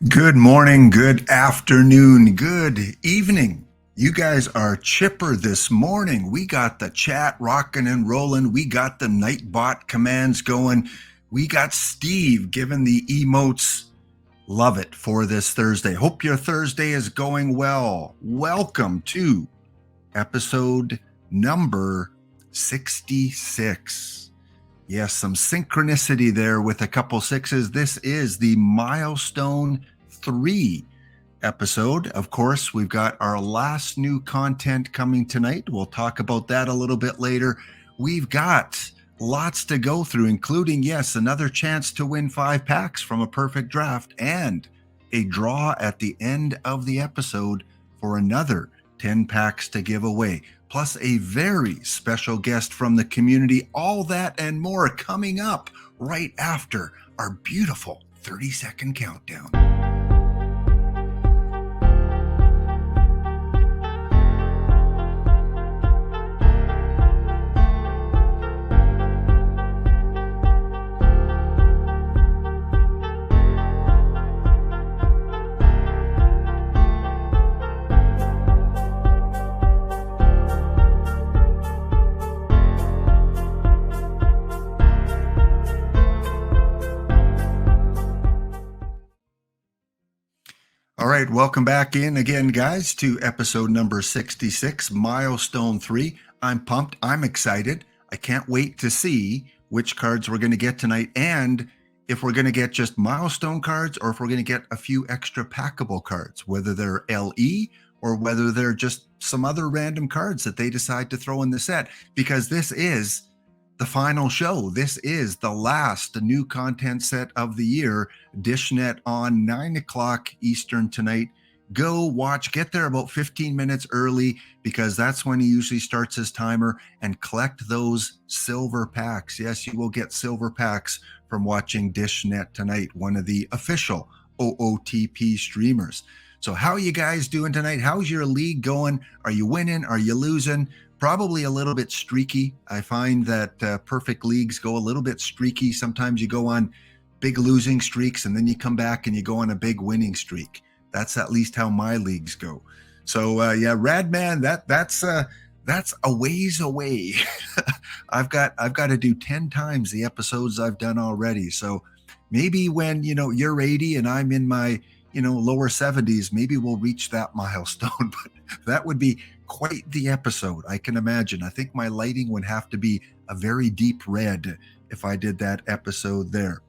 Good morning, good afternoon, good evening. You guys are chipper this morning. We got the chat rocking and rolling. We got the Nightbot commands going. We got Steve giving the emotes. Love it for this Thursday. Hope your Thursday is going well. Welcome to episode number 66. Yes, some synchronicity there with a couple sixes. This is the milestone 3 episode. Of course, we've got our last new content coming tonight. We'll talk about that a little bit later. We've got lots to go through, including, yes, another chance to win 5 packs from a perfect draft and a draw at the end of the episode for another 10 packs to give away, plus a very special guest from the community. All that and more coming up right after our beautiful 30-second countdown. All right, welcome back in again, guys, to episode number 66, milestone 3. I'm pumped. I'm excited. I can't wait to see which cards we're going to get tonight and if we're going to get just milestone cards or if we're going to get a few extra packable cards, whether they're LE or whether they're just some other random cards that they decide to throw in the set, because this is the final show. This is the last new content set of the year. Dishnet on 9 o'clock Eastern tonight. Go watch, get there about 15 minutes early because that's when he usually starts his timer, and collect those silver packs. Yes, you will get silver packs from watching Dishnet tonight, one of the official OOTP streamers. So how are you guys doing tonight? How's your league going? Are you winning? Are you losing? Probably a little bit streaky. I find that perfect leagues go a little bit streaky. Sometimes you go on big losing streaks and then you come back and you go on a big winning streak. That's at least how my leagues go. So yeah, Radman, that's a ways away. I've got to do 10 times the episodes I've done already. So maybe when you're 80 and I'm in my lower 70s, maybe we'll reach that milestone. But that would be quite the episode, I can imagine. I think my lighting would have to be a very deep red if I did that episode there.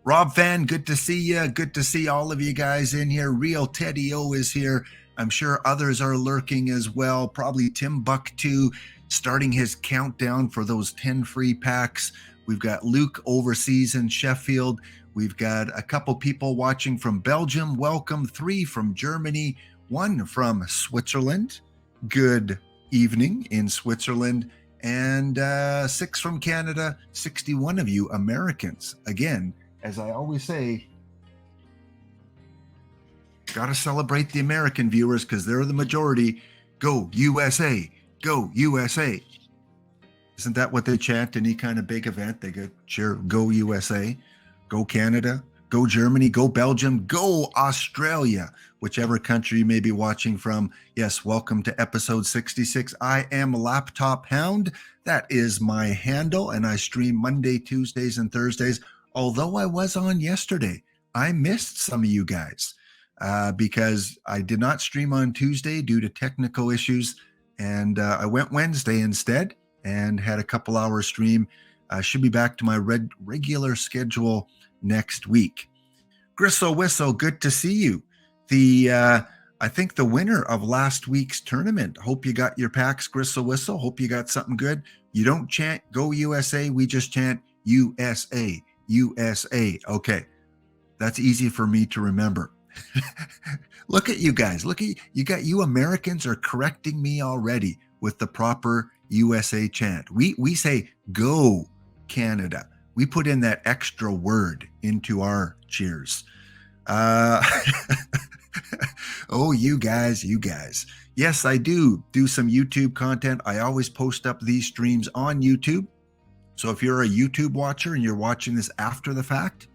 Rob Fan, good to see you. Good to see all of you guys in here. Real Teddy O is here. I'm sure others are lurking as well. Probably Timbuktu starting his countdown for those 10 free packs. We've got Luke overseas in Sheffield. We've got a couple people watching from Belgium. Welcome. 3 from Germany. 1 from Switzerland. Good evening in Switzerland. And 6 from Canada. 61 of you Americans. Again, as I always say, got to celebrate the American viewers because they're the majority. Go USA. Go USA. Isn't that what they chant any kind of big event? They go, cheer, go USA, go Canada, go Germany, go Belgium, go Australia, whichever country you may be watching from. Yes, welcome to episode 66. I am Laptop Hound. That is my handle, and I stream Monday, Tuesdays, and Thursdays. Although I was on yesterday, I missed some of you guys because I did not stream on Tuesday due to technical issues, and I went Wednesday instead and had a couple hours stream. I should be back to my regular schedule next week. Gristle Whistle, good to see you. I think the winner of last week's tournament. Hope you got your packs, Gristle Whistle. Hope you got something good. You don't chant Go USA, we just chant USA, USA. Okay, that's easy for me to remember. Look at you guys. Look at you. You Americans are correcting me already with the proper USA chant. We say Go Canada. We put in that extra word into our cheers. Oh, you guys. Yes, I do some YouTube content. I always post up these streams on YouTube. So if you're a YouTube watcher and you're watching this after the fact,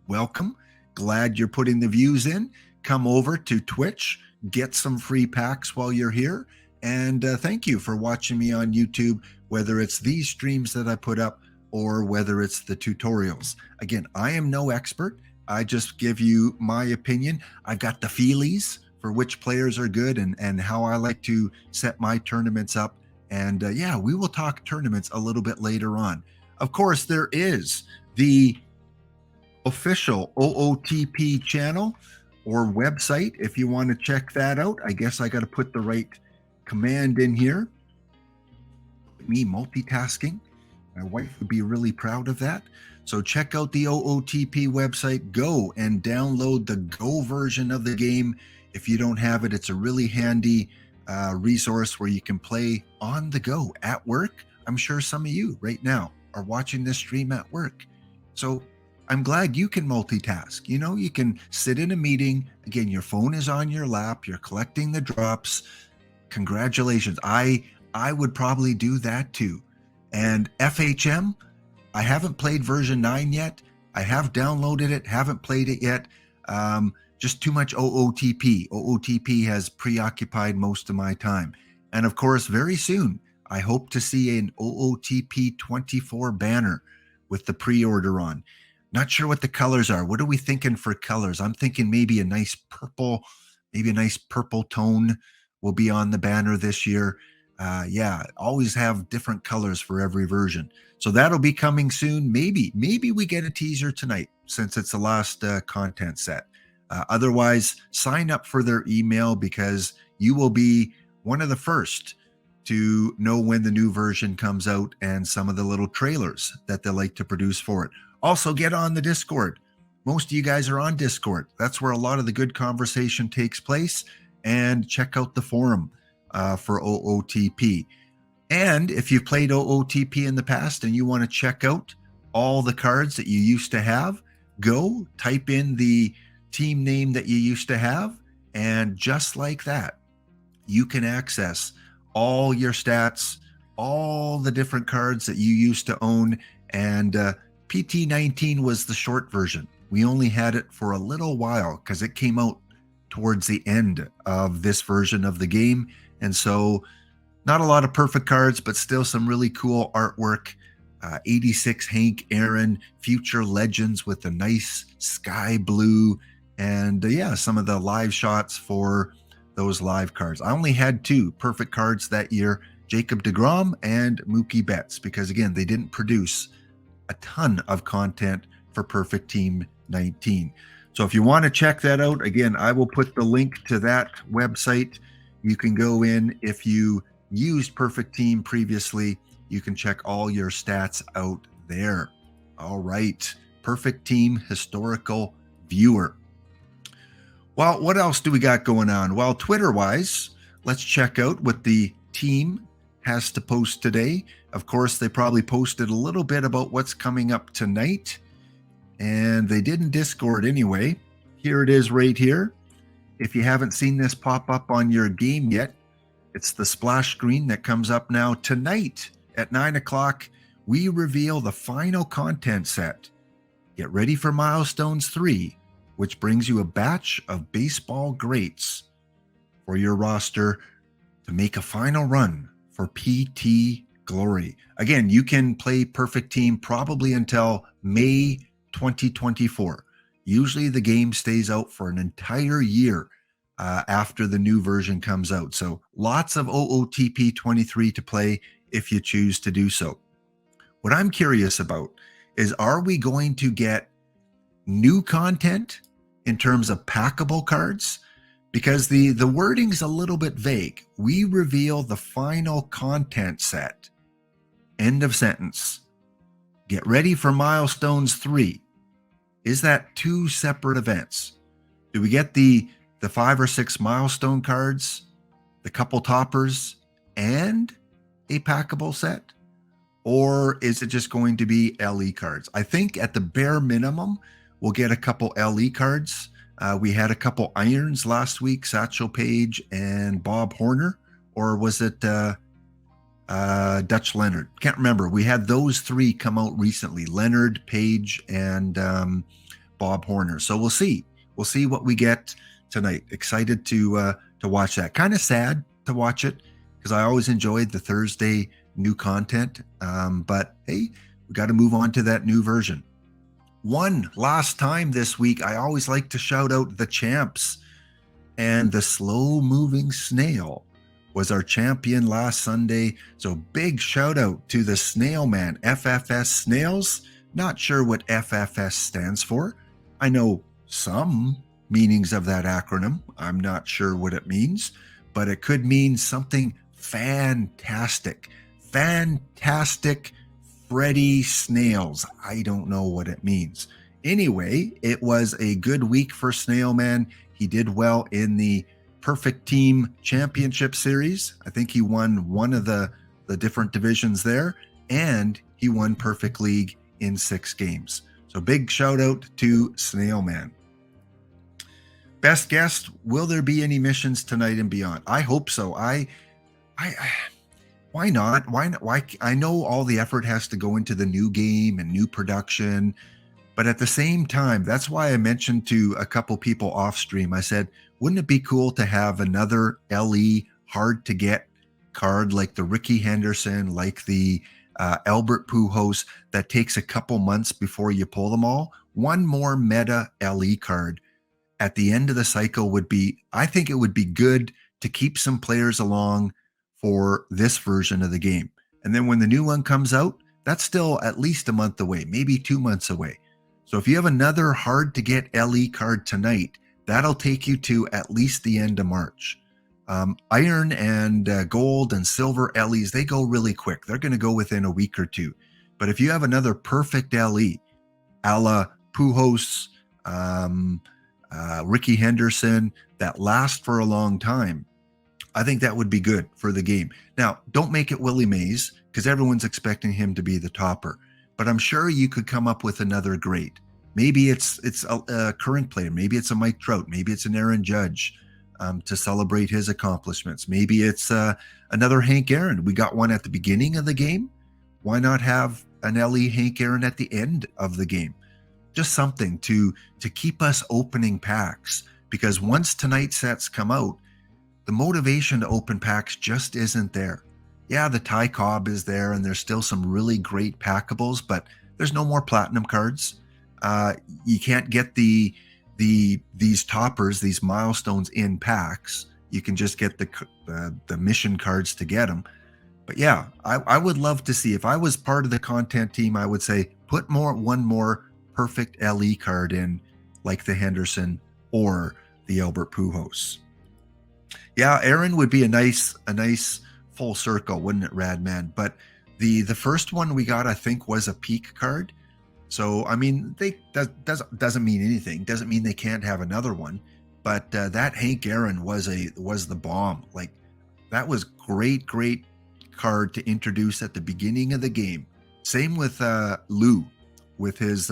welcome. glad you're putting the views in. Come over to Twitch, get some free packs while you're here. And thank you for watching me on YouTube, whether it's these streams that I put up or whether it's the tutorials. Again, I am no expert. I just give you my opinion. I've got the feelies for which players are good and how I like to set my tournaments up. And yeah, we will talk tournaments a little bit later on. Of course, there is the official OOTP channel or website if you want to check that out. I guess I got to put the right command in here. Me multitasking. My wife would be really proud of that. So check out the OOTP website. Go and download the Go version of the game. If you don't have it, it's a really handy resource where you can play on the go at work. I'm sure some of you right now are watching this stream at work. So I'm glad you can multitask. You know, you can sit in a meeting. Again, your phone is on your lap. You're collecting the drops. Congratulations. I would probably do that too. And FHM, I haven't played version 9 yet. I have downloaded it, haven't played it yet. Just too much OOTP. OOTP has preoccupied most of my time. And of course, very soon, I hope to see an OOTP 24 banner with the pre-order on. Not sure what the colors are. What are we thinking for colors? I'm thinking maybe a nice purple tone will be on the banner this year. Yeah, always have different colors for every version. So that'll be coming soon. Maybe we get a teaser tonight since it's the last content set. Otherwise, sign up for their email because you will be one of the first to know when the new version comes out and some of the little trailers that they like to produce for it. Also, get on the Discord. Most of you guys are on Discord. That's where a lot of the good conversation takes place. And check out the forum for OOTP. And if you've played OOTP in the past and you want to check out all the cards that you used to have, go type in the team name that you used to have. And just like that, you can access all your stats, all the different cards that you used to own. And PT19 was the short version. We only had it for a little while because it came out towards the end of this version of the game. And so not a lot of perfect cards, but still some really cool artwork. 86 Hank Aaron, future legends with a nice sky blue. And yeah, some of the live shots for those live cards. I only had 2 perfect cards that year, Jacob deGrom and Mookie Betts, because again, they didn't produce a ton of content for Perfect Team 19. So if you want to check that out, again, I will put the link to that website. You can go in. If you used Perfect Team previously, you can check all your stats out there. All right. Perfect Team Historical Viewer. Well, what else do we got going on? Well, Twitter-wise, let's check out what the team has to post today. Of course, they probably posted a little bit about what's coming up tonight. And they did in Discord anyway. Here it is right here. If you haven't seen this pop up on your game yet, it's the splash screen that comes up now. Tonight at 9 o'clock, we reveal the final content set. Get ready for Milestones 3, which brings you a batch of baseball greats for your roster to make a final run for PT Glory. Again, you can play Perfect Team probably until May 2024. Usually the game stays out for an entire year after the new version comes out. So lots of OOTP 23 to play if you choose to do so. What I'm curious about is, are we going to get new content in terms of packable cards? Because the wording's a little bit vague. We reveal the final content set. End of sentence. Get ready for Milestones 3. Is that 2 separate events? Do we get the 5 or 6 milestone cards, the couple toppers, and a packable set? Or is it just going to be LE cards? I think at the bare minimum, we'll get a couple LE cards. We had a couple irons last week, Satchel Paige and Bob Horner. Or was it Dutch Leonard? Can't remember. We had those 3 come out recently. Leonard, Page, and Bob Horner. So we'll see. We'll see what we get tonight. Excited to watch that. Kind of sad to watch it because I always enjoyed the Thursday new content. But hey, we got to move on to that new version. One last time this week, I always like to shout out the champs. And the slow moving snail was our champion last Sunday. So big shout out to the snail man, FFS Snails. Not sure what FFS stands for. I know some meanings of that acronym. I'm not sure what it means, but it could mean something fantastic. Fantastic Freddy Snails. I don't know what it means. Anyway, it was a good week for Snailman. He did well in the Perfect Team Championship Series. I think he won one of the different divisions there, and he won Perfect League in 6 games. So big shout out to Snailman. Best guest, will there be any missions tonight and beyond? I hope so. Why not? Why? I know all the effort has to go into the new game and new production, but at the same time, that's why I mentioned to a couple people off stream, I said, wouldn't it be cool to have another LE hard to get card like the Ricky Henderson, like the Albert Pujols that takes a couple months before you pull them all? One more meta LE card at the end of the cycle would be, I think it would be good to keep some players along for this version of the game. And then when the new one comes out, that's still at least a month away, maybe 2 months away. So if you have another hard to get LE card tonight, that'll take you to at least the end of March. Iron and gold and silver LEs, they go really quick. They're going to go within a week or two. But if you have another perfect LE, a la Pujols, Ricky Henderson, that lasts for a long time, I think that would be good for the game. Now, don't make it Willie Mays because everyone's expecting him to be the topper. But I'm sure you could come up with another great. Maybe it's a current player. Maybe it's a Mike Trout. Maybe it's an Aaron Judge to celebrate his accomplishments. Maybe it's another Hank Aaron. We got one at the beginning of the game. Why not have an LE Hank Aaron at the end of the game? Just something to keep us opening packs. Because once tonight's sets come out, the motivation to open packs just isn't there. Yeah, the Ty Cobb is there, and there's still some really great packables, but there's no more platinum cards. You can't get these toppers, these milestones in packs. You can just get the mission cards to get them. But yeah, I would love to see, if I was part of the content team, I would say put one more perfect LE card in, like the Henderson or the Albert Pujols. Yeah, Aaron would be a nice full circle, wouldn't it, Radman? But the first one we got, I think, was a peak card. So I mean, doesn't mean anything. Doesn't mean they can't have another one. But that Hank Aaron was the bomb. Like, that was great card to introduce at the beginning of the game. Same with Lou, with his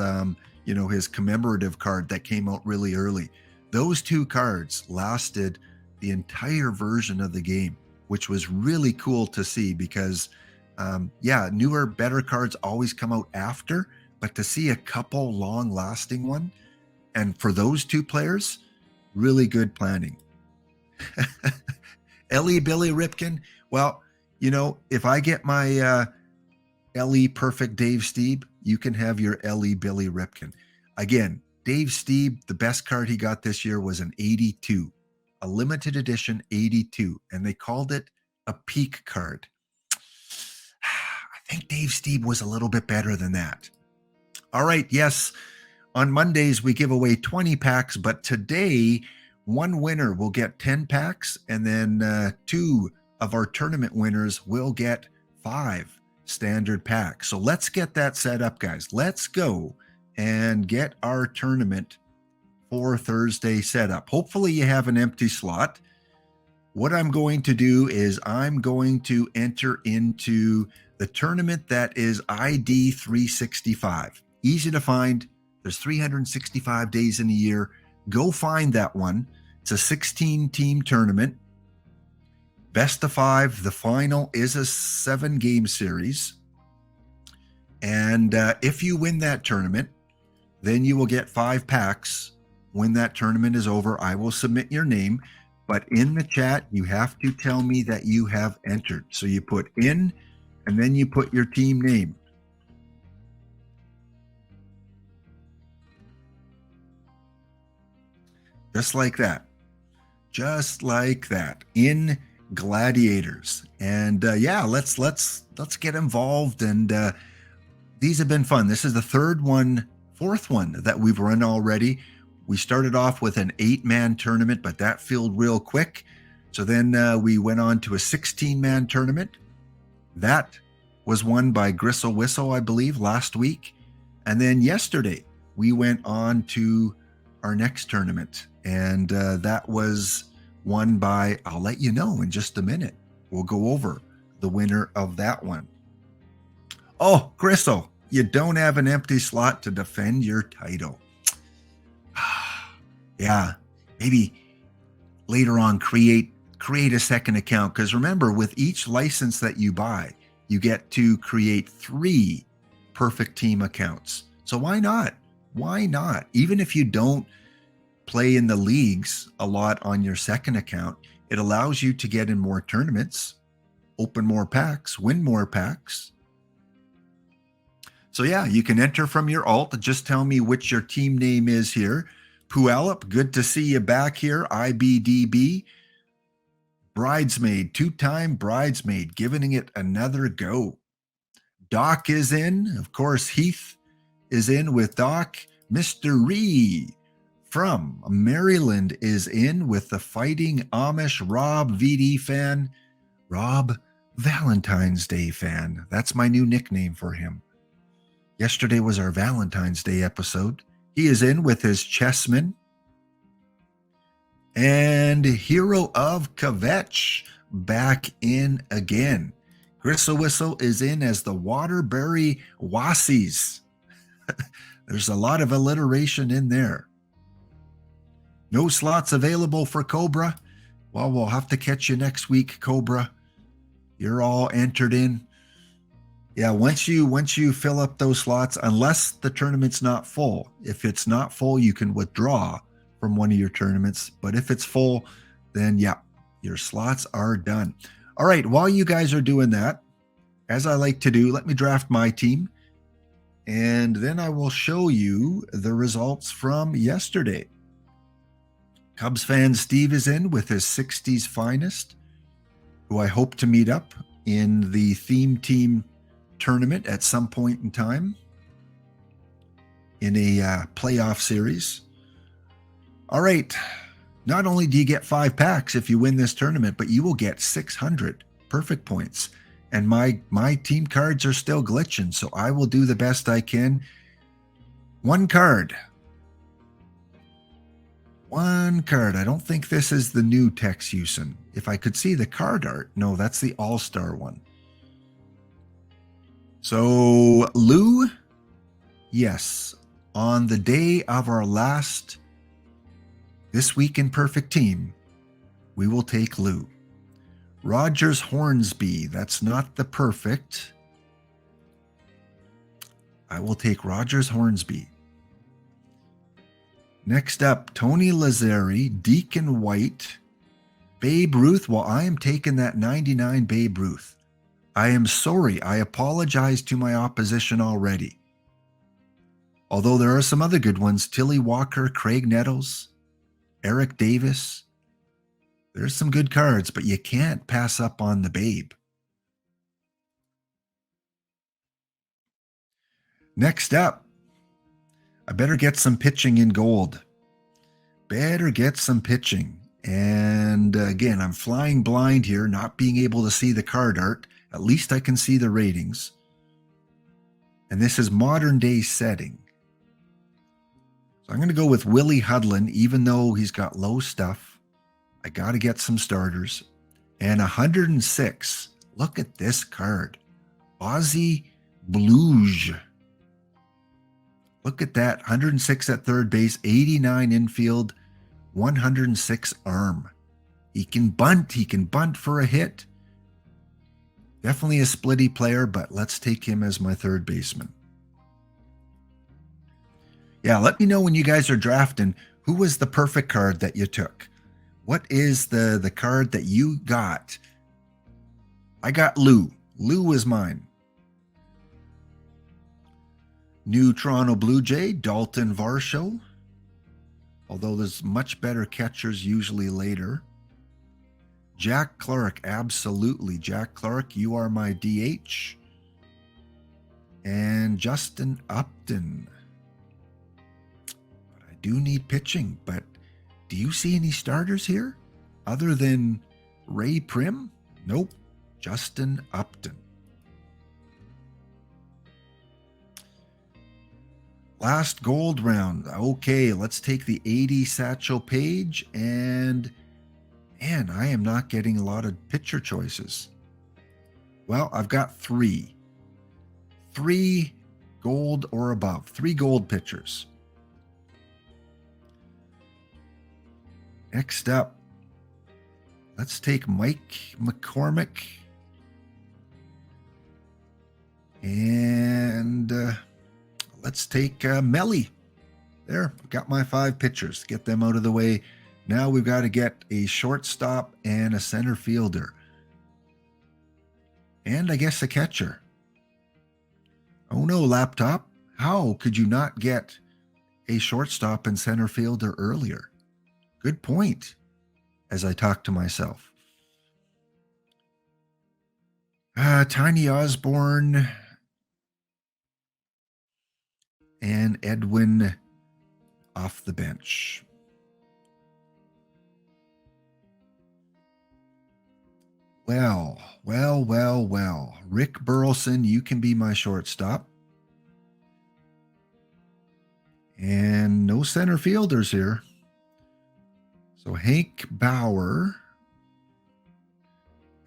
his commemorative card that came out really early. Those two cards lasted the entire version of the game, which was really cool to see because, newer, better cards always come out after, but to see a couple long-lasting one, and for those two players, really good planning. LE Billy Ripken, well, if I get my LE Perfect Dave Stieb, you can have your LE Billy Ripken. Again, Dave Stieb, the best card he got this year was an 82. A limited edition 82, and they called it a peak card. I think Dave Stieb was a little bit better than that. All right, yes, on Mondays we give away 20 packs, but today one winner will get 10 packs, and then 2 of our tournament winners will get 5 standard packs. So let's get that set up, guys. Let's go and get our tournament for Thursday setup. Hopefully you have an empty slot. What I'm going to do is I'm going to enter into the tournament that is ID 365. Easy to find. There's 365 days in a year. Go find that one. It's a 16-team tournament. Best of 5. The final is a 7-game series. And if you win that tournament, then you will get 5 packs. When that tournament is over, I will submit your name. But in the chat, you have to tell me that you have entered. So you put in, and then you put your team name. Just like that. Just like that. In Gladiators. And yeah, let's get involved. And these have been fun. This is the fourth one that we've run already. We started off with an 8-man tournament, but that filled real quick. So then we went on to a 16-man tournament. That was won by Gristle Whistle, I believe, last week. And then yesterday, we went on to our next tournament. And that was won by, I'll let you know in just a minute. We'll go over the winner of that one. Oh, Gristle, you don't have an empty slot to defend your title. Yeah, maybe later on create a second account, because remember, with each license that you buy, you get to create 3 perfect team accounts. So why not? Why not? Even if you don't play in the leagues a lot on your second account, it allows you to get in more tournaments, open more packs, win more packs. So yeah, you can enter from your alt. Just tell me which your team name is here. Puyallup, good to see you back here. IBDB, Bridesmaid, 2-time Bridesmaid, giving it another go. Doc is in. Of course, Heath is in with Doc. Mr. Ree from Maryland is in with the Fighting Amish Rob VD fan. Rob, Valentine's Day fan. That's my new nickname for him. Yesterday was our Valentine's Day episode. He is in with his Chessman. And Hero of Kvetch back in again. Gristle Whistle is in as the Waterbury Wassies. There's a lot of alliteration in there. No slots available for Cobra. Well, we'll have to catch you next week, Cobra. You're all entered in. Yeah, once you fill up those slots, unless the tournament's not full. If it's not full, you can withdraw from one of your tournaments. But if it's full, then yeah, your slots are done. All right, while you guys are doing that, as I like to do, let me draft my team. And then I will show you the results from yesterday. Cubs fan Steve is in with his 60s finest, who I hope to meet up in the theme team tournament at some point in time in a playoff series. All right. Not only do you get 5 packs if you win this tournament, but you will get 600 perfect points. And my team cards are still glitching, so I will do the best I can. One card. I don't think this is the new Tex Houston. If I could see the card art. No, that's the All-Star one. So, Lou, yes, on the day of our last This Week in Perfect Team, we will take Lou. Rogers Hornsby, that's not the perfect. I will take Rogers Hornsby. Next up, Tony Lazzari, Deacon White, Babe Ruth. Well, I am taking that 99 Babe Ruth. I am sorry. I apologize to my opposition already. Although there are some other good ones. Tilly Walker, Craig Nettles, Eric Davis. There's some good cards, but you can't pass up on the Babe. Next up, I better get some pitching in gold. Better get some pitching. And again, I'm flying blind here, not being able to see the card art. At least I can see the ratings. And this is modern day setting. So I'm going to go with Willie Hudlin, even though he's got low stuff. I got to get some starters. And 106. Look at this card. Ozzie Blues. Look at that. 106 at third base, 89 infield, 106 arm. He can bunt. He can bunt for a hit. Definitely a splitty player, but let's take him as my third baseman. Yeah, let me know when you guys are drafting, who was the perfect card that you took? What is the card that you got? I got Lou. Lou was mine. New Toronto Blue Jay, Dalton Varsho. Although there's much better catchers usually later. Jack Clark, absolutely. Jack Clark, you are my DH. And Justin Upton. But I do need pitching, but do you see any starters here? Other than Ray Prim? Nope. Justin Upton. Last gold round. Okay, let's take the 80 Satchel Paige, and man, I am not getting a lot of pitcher choices. Well, I've got three. 3 gold or above. 3 gold pitchers. Next up, let's take Mike McCormick. And let's take Melly. There, got my 5 pitchers. Get them out of the way. Now we've got to get a shortstop and a center fielder. And I guess a catcher. Oh no, laptop. How could you not get a shortstop and center fielder earlier? Good point, as I talk to myself. Tiny Osborne and Edwin off the bench. Well. Rick Burleson, you can be my shortstop. And no center fielders here. So Hank Bauer,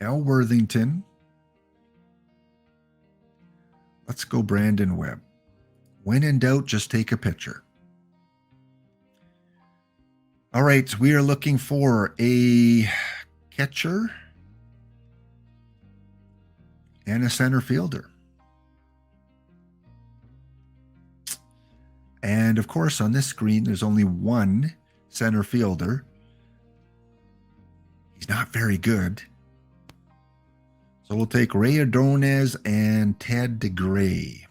Al Worthington. Let's go Brandon Webb. When in doubt, just take a pitcher. All right, we are looking for a catcher and a center fielder. And of course, on this screen, there's only one center fielder. He's not very good. So we'll take Ray Ordonez and Ted DeGray.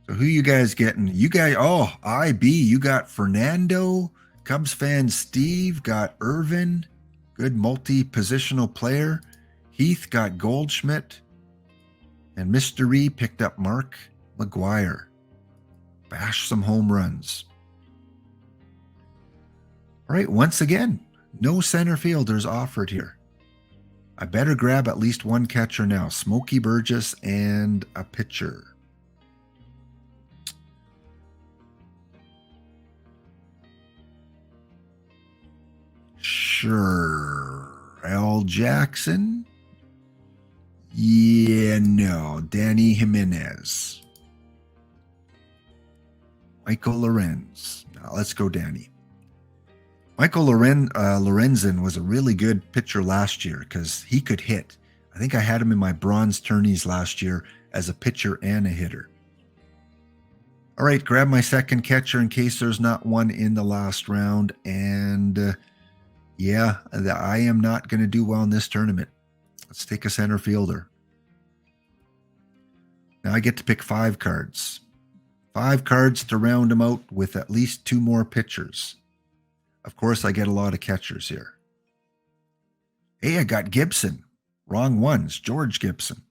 So who you guys getting? You guys, oh, IB, you got Fernando. Cubs fan Steve got Irvin. Good multi-positional player. Heath got Goldschmidt. And Mr. E picked up Mark McGuire. Bash some home runs. All right, once again, no center fielders offered here. I better grab at least one catcher now. Smokey Burgess and a pitcher. Sure. Al Jackson? Yeah, no. Danny Jimenez. Michael Lorenz. Now let's go Danny. Michael Lorenzen was a really good pitcher last year because he could hit. I think I had him in my bronze tourneys last year as a pitcher and a hitter. All right, grab my second catcher in case there's not one in the last round. And yeah, I am not going to do well in this tournament. Let's take a center fielder. Now I get to pick 5 cards. 5 cards to round them out with at least 2 more pitchers. Of course, I get a lot of catchers here. Hey, I got Gibson. Wrong ones. George Gibson.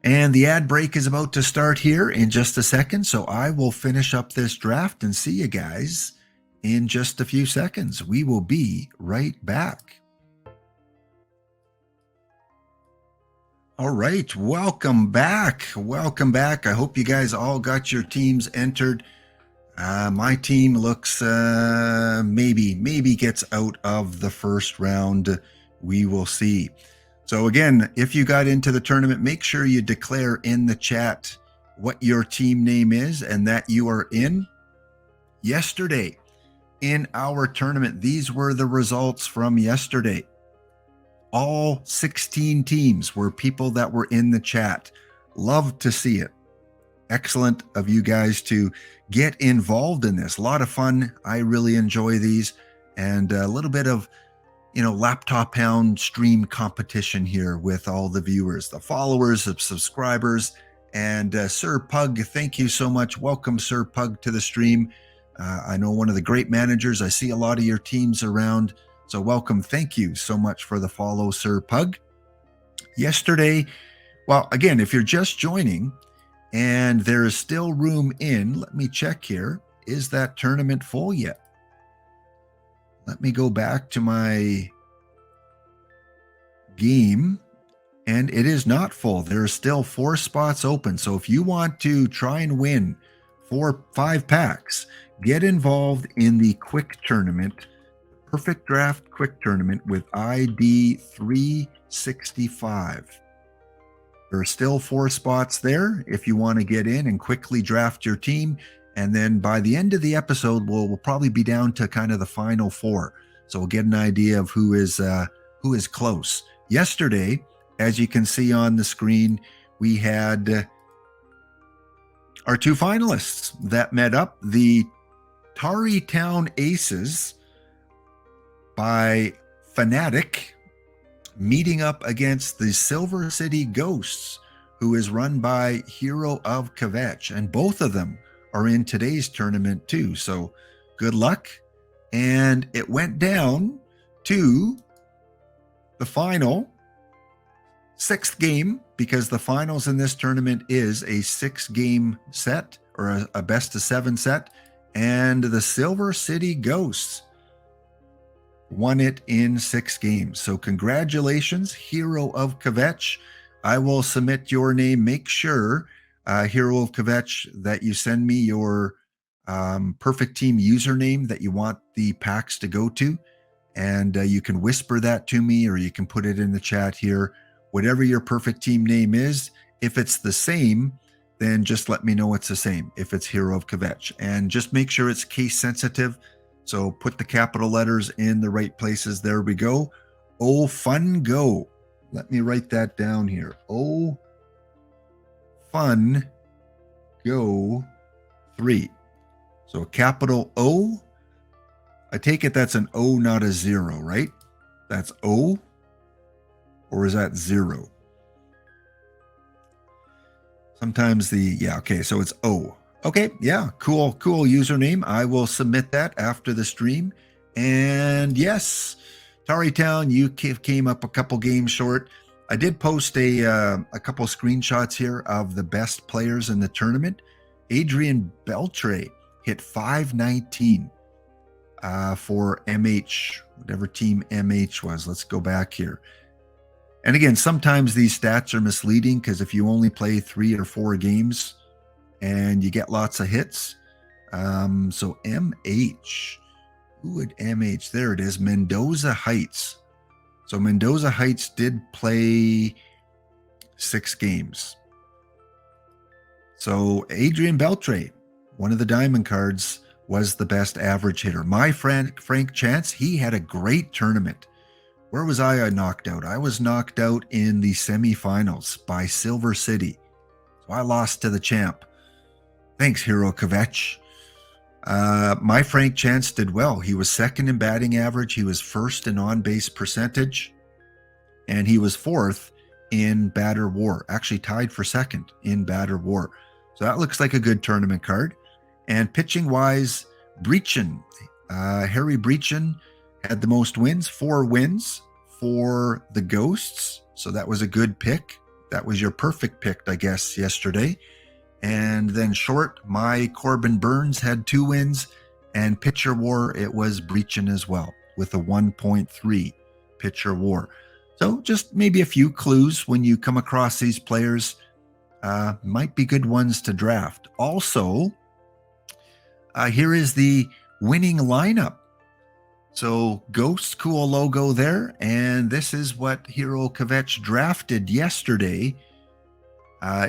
And the ad break is about to start here in just a second, so I will finish up this draft and see you guys in just a few seconds. We will be right back. All right, welcome back. Welcome back. I hope you guys all got your teams entered. My team looks maybe gets out of the first round. We will see. So again, if you got into the tournament, make sure you declare in the chat what your team name is and that you are in. Yesterday in our tournament, these were the results from yesterday. All 16 teams were people that were in the chat. Love to see it. Excellent of you guys to get involved in this. A lot of fun. I really enjoy these, and a little bit of, laptop pound stream competition here with all the viewers, the followers, the subscribers. And Sir Pug, thank you so much. Welcome, Sir Pug, to the stream. I know one of the great managers. I see a lot of your teams around. So welcome. Thank you so much for the follow, Sir Pug. Yesterday, well, again, if you're just joining and there is still room in, let me check here. Is that tournament full yet? Let me go back to my game, and it is not full. There are still 4 spots open. So if you want to try and win 5 packs, get involved in the quick tournament, Perfect Draft Quick Tournament with ID 365. There are still 4 spots there if you want to get in and quickly draft your team. And then by the end of the episode, we'll probably be down to kind of the final 4. So we'll get an idea of who is close. Yesterday, as you can see on the screen, we had our 2 finalists that met up. The Tarrytown Aces by Fanatic meeting up against the Silver City Ghosts, who is run by Hero of Kvetch. And both of them are in today's tournament too. So good luck. And it went down to the final 6th game, because the finals in this tournament is a 6-game set, or a best of 7 set. And the Silver City Ghosts won it in 6 games. So congratulations, Hero of Kvetch. I will submit your name. Make sure, Hero of Kvetch, that you send me your perfect team username that you want the packs to go to. And you can whisper that to me, or you can put it in the chat here. Whatever your perfect team name is, if it's the same, then just let me know it's the same if it's Hero of Kvetch. And just make sure it's case sensitive. So put the capital letters in the right places. There we go. Oh, fun go. Let me write that down here. Oh, fun go 3. So a capital O. I take it that's an O, not a 0, right? That's O, or is that 0? Sometimes okay, so it's O. Okay, yeah, cool username. I will submit that after the stream. And yes, Tarrytown, you came up a couple games short. I did post a couple screenshots here of the best players in the tournament. Adrian Beltre hit 519 for MH, whatever team MH was. Let's go back here. And again, sometimes these stats are misleading, because if you only play 3 or 4 games and you get lots of hits. So MH, who would MH? There it is, Mendoza Heights. So Mendoza Heights did play 6 games. So Adrian Beltre, one of the diamond cards, was the best average hitter. My friend Frank Chance, he had a great tournament. Where was I knocked out? I was knocked out in the semifinals by Silver City. So I lost to the champ. Thanks, Hero Kvetch. My Frank Chance did well. He was 2nd in batting average. He was 1st in on-base percentage. And he was 4th in batter war. Actually tied for 2nd in batter war. So that looks like a good tournament card. And pitching-wise, Breachin, Harry Breachin had the most wins, 4 wins for the Ghosts. So that was a good pick. That was your perfect pick, I guess, yesterday. And then short, my Corbin Burns had 2 wins. And pitcher war, it was Breachin as well, with a 1.3 pitcher war. So just maybe a few clues when you come across these players. Might be good ones to draft. Also, here is the winning lineup. So Ghosts, cool logo there. And this is what Hero Kvetch drafted yesterday.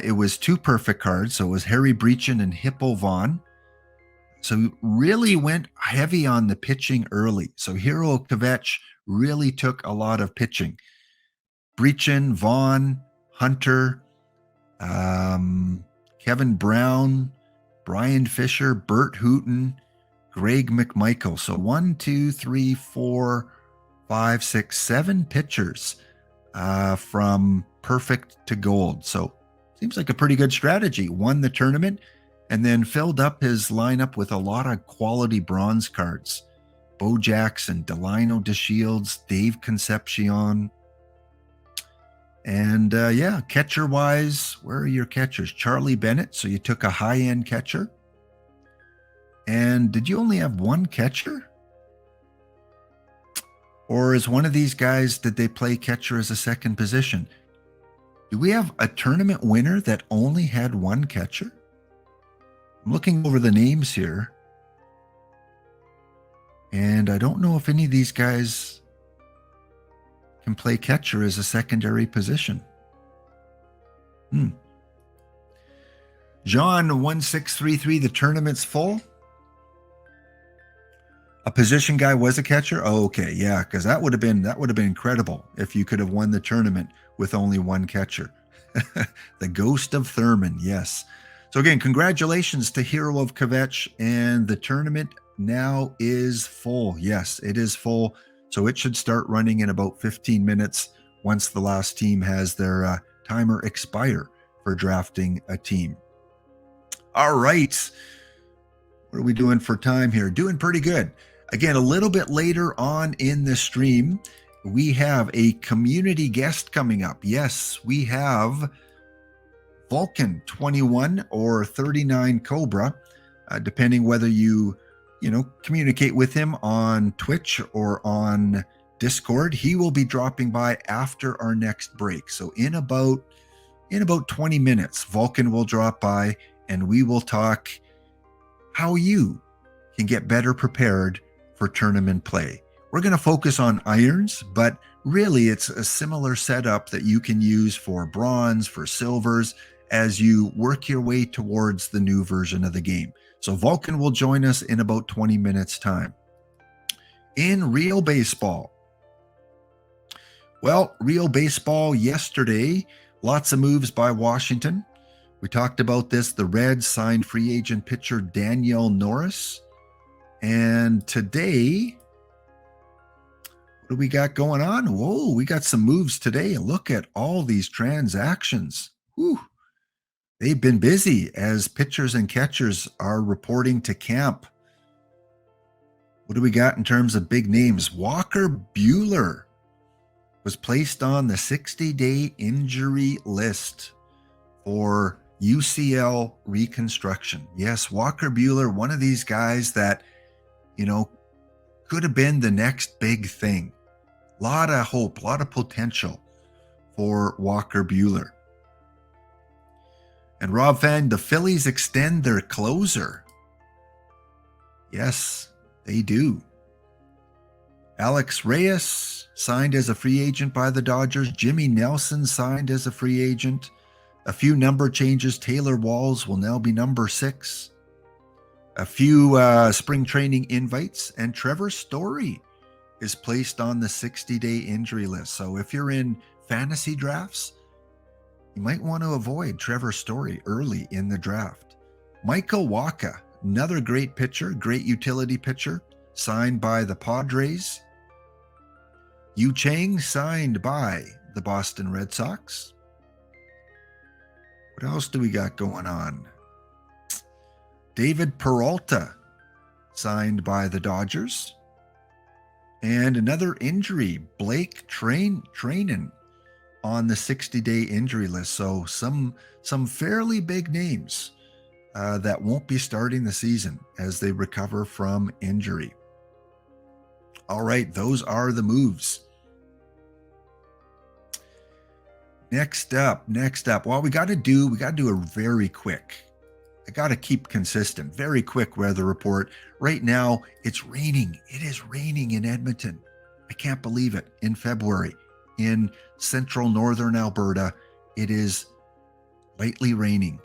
It was 2 perfect cards. So it was Harry Breachin and Hippo Vaughn. So really went heavy on the pitching early. So Hero Kvetch really took a lot of pitching. Breachin, Vaughn, Hunter, Kevin Brown, Brian Fisher, Bert Hooton, Greg McMichael. So 1, 2, 3, 4, 5, 6, 7 pitchers from perfect to gold. So seems like a pretty good strategy. Won the tournament and then filled up his lineup with a lot of quality bronze cards. Bo Jackson, Delino DeShields, Dave Concepcion. And yeah, catcher-wise, where are your catchers? Charlie Bennett, so you took a high-end catcher. And did you only have one catcher? Or is one of these guys, did they play catcher as a second position? Do we have a tournament winner that only had one catcher? I'm looking over the names here. And I don't know if any of these guys can play catcher as a secondary position. John 1633, the tournament's full. A position guy was a catcher? Oh, okay, yeah, because that would have been incredible if you could have won the tournament with only one catcher. The Ghost of Thurman, yes. So again, congratulations to Hero of Kvetch, and the tournament now is full. Yes, it is full. So it should start running in about 15 minutes once the last team has their timer expire for drafting a team. All right. What are we doing for time here? Doing pretty good. Again, a little bit later on in the stream, we have a community guest coming up. Yes, we have Vulcan 21 or 39Cobra, depending whether you communicate with him on Twitch or on Discord. He will be dropping by after our next break. So in about 20 minutes, Vulcan will drop by and we will talk how you can get better prepared for tournament play. We're going to focus on irons, but really it's a similar setup that you can use for bronze, for silvers, as you work your way towards the new version of the game. So Vulcan will join us in about 20 minutes time. In real baseball, well, real baseball yesterday, lots of moves by Washington. We talked about this. The Reds signed free agent pitcher Danielle Norris. And today, what do we got going on? Whoa, we got some moves today. Look at all these transactions. Whew. They've been busy as pitchers and catchers are reporting to camp. What do we got in terms of big names? Walker Buehler was placed on the 60-day injury list for UCL reconstruction. Yes, Walker Buehler, one of these guys that, could have been the next big thing. A lot of hope, a lot of potential for Walker Buehler. And Rob Fan, the Phillies extend their closer. Yes, they do. Alex Reyes signed as a free agent by the Dodgers. Jimmy Nelson signed as a free agent. A few number changes. Taylor Walls will now be number 6. A few spring training invites. And Trevor Story is placed on the 60-day injury list. So if you're in fantasy drafts, you might want to avoid Trevor Story early in the draft. Michael Wacha, another great pitcher, great utility pitcher, signed by the Padres. Yu Chang signed by the Boston Red Sox. What else do we got going on? David Peralta signed by the Dodgers. And another injury, Blake Trainen on the 60-day injury list. So some fairly big names that won't be starting the season as they recover from injury. All right, those are the moves. Next up. Well, we got to do a very quick. I got to keep consistent. Very quick weather report. Right now, it's raining. It is raining in Edmonton. I can't believe it. In February, in central northern Alberta, it is lightly raining,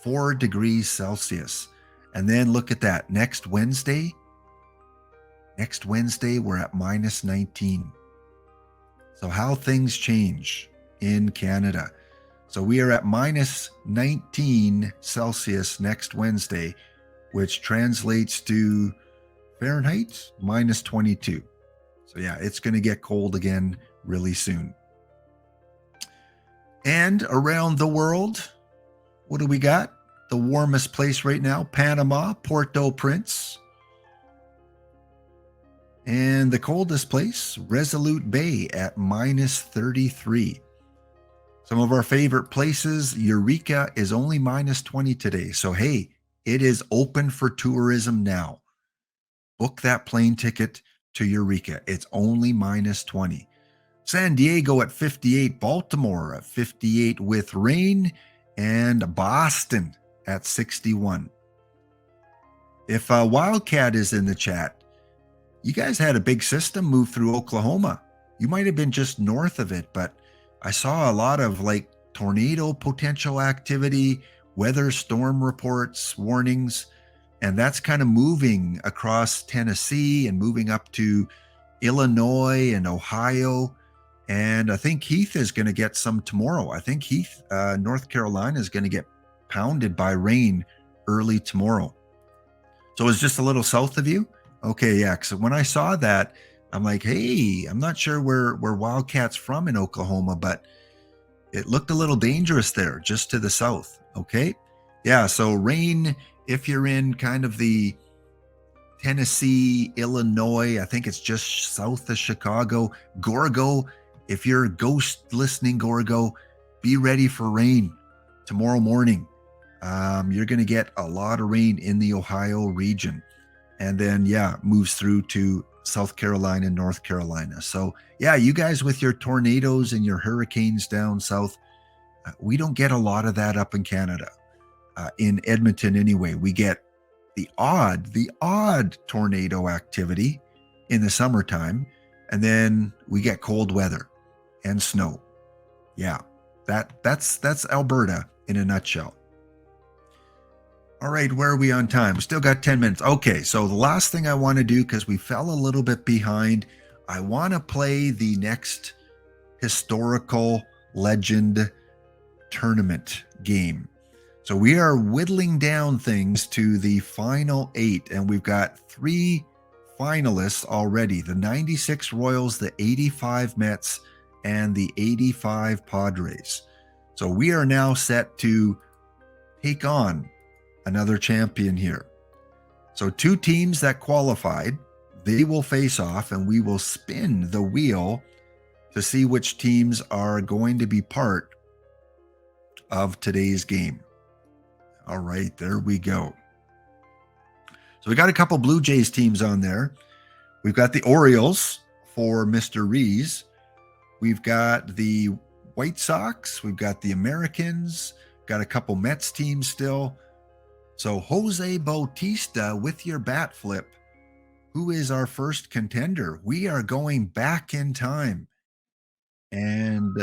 4 degrees Celsius. And then look at that. Next Wednesday, we're at -19. So how things change in Canada. So we are at minus 19 Celsius next Wednesday, which translates to Fahrenheit minus 22. So yeah, it's going to get cold again really soon. And around the world, what do we got? The warmest place right now, Panama, Port-au-Prince. And the coldest place, Resolute Bay at minus 33. Some of our favorite places, Eureka is only minus 20 today. So hey, it is open for tourism now. Book that plane ticket to Eureka. It's only minus 20. San Diego at 58, Baltimore at 58 with rain, and Boston at 61. If Wildcat is in the chat, you guys had a big system move through Oklahoma. You might have been just north of it, but I saw a lot of like tornado potential activity, weather storm reports, warnings, and that's kind of moving across Tennessee and moving up to Illinois and Ohio. And I think Heath is going to get some tomorrow. I think Heath, North Carolina, is going to get pounded by rain early tomorrow. So it's just a little south of you? Okay, yeah. So when I saw that, I'm like, hey, I'm not sure where Wildcat's from in Oklahoma, but it looked a little dangerous there, just to the south. Okay. Yeah. So rain, if you're in kind of the Tennessee, Illinois, I think it's just south of Chicago. Gorgo, if you're ghost listening, Gorgo, be ready for rain tomorrow morning. You're going to get a lot of rain in the Ohio region. And then, yeah, moves through to South Carolina and North Carolina. So, yeah, you guys with your tornadoes and your hurricanes down south, we don't get a lot of that up in Canada. In Edmonton, anyway, we get the odd tornado activity in the summertime, and then we get cold weather and snow. Yeah, that's Alberta in a nutshell. All right, where are we on time? We still got 10 minutes. Okay, so the last thing I want to do, because we fell a little bit behind, I want to play the next historical legend tournament game. So we are whittling down things to the final 8, and we've got 3 finalists already, the 96 Royals, the 85 Mets, and the 85 Padres. So we are now set to take on another champion here. So 2 teams that qualified, they will face off, and we will spin the wheel to see which teams are going to be part of today's game. All right, there we go. So we got a couple Blue Jays teams on there. We've got the Orioles for Mr. Rees. We've got the White Sox. We've got the Americans. Got a couple Mets teams still. So Jose Bautista with your bat flip. Who is our first contender? We are going back in time. And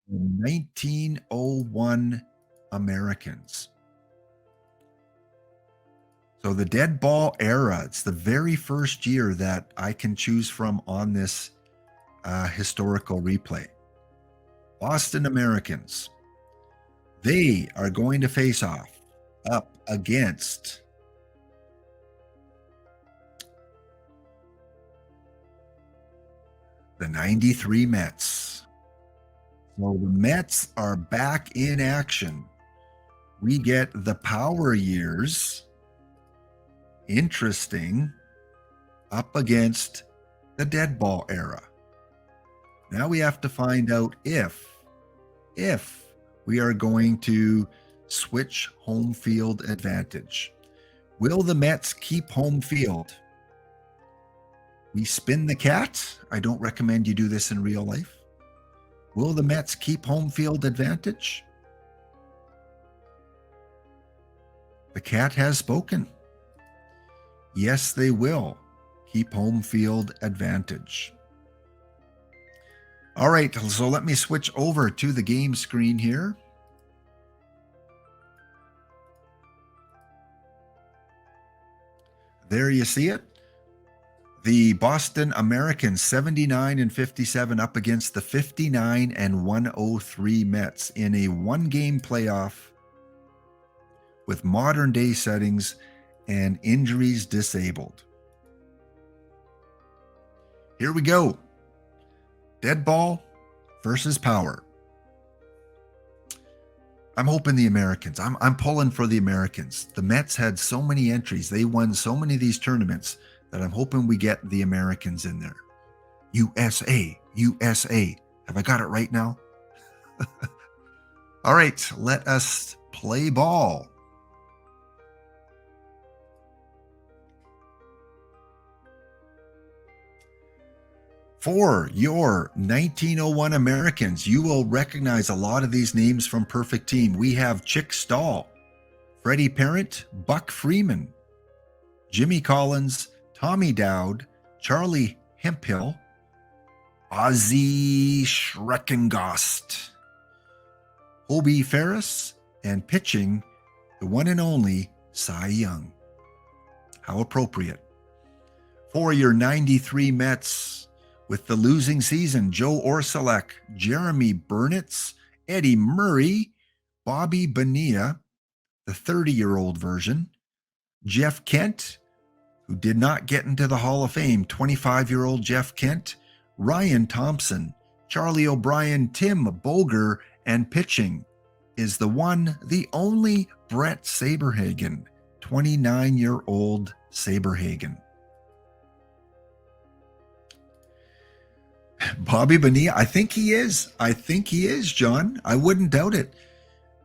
1901 Americans. So the dead ball era, it's the very first year that I can choose from on this historical replay. Boston Americans. They are going to face off up against the 93 Mets. So the Mets are back in action. We get the power years. Interesting. Up against the dead ball era. Now we have to find out if we are going to switch home field advantage. Will the Mets keep home field? We spin the cat. I don't recommend you do this in real life. Will the Mets keep home field advantage? The cat has spoken. Yes, they will keep home field advantage. All right, so let me switch over to the game screen here. There you see it. The Boston Americans 79-57 up against the 59-103 Mets in a one-game playoff with modern day settings and injuries disabled. Here we go. Dead ball versus power. I'm hoping the Americans. I'm pulling for the Americans. The Mets had so many entries. They won so many of these tournaments that I'm hoping we get the Americans in there. USA, USA. Have I got it right now? All right, let us play ball. For your 1901 Americans, you will recognize a lot of these names from Perfect Team. We have Chick Stahl, Freddie Parent, Buck Freeman, Jimmy Collins, Tommy Dowd, Charlie Hemphill, Ozzie Schreckengost, Hobie Ferris, and pitching the one and only Cy Young. How appropriate. For your 93 Mets, with the losing season, Joe Orsulek, Jeremy Burnitz, Eddie Murray, Bobby Bonilla, the 30-year-old version, Jeff Kent, who did not get into the Hall of Fame, 25-year-old Jeff Kent, Ryan Thompson, Charlie O'Brien, Tim Boger, and pitching is the one, the only Brett Saberhagen, 29-year-old Saberhagen. Bobby Bonilla, I think he is. I think he is, John. I wouldn't doubt it.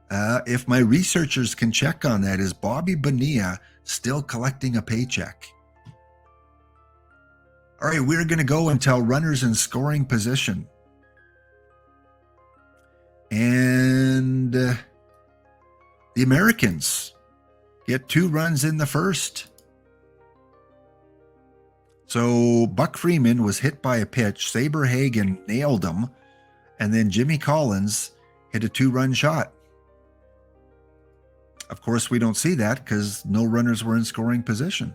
If my researchers can check on that, is Bobby Bonilla still collecting a paycheck? All right, we're going to go until runners in scoring position. And the Americans get 2 runs in the first. So Buck Freeman was hit by a pitch. Saberhagen nailed him. And then Jimmy Collins hit a 2-run shot. Of course, we don't see that because no runners were in scoring position.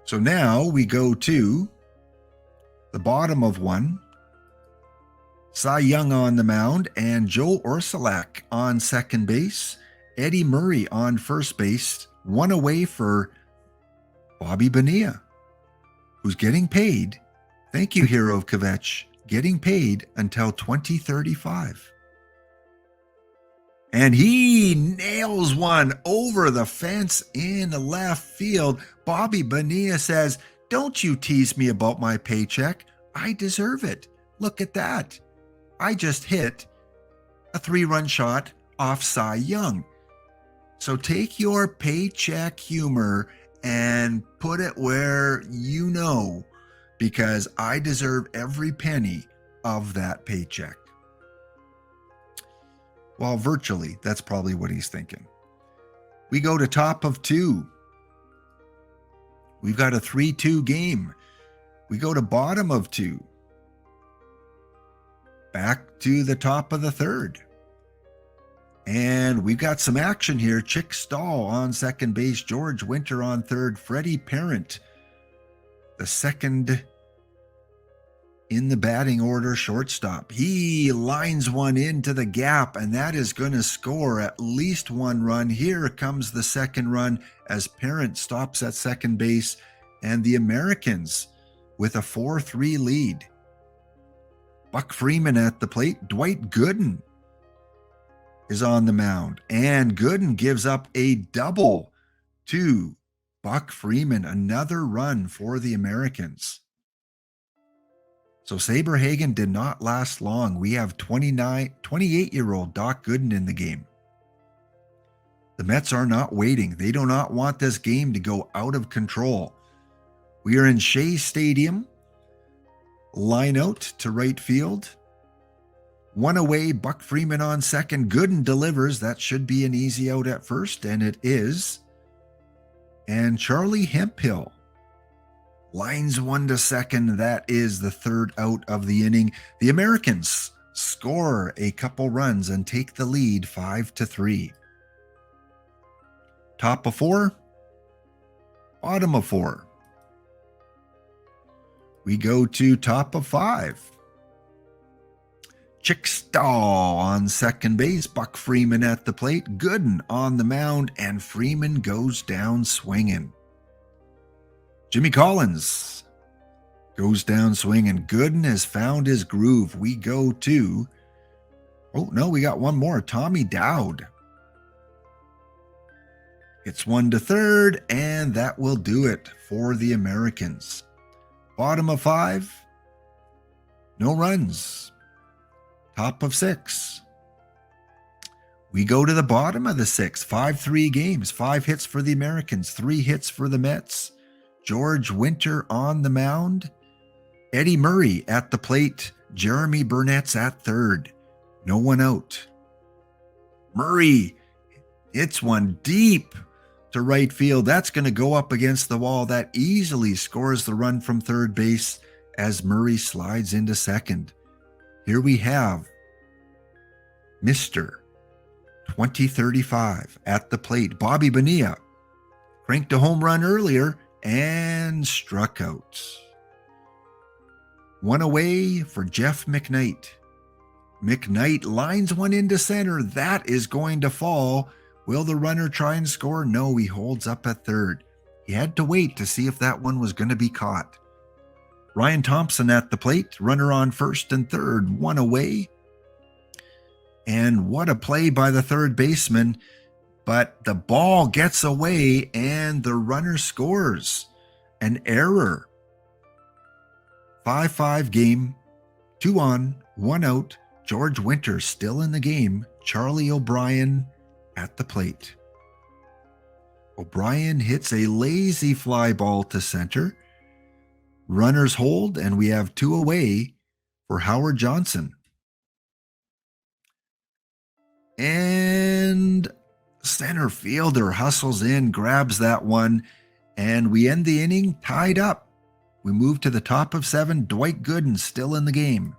So now we go to the bottom of one. Cy Young on the mound and Joe Orsulek on second base. Eddie Murray on first base. 1 away for Bobby Bonilla, who's getting paid. Thank you, Hero of Kvetch. Getting paid until 2035. And he nails one over the fence in left field. Bobby Bonilla says, "Don't you tease me about my paycheck. I deserve it. Look at that. I just hit a 3-run shot off Cy Young. So take your paycheck humor and put it where you know, because I deserve every penny of that paycheck." Well, virtually, that's probably what he's thinking. We go to top of 2. We've got a 3-2 game. We go to bottom of 2. Back to the top of the 3rd. And we've got some action here. Chick Stahl on second base, George Winter on third, Freddie Parent, the second in the batting order shortstop. He lines one into the gap, and that is going to score at least 1 run. Here comes the second run as Parent stops at second base, and the Americans with a 4-3 lead. Buck Freeman at the plate. Dwight Gooden is on the mound, and Gooden gives up a double to Buck Freeman. Another run for the Americans. So Saberhagen did not last long. We have 28-year-old Doc Gooden in the game. The Mets are not waiting. They do not want this game to go out of control. We are in Shea Stadium. Line out to right field. 1 away, Buck Freeman on second. Gooden delivers. That should be an easy out at first, and it is. And Charlie Hemphill lines one to second. That is the 3rd out of the inning. The Americans score a couple runs and take the lead 5-3. Top of 4, bottom of 4. We go to top of 5. Chickstall on second base, Buck Freeman at the plate, Gooden on the mound, and Freeman goes down swinging. Jimmy Collins goes down swinging. Gooden has found his groove. We go to, oh no, we got one more. Tommy Dowd. It's 1 to third, and that will do it for the Americans. Bottom of 5, no runs. Top of 6. We go to the bottom of the 6. 5-3 games. 5 hits for the Americans. 3 hits for the Mets. George Winter on the mound. Eddie Murray at the plate. Jeremy Burnett's at third. No one out. Murray hits one deep to right field. That's going to go up against the wall. That easily scores the run from third base as Murray slides into second. Here we have Mr. 2035 at the plate. Bobby Bonilla cranked a home run earlier and struck out. One away for Jeff McKnight. McKnight lines one into center. That is going to fall. Will the runner try and score? No, he holds up at third. He had to wait to see if that one was going to be caught. Ryan Thompson at the plate, runner on first and third, one away. And what a play by the third baseman. But the ball gets away and the runner scores. An error. 5-5 game, 2 on, 1 out. George Winter still in the game. Charlie O'Brien at the plate. O'Brien hits a lazy fly ball to center. Runners hold, and we have 2 away for Howard Johnson. And center fielder hustles in, grabs that one, and we end the inning tied up. We move to the top of 7. Dwight Gooden still in the game.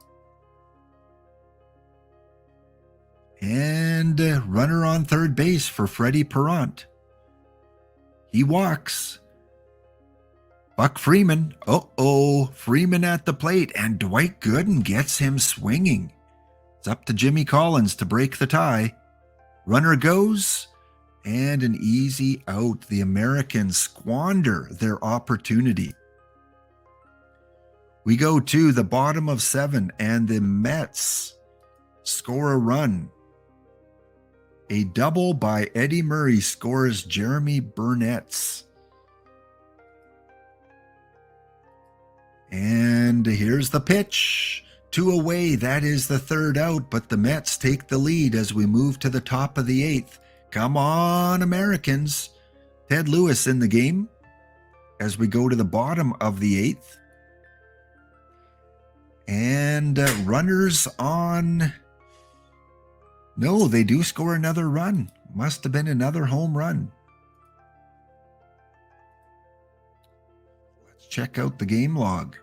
And runner on third base for Freddie Perrant. He walks. Buck Freeman. Freeman at the plate, and Dwight Gooden gets him swinging. It's up to Jimmy Collins to break the tie. Runner goes, and an easy out. The Americans squander their opportunity. We go to the bottom of 7, and the Mets score a run. A double by Eddie Murray scores Jeremy Burnett's. And here's the pitch. 2 away. That is the third out, but the Mets take the lead as we move to the top of the 8th. Come on, Americans. Ted Lewis in the game as we go to the bottom of the 8th. And runners on. No, they do score another run. Must have been another home run. Let's check out the game log.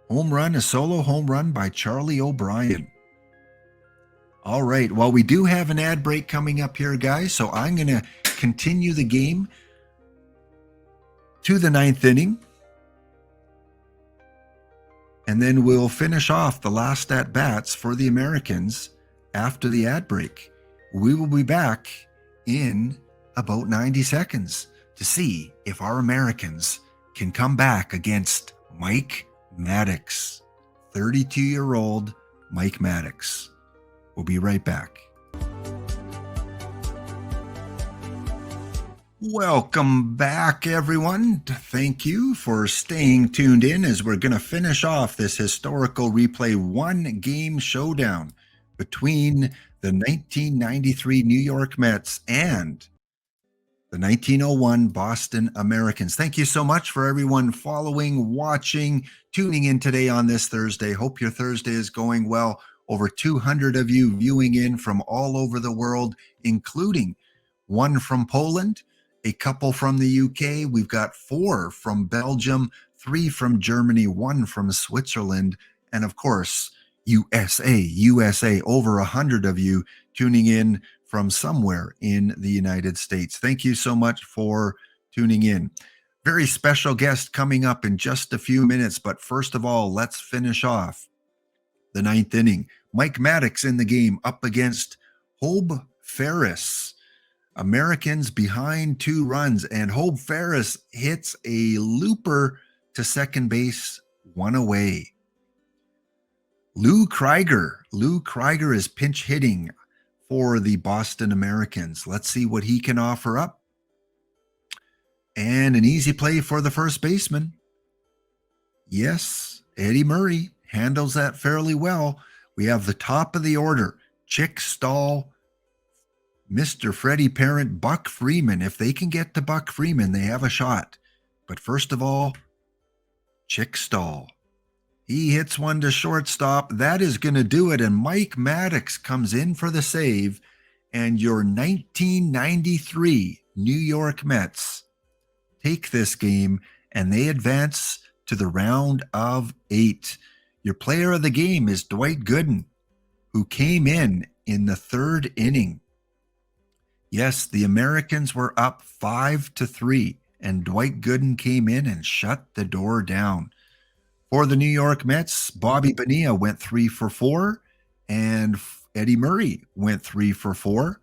Home run, a solo home run by Charlie O'Brien. All right, well, we do have an ad break coming up here, guys, so I'm going to continue the game to the 9th inning. And then we'll finish off the last at-bats for the Americans after the ad break. We will be back in about 90 seconds to see if our Americans can come back against Mike Maddox, 32-year-old Mike Maddox. We'll be right back. Welcome back, everyone. Thank you for staying tuned in as we're going to finish off this historical replay 1-game showdown between the 1993 New York Mets and the 1901 Boston Americans. Thank you so much for everyone following, watching, tuning in today on this Thursday. Hope your Thursday is going well. Over 200 of you viewing in from all over the world, including one from Poland, a couple from the UK. We've got 4 from Belgium, 3 from Germany, 1 from Switzerland, and of course, USA, over 100 of you tuning in from somewhere in the United States. Thank you so much for tuning in. Very special guest coming up in just a few minutes. But first of all, let's finish off the ninth inning. Mike Maddox in the game up against Hobe Ferris. Americans behind 2 runs, and Hobe Ferris hits a looper to second base, 1 away. Lou Krieger is pinch hitting for the Boston Americans. Let's see what he can offer up. And an easy play for the first baseman. Yes, Eddie Murray handles that fairly well. We have the top of the order, Chick Stahl, Mr. Freddie Parent, Buck Freeman. If they can get to Buck Freeman, they have a shot. But first of all, Chick Stahl. He hits one to shortstop. That is going to do it. And Mike Maddox comes in for the save. And your 1993 New York Mets take this game, and they advance to the round of 8. Your player of the game is Dwight Gooden, who came in the 3rd inning. Yes, the Americans were up 5-3, and Dwight Gooden came in and shut the door down. For the New York Mets, Bobby Bonilla went 3 for 4, and Eddie Murray went 3 for 4.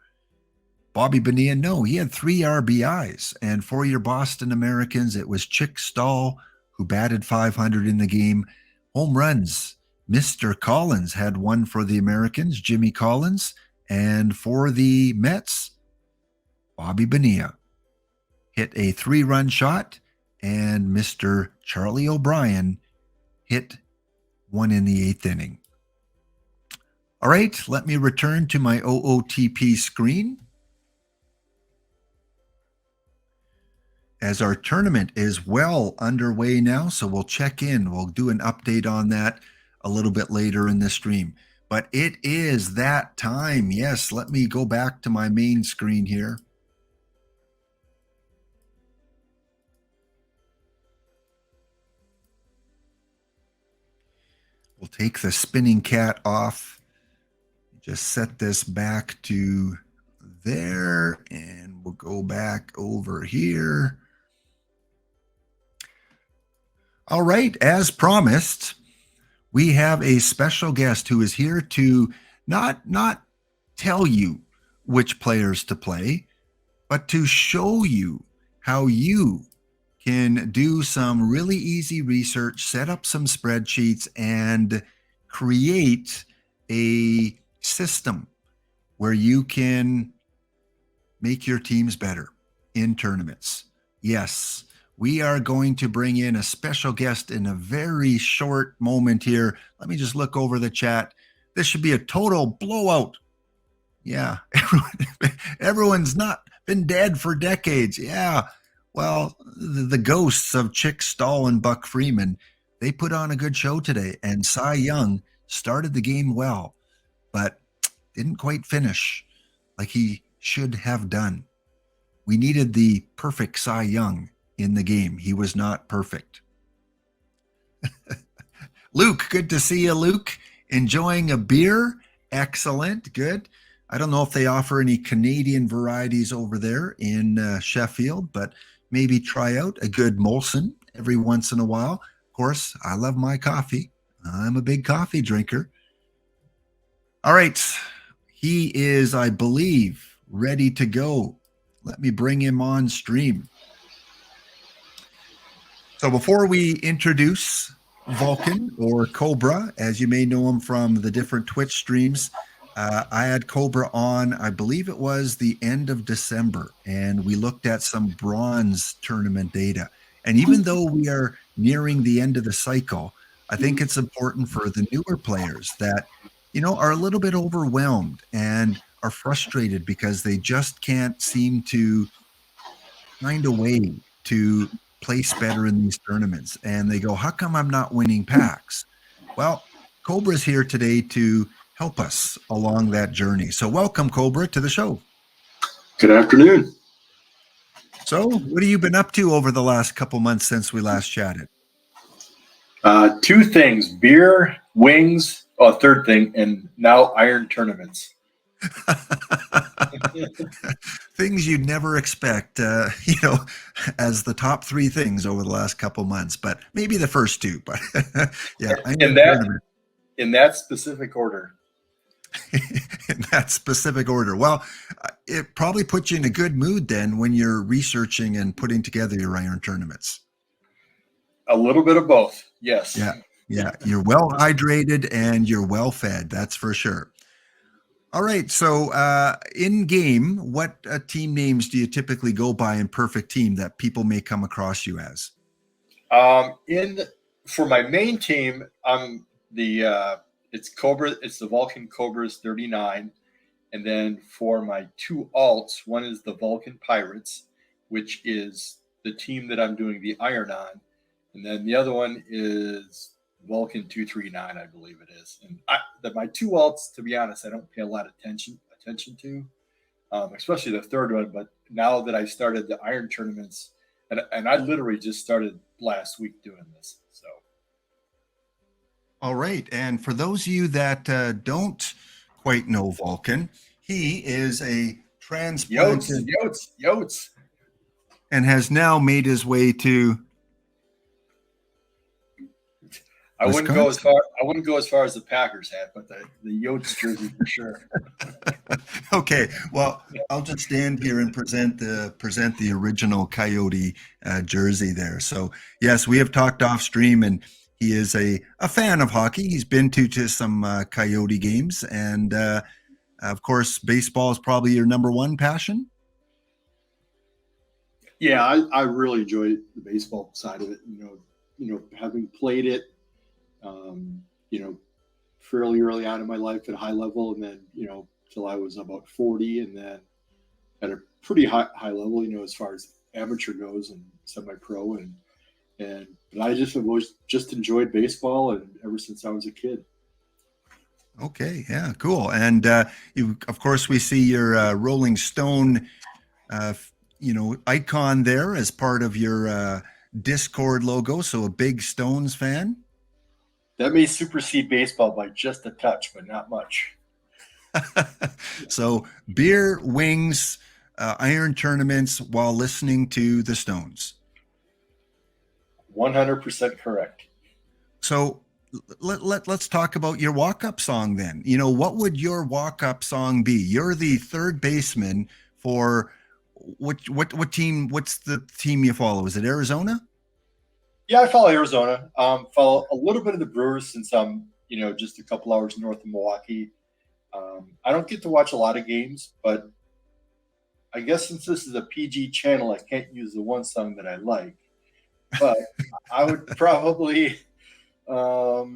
Bobby Bonilla, he had 3 RBIs. And for your Boston Americans, it was Chick Stahl who batted .500 in the game. Home runs, Mr. Collins had 1 for the Americans, Jimmy Collins. And for the Mets, Bobby Bonilla hit a 3-run shot, and Mr. Charlie O'Brien hit 1 in the 8th inning. All right, let me return to my OOTP screen. As our tournament is well underway now, so we'll check in. We'll do an update on that a little bit later in the stream. But it is that time. Yes, let me go back to my main screen here. We'll take the spinning cat off. Just set this back to there, and we'll go back over here. All right, as promised, we have a special guest who is here to not tell you which players to play, but to show you how you can do some really easy research, set up some spreadsheets, and create a system where you can make your teams better in tournaments. Yes, we are going to bring in a special guest in a very short moment here. Let me just look over the chat. This should be a total blowout. Yeah, everyone's not been dead for decades. Yeah, well, the ghosts of Chick Stahl and Buck Freeman, they put on a good show today. And Cy Young started the game well, but didn't quite finish like he should have done. We needed the perfect Cy Young in the game. He was not perfect. Luke, good to see you, Luke. Enjoying a beer? Excellent, good. I don't know if they offer any Canadian varieties over there in Sheffield, but maybe try out a good Molson every once in a while. Of course, I love my coffee. I'm a big coffee drinker. All right. He is, I believe, ready to go. Let me bring him on stream. So before we introduce Vulcan, or Cobra, as you may know him from the different Twitch streams, I had Cobra on, I believe it was the end of December, and we looked at some bronze tournament data. And even though we are nearing the end of the cycle, I think it's important for the newer players that, are a little bit overwhelmed and are frustrated because they just can't seem to find a way to place better in these tournaments. And they go, how come I'm not winning packs? Well, Cobra's here today to help us along that journey. So welcome, Cobra, to the show. Good afternoon. So what have you been up to over the last couple months since we last chatted? 2 things, beer, wings, third thing, and now iron tournaments. Things you'd never expect, as the top three things over the last couple months, but maybe the first two. But yeah, in iron that tournament in that specific order. in that specific order. Well, it probably puts you in a good mood then when you're researching and putting together your iron tournaments. A little bit of both. Yes. Yeah, yeah, you're well hydrated and you're well fed. That's for sure. All right. So, in game, what team names do you typically go by in Perfect Team that people may come across you as? In For my main team, I'm it's Cobra. It's the Vulcan Cobras 39, and then for my two alts, one is the Vulcan Pirates, which is the team that I'm doing the iron on, and then the other one is Vulcan 239, I believe it is. And my two alts, to be honest, I don't pay a lot of attention to, especially the third one. But now that I started the iron tournaments, and I literally just started last week doing this, so. All right. And for those of you that don't quite know Vulcan, he is a transplanted Yotes. and has now made his way to I wouldn't go as Wisconsin. far. I wouldn't go as far as the Packers had, but the Yotes jersey for sure. Okay. Well, I'll just stand here and present the original Coyote jersey there. So yes, we have talked off stream, and he is a fan of hockey. He's been to some Coyote games, and of course, baseball is probably your number one passion. Yeah, I really enjoy the baseball side of it. Having played it, fairly early on in my life at a high level, and then till I was about 40, and then at a pretty high level, as far as amateur goes and semi-pro, but I just have always just enjoyed baseball, and ever since I was a kid. Okay, yeah, cool. And of course, we see your Rolling Stone, icon there as part of your Discord logo. So a big Stones fan. That may supersede baseball by just a touch, but not much. So beer, wings, iron tournaments while listening to the Stones. 100% correct. So let's talk about your walk-up song then. What would your walk-up song be? You're the third baseman for what team? What's the team you follow? Is it Arizona? Yeah, I follow Arizona. Follow a little bit of the Brewers since I'm, just a couple hours north of Milwaukee. I don't get to watch a lot of games, but I guess since this is a PG channel, I can't use the one song that I like. But I would probably, probably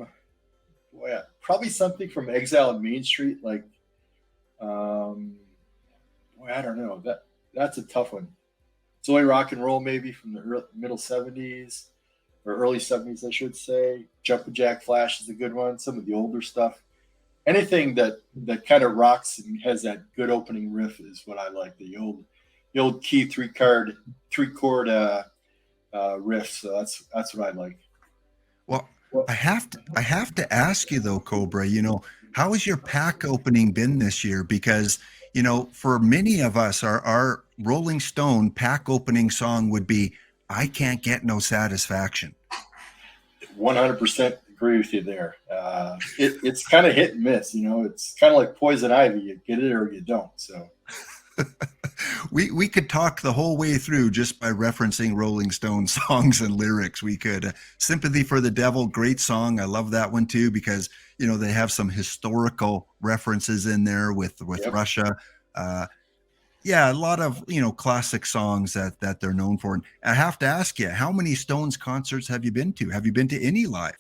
something from Exile on Main Street, like, I don't know. That's a tough one. It's only rock and roll, maybe from the middle 70s. Or early 70s, I should say. Jumpin' Jack Flash is a good one. Some of the older stuff. Anything that kind of rocks and has that good opening riff is what I like. The old key three chord riff. So that's what I like. Well, I have to ask you though, Cobra. How has your pack opening been this year? Because for many of us, our Rolling Stone pack opening song would be "I Can't Get No Satisfaction." 100% agree with you there. It's kind of hit and miss. It's kind of like poison ivy. You get it or you don't. So we could talk the whole way through just by referencing Rolling Stone songs and lyrics. We could "Sympathy for the Devil," great song. I love that one too because they have some historical references in there with Yep. Russia. Yeah, a lot of classic songs that they're known for. And I have to ask you, how many Stones concerts have you been to? Have you been to any live?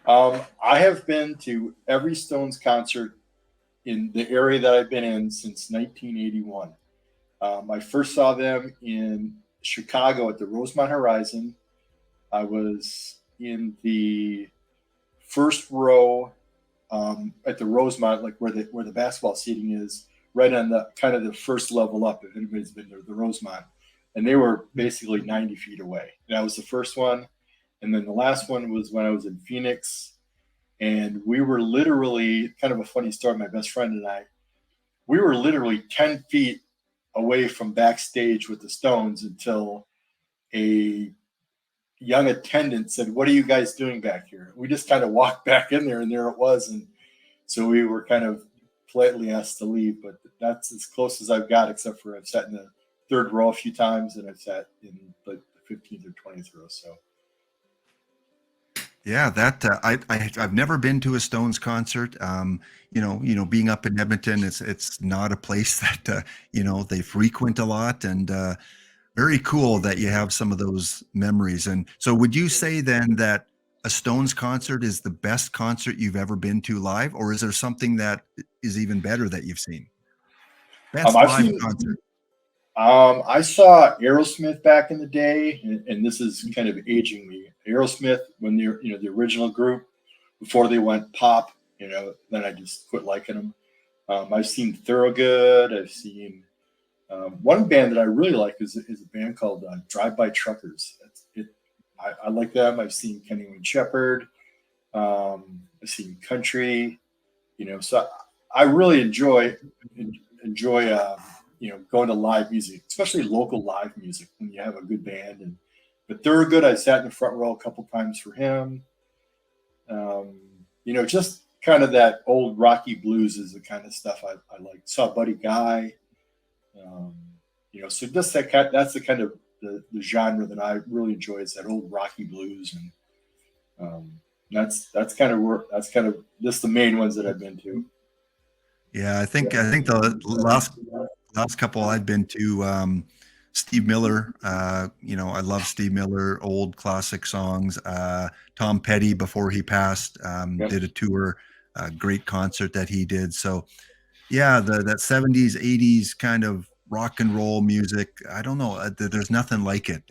I have been to every Stones concert in the area that I've been in since 1981. I first saw them in Chicago at the Rosemont Horizon. I was in the first row at the Rosemont, like where the basketball seating is, right on the kind of the first level up. If anybody's been to the Rosemont, and they were basically 90 feet away. That was the first one, and then the last one was when I was in Phoenix, and we were literally kind of a funny story. My best friend and I, we were literally 10 feet away from backstage with the Stones until a young attendant said, "What are you guys doing back here?" We just kind of walked back in there, and there it was. And so we were kind of politely asked to leave, but that's as close as I've got, except for I've sat in the third row a few times, and I've sat in like the 15th or 20th row. So Yeah, that I've never been to a Stones concert. Being up in Edmonton, it's not a place that they frequent a lot, and very cool that you have some of those memories. And so, would you say then that a Stones concert is the best concert you've ever been to live, or is there something that is even better that you've seen? Best I've live seen. concert. I saw Aerosmith back in the day, and this is kind of aging me. Aerosmith, when they're the original group, before they went pop, then I just quit liking them. I've seen Thorogood. I've seen one band that I really like is a band called Drive By Truckers. I like them. I've seen Kenny Wayne Shepherd. I've seen country. So I really enjoy going to live music, especially local live music when you have a good band. But Thorogood, I sat in the front row a couple times for him. Just kind of that old Rocky blues is the kind of stuff I like. Saw Buddy Guy. So just that's the kind of the genre that I really enjoy is that old Rocky blues, and that's kind of just the main ones that I've been to. Yeah, I think the last couple I've been to, Steve Miller. I love Steve Miller, old classic songs. Tom Petty before he passed Yep. did a tour, great concert that he did. So yeah, that 70s, 80s kind of rock and roll music. I don't know. There's nothing like it.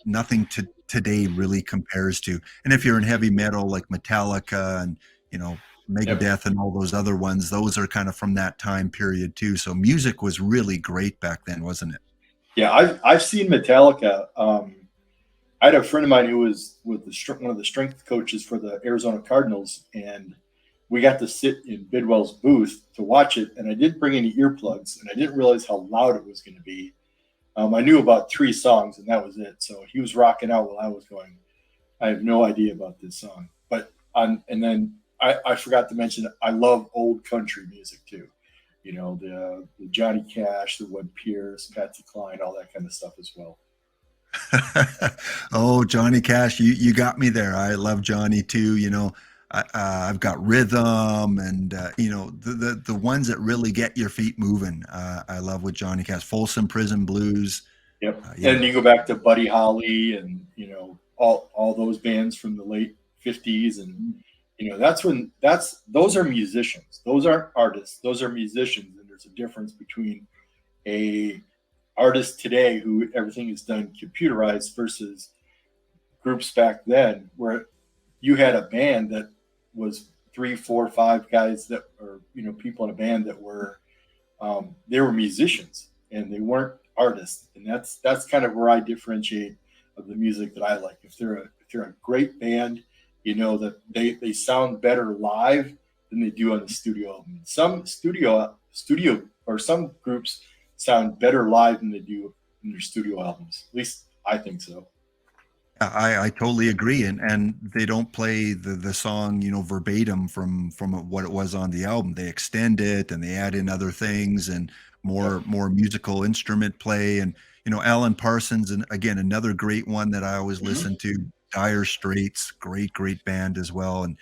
Nothing to today really compares to. And if you're in heavy metal like Metallica and, Yep. Megadeth and all those other ones, those are kind of from that time period too. So music was really great back then, wasn't it? Yeah, I've seen Metallica. I had a friend of mine who was with one of the strength coaches for the Arizona Cardinals, and we got to sit in Bidwell's booth to watch it. And I did bring any earplugs, and I didn't realize how loud it was going to be. I knew about 3 songs, and that was it. So he was rocking out while I was going, I have no idea about this song. And then I forgot to mention I love old country music too. The Johnny Cash, the Webb Pierce, Patsy Cline, all that kind of stuff as well. Oh, Johnny Cash, you got me there. I love Johnny too. I've got rhythm, and the ones that really get your feet moving. I love with Johnny Cash, Folsom Prison Blues. Yep. Yeah, And you go back to Buddy Holly and all those bands from the late 50s, and those are musicians. Those aren't artists. Those are musicians, and there's a difference between a artist today who everything is done computerized versus groups back then where you had a band that was 3, 4, 5 guys that or people in a band that were they were musicians and they weren't artists, and that's kind of where I differentiate of the music that I like. If they're a great band, that they sound better live than they do on the studio album. Some studio or some groups sound better live than they do in their studio albums. At least I think so. I totally agree, and they don't play the song verbatim from what it was on the album. They extend it and they add in other things and Yep. more musical instrument play. And Alan Parsons, and again another great one that I always Mhm. listen to. Dire Straits, great band as well. And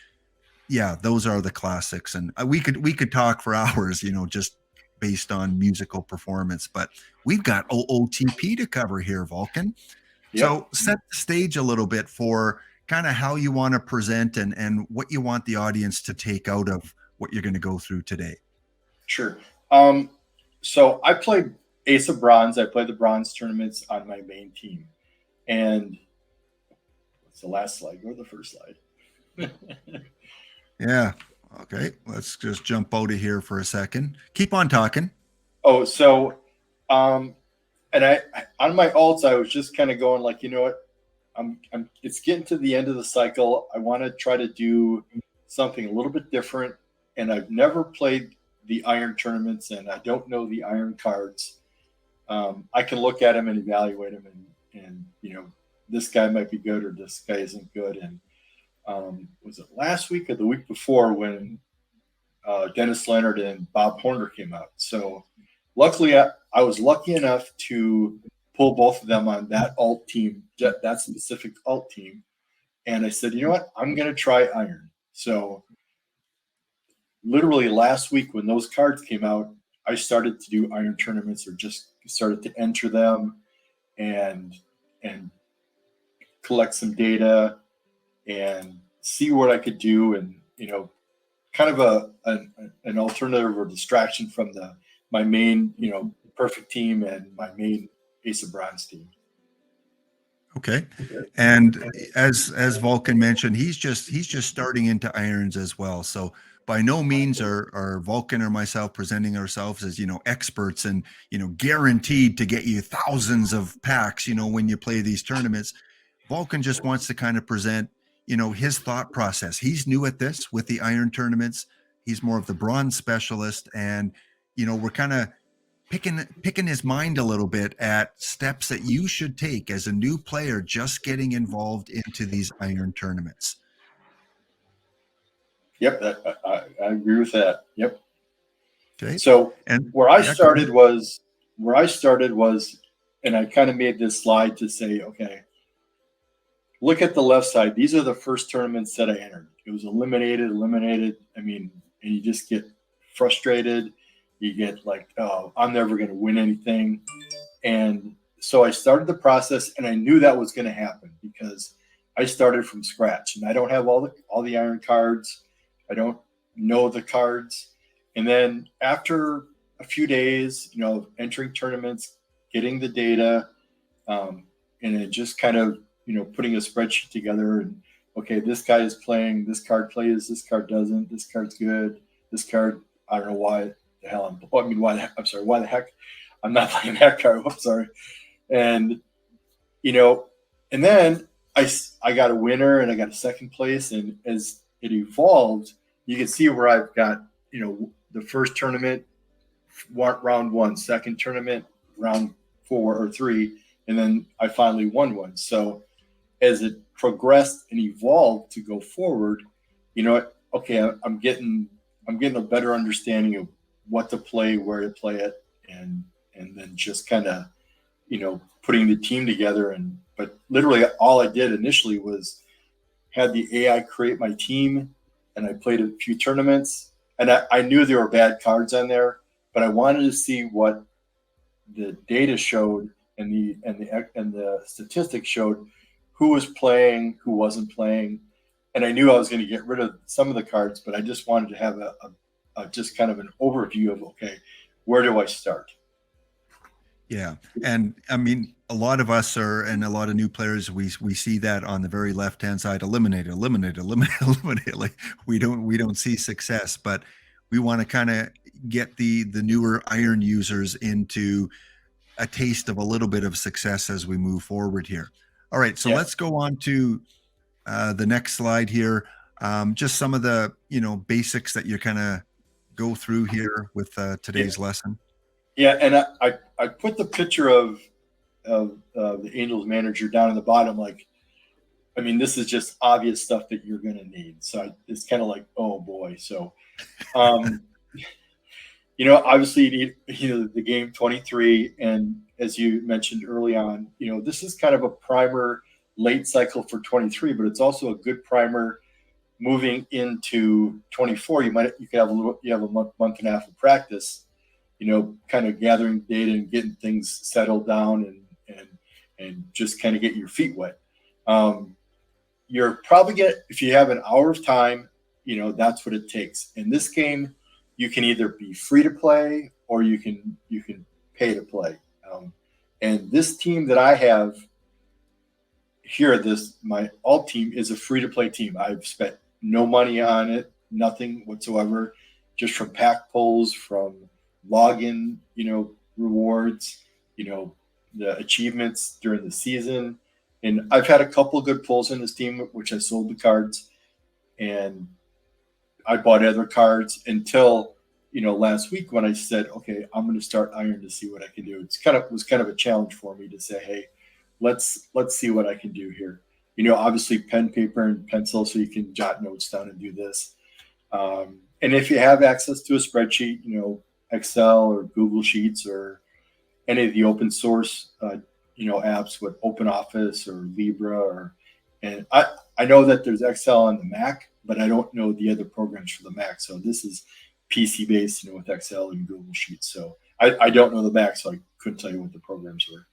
yeah, those are the classics. And we could talk for hours, just based on musical performance. But we've got OOTP to cover here, Vulcan. Yep. So set the stage a little bit for kind of how you want to present and what you want the audience to take out of what you're going to go through today. Sure. So I played Ace of Bronze. I played the bronze tournaments on my main team. And what's the last slide? Go to the first slide. Yeah. Okay. Let's just jump out of here for a second. Keep on talking. Oh, so and I on my alts, I was just kind of going like, you know what? It's getting to the end of the cycle. I want to try to do something a little bit different. And I've never played the iron tournaments and I don't know the iron cards, I can look at them and evaluate them, and this guy might be good or this guy isn't good. And was it last week or the week before when Dennis Leonard and Bob Horner came out? So luckily, I was lucky enough to pull both of them on that alt team, that specific alt team. And I said, you know what? I'm going to try iron. So literally last week when those cards came out, I started to do iron tournaments or just started to enter them and collect some data and see what I could do, and kind of an alternative or distraction from my main perfect team and my main Ace of Bronze team. Okay. And as Vulcan mentioned, he's just starting into irons as well. So by no means are Vulcan or myself presenting ourselves as, experts and, guaranteed to get you thousands of packs, when you play these tournaments. Vulcan just wants to kind of present, his thought process. He's new at this with the iron tournaments. He's more of the bronze specialist. And, we're kind of picking his mind a little bit at steps that you should take as a new player just getting involved into these iron tournaments. Yep, I agree with that. Yep. Okay. So where I started was, and I kind of made this slide to say, okay, look at the left side. These are the first tournaments that I entered. It was eliminated. I mean, and you just get frustrated. You get like, oh, I'm never going to win anything. And so I started the process, and I knew that was going to happen because I started from scratch, and I don't have all the iron cards. I don't know the cards. And then after a few days, entering tournaments, getting the data, and it just kind of, putting a spreadsheet together and, okay, this guy is playing, this card plays, this card doesn't, this card's good, this card, I don't know why the hell why the heck I'm not playing that card. I'm sorry. And, and then I got a winner and I got a second place. And as it evolved, you can see where I've got, the first tournament, round one, second tournament, round 4 or 3. And then I finally won one. So as it progressed and evolved to go forward, okay, I'm getting a better understanding of what to play, where to play it, and then just kind of, putting the team together. But literally all I did initially was had the AI create my team, and I played a few tournaments, and I knew there were bad cards on there, but I wanted to see what the data showed and the statistics showed who was playing, who wasn't playing. And I knew I was going to get rid of some of the cards, but I just wanted to have a just kind of an overview of, okay, where do I start? Yeah. And I mean, a lot of us and a lot of new players, we see that on the very left-hand side, eliminate. Like we don't see success, but we want to kind of get the newer iron users into a taste of a little bit of success as we move forward here. All right. So let's go on to the next slide here. Just some of the, basics that you kind of go through here with today's lesson. Yeah. And I put the picture of the Angels manager down in the bottom. Like, I mean, this is just obvious stuff that you're going to need. So it's kind of like, oh boy. So, obviously you need, the game 23. And as you mentioned early on, this is kind of a primer late cycle for 23, but it's also a good primer moving into 24. You could have a month and a half of practice, kind of gathering data and getting things settled down and just kind of get your feet wet. You're probably if you have an hour of time, that's what it takes. In this game, you can either be free to play or you can pay to play. And this team that I have here, my alt team is a free to play team. I've spent no money on it, nothing whatsoever, just from pack pulls, from login, rewards, the achievements during the season. And I've had a couple of good pulls in this team, which I sold the cards and I bought other cards until last week when I said, okay, I'm going to start iron to see what I can do. Was kind of a challenge for me to say, hey, let's see what I can do here. Obviously pen, paper, and pencil, so you can jot notes down and do this. And if you have access to a spreadsheet, Excel or Google Sheets or any of the open source, apps with Open Office or Libra, and I know that there's Excel on the Mac, but I don't know the other programs for the Mac. So this is PC based, with Excel and Google Sheets. So I don't know the Mac, so I couldn't tell you what the programs were.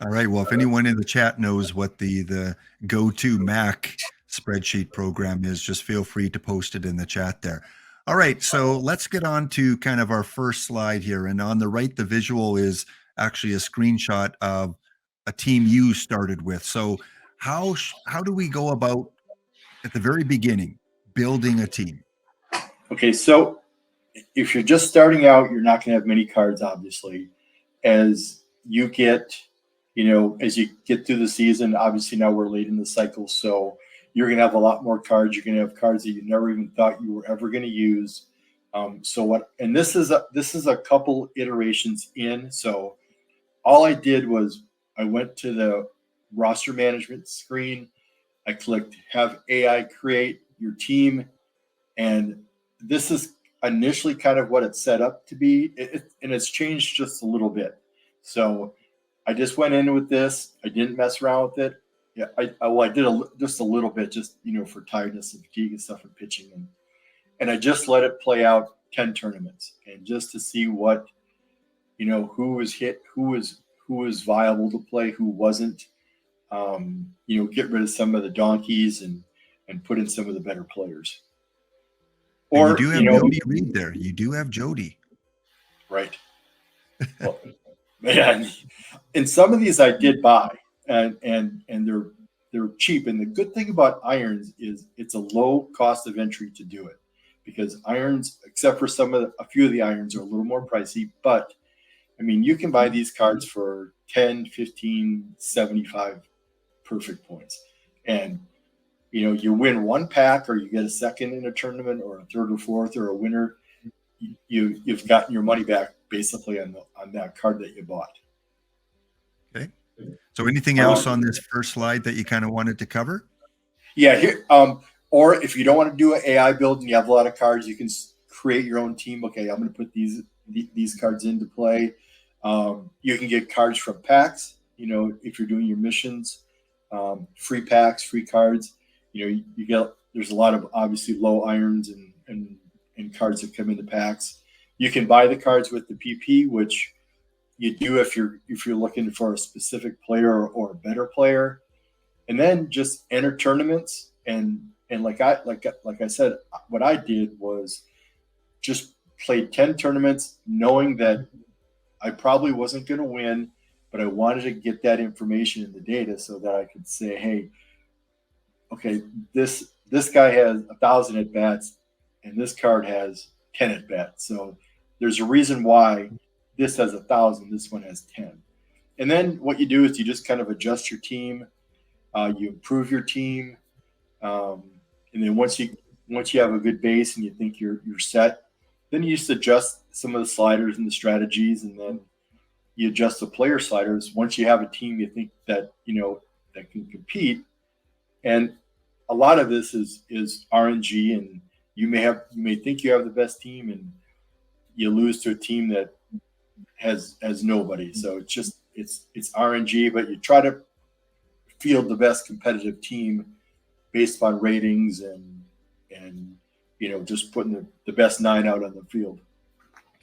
All right. Well, if anyone in the chat knows what the go-to Mac spreadsheet program is, just feel free to post it in the chat there. All right. So let's get on to kind of our first slide here. And on the right, the visual is actually a screenshot of a team you started with. So how do we go about at the very beginning building a team? Okay. So if you're just starting out, you're not going to have many cards, obviously. As you get as you get through the season, obviously now we're late in the cycle, so you're going to have a lot more cards. You're going to have cards that you never even thought you were ever going to use. And this is a couple iterations in. So all I did was I went to the roster management screen. I clicked have AI create your team. And this is initially kind of what it's set up to be. And it's changed just a little bit. So I just went in with this. I didn't mess around with it. Yeah, I did just a little bit, just for tiredness and fatigue and stuff and pitching, and I just let it play out 10 tournaments, and just to see what, who was hit, who was viable to play, who wasn't. Get rid of some of the donkeys and put in some of the better players. Or you do have Jody Reed there. You do have Jody, right? Well, man, and some of these I did buy, and they're cheap. And the good thing about irons is it's a low cost of entry to do it, because irons, except for a few of the irons, are a little more pricey. But I mean, you can buy these cards for 10, 15, 75 perfect points, and you win one pack, or you get a second in a tournament, or a third or fourth, or a winner. You've gotten your money back basically on that card that you bought. Okay. So anything else on this first slide that you kind of wanted to cover? Yeah. Here, or if you don't want to do an AI build and you have a lot of cards, you can create your own team. Okay, I'm going to put these cards into play. You can get cards from packs. If you're doing your missions, free packs, free cards. You get. There's a lot of obviously low irons and cards that come into packs. You can buy the cards with the PP, which you do if you're looking for a specific player or a better player, and then just enter tournaments. And like I said, what I did was just played 10 tournaments, knowing that I probably wasn't going to win, but I wanted to get that information in the data so that I could say, hey, okay, this guy has 1,000 at bats, and this card has 10 at bats. So there's a reason why this has 1,000, this one has 10. And then what you do is you just kind of adjust your team, you improve your team, and then once you have a good base and you think you're set, then you just adjust some of the sliders and the strategies, and then you adjust the player sliders. Once you have a team you think that that can compete, and a lot of this is RNG, and you may think you have the best team, and you lose to a team that has nobody. So it's RNG, but you try to field the best competitive team based on ratings and just putting the best 9 out on the field.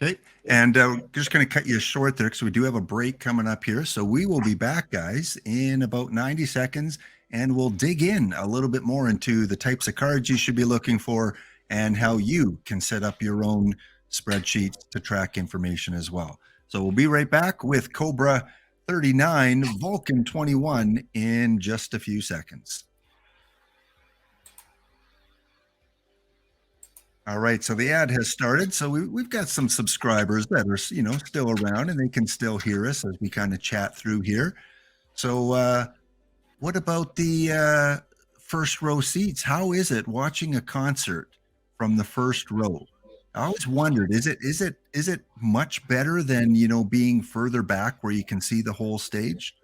Okay, and just going to cut you short there because we do have a break coming up here. So we will be back, guys, in about 90 seconds, and we'll dig in a little bit more into the types of cards you should be looking for and how you can set up your own spreadsheets to track information as well. So we'll be right back with Cobra 39, Vulcan 21 in just a few seconds. All right, so the ad has started. So we've got some subscribers that are, still around, and they can still hear us as we kind of chat through here. So what about the first row seats? How is it watching a concert from the first row? I always wondered, is it much better than, being further back where you can see the whole stage?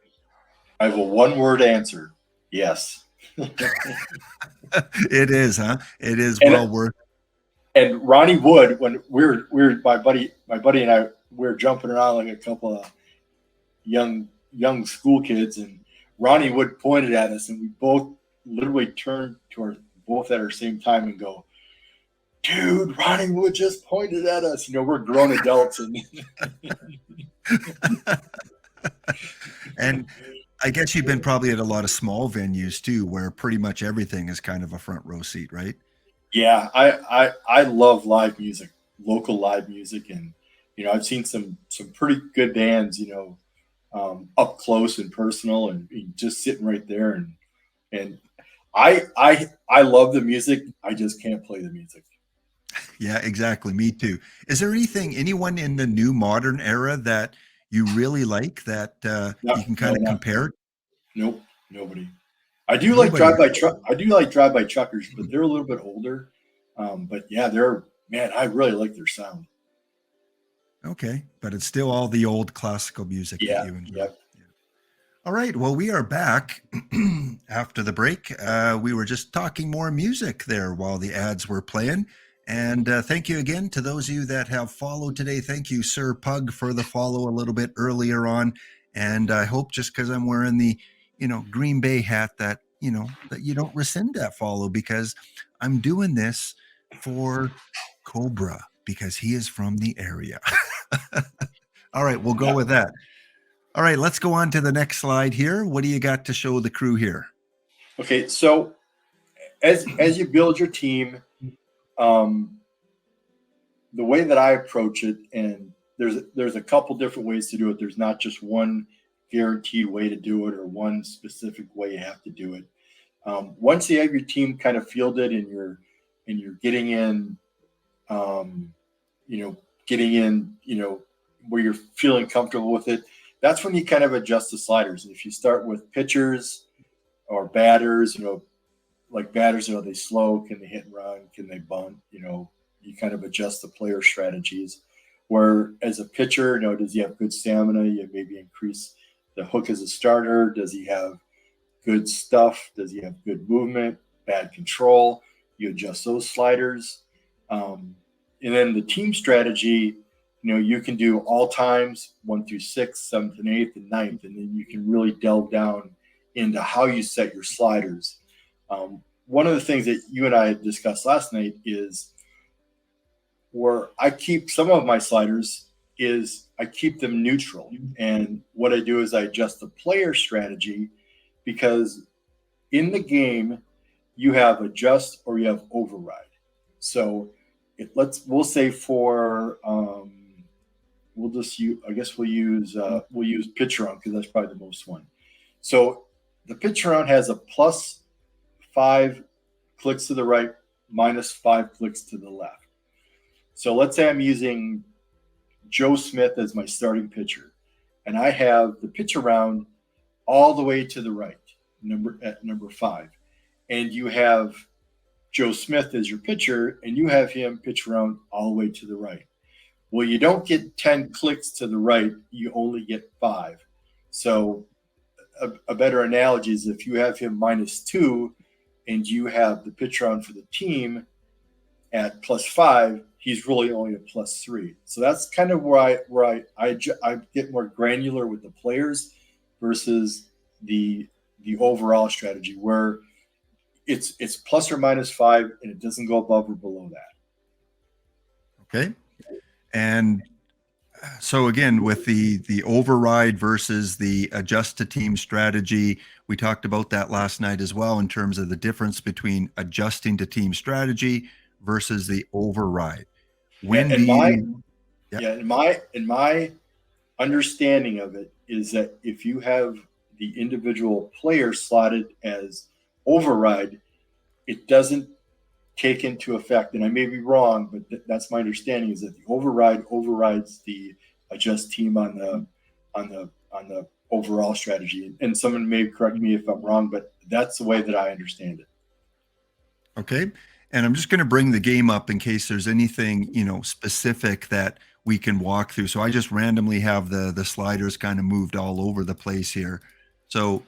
I have a one-word answer. Yes. It is, huh? It is And well worth. and Ronnie Wood, when we were my buddy and I, we were jumping around like a couple of young school kids, and Ronnie Wood pointed at us, and we both literally turned to our both at our same time and go, "Dude, Ronnie Wood just pointed at us." We're grown adults, and And I guess you've been probably at a lot of small venues too, where pretty much everything is kind of a front row seat, right? yeah, I love live music, local live music, and I've seen some pretty good bands, up close and personal, and just sitting right there, and I love the music. I just can't play the music. Yeah, exactly. Me too. Is there anyone in the new modern era that you really like that No, you can no, kind of not compare? nope, nobody. I do like Nobody. drive-by truck. I do like drive-by truckers, but they're a little bit older. But yeah, they're man. I really like their sound. Okay, but it's still all the old classical music that Yeah, you enjoy. yep. Yeah. All right. Well, we are back after the break. We were just talking more music there while the ads were playing. And thank you again to those of you that have followed today. Thank you, Sir Pug, for the follow a little bit earlier on. And I hope just because I'm wearing the, Green Bay hat that, that you don't rescind that follow because I'm doing this for Cobra because he is from the area. All right. We'll go Yeah. with that. All right, let's go on to the next slide here. What do you got to show the crew here? Okay, so as you build your team, um, the way that I approach it, and there's a couple different ways to do it. There's not just one guaranteed way to do it or one specific way you have to do it. Once you have your team kind of fielded and you're getting in, um, you know, getting in, where you're feeling comfortable with it, that's when you kind of adjust the sliders. If you start with pitchers or batters, like batters, they slow, can they hit and run, can they bunt, you kind of adjust the player strategies. Where as a pitcher, does he have good stamina? You maybe increase the hook as a starter. Does he have good stuff? Does he have good movement, bad control? You adjust those sliders. And then the team strategy, you can do all times 1 through 6, 7th and 8th and 9th, and then you can really delve down into how you set your sliders. One of the things that you and I discussed last night is where I keep some of my sliders is I keep them neutral. And what I do is I adjust the player strategy because in the game, you have adjust or you have override. So we'll say for we'll just use I guess we'll use pitch around because that's probably the most one. So the pitch around has a +5 clicks to the right, -5 clicks to the left. So let's say I'm using Joe Smith as my starting pitcher, and I have the pitch around all the way to the right, number 5, and you have Joe Smith as your pitcher, and you have him pitch around all the way to the right. Well, you don't get 10 clicks to the right, you only get 5. So a better analogy is if you have him -2 and you have the pitcher on for the team at +5, he's really only a +3. So that's kind of where I get more granular with the players versus the overall strategy where it's ±5 and it doesn't go above or below that. Okay. And so again, with the override versus the adjust to team strategy, we talked about that last night as well in terms of the difference between adjusting to team strategy versus the override. When do you? In my understanding of it is that if you have the individual player slotted as override, it doesn't take into effect, and I may be wrong, but that's my understanding, is that the override overrides the adjust team on the overall strategy. And someone may correct me if I'm wrong, but that's the way that I understand it. Okay. And I'm just going to bring the game up in case there's anything, specific that we can walk through. So I just randomly have the sliders kind of moved all over the place here. So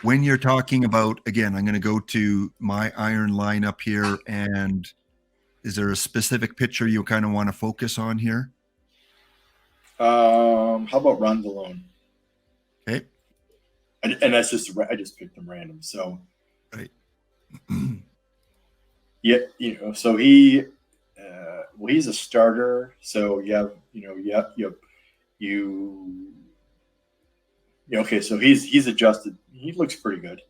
when you're talking about, again, I'm going to go to my iron lineup here. And is there a specific picture you kind of want to focus on here? How about Rondalone? Okay. And that's I just picked them random. So Right. yeah, so he, well, he's a starter. So yeah, okay. So he's adjusted. He looks pretty good.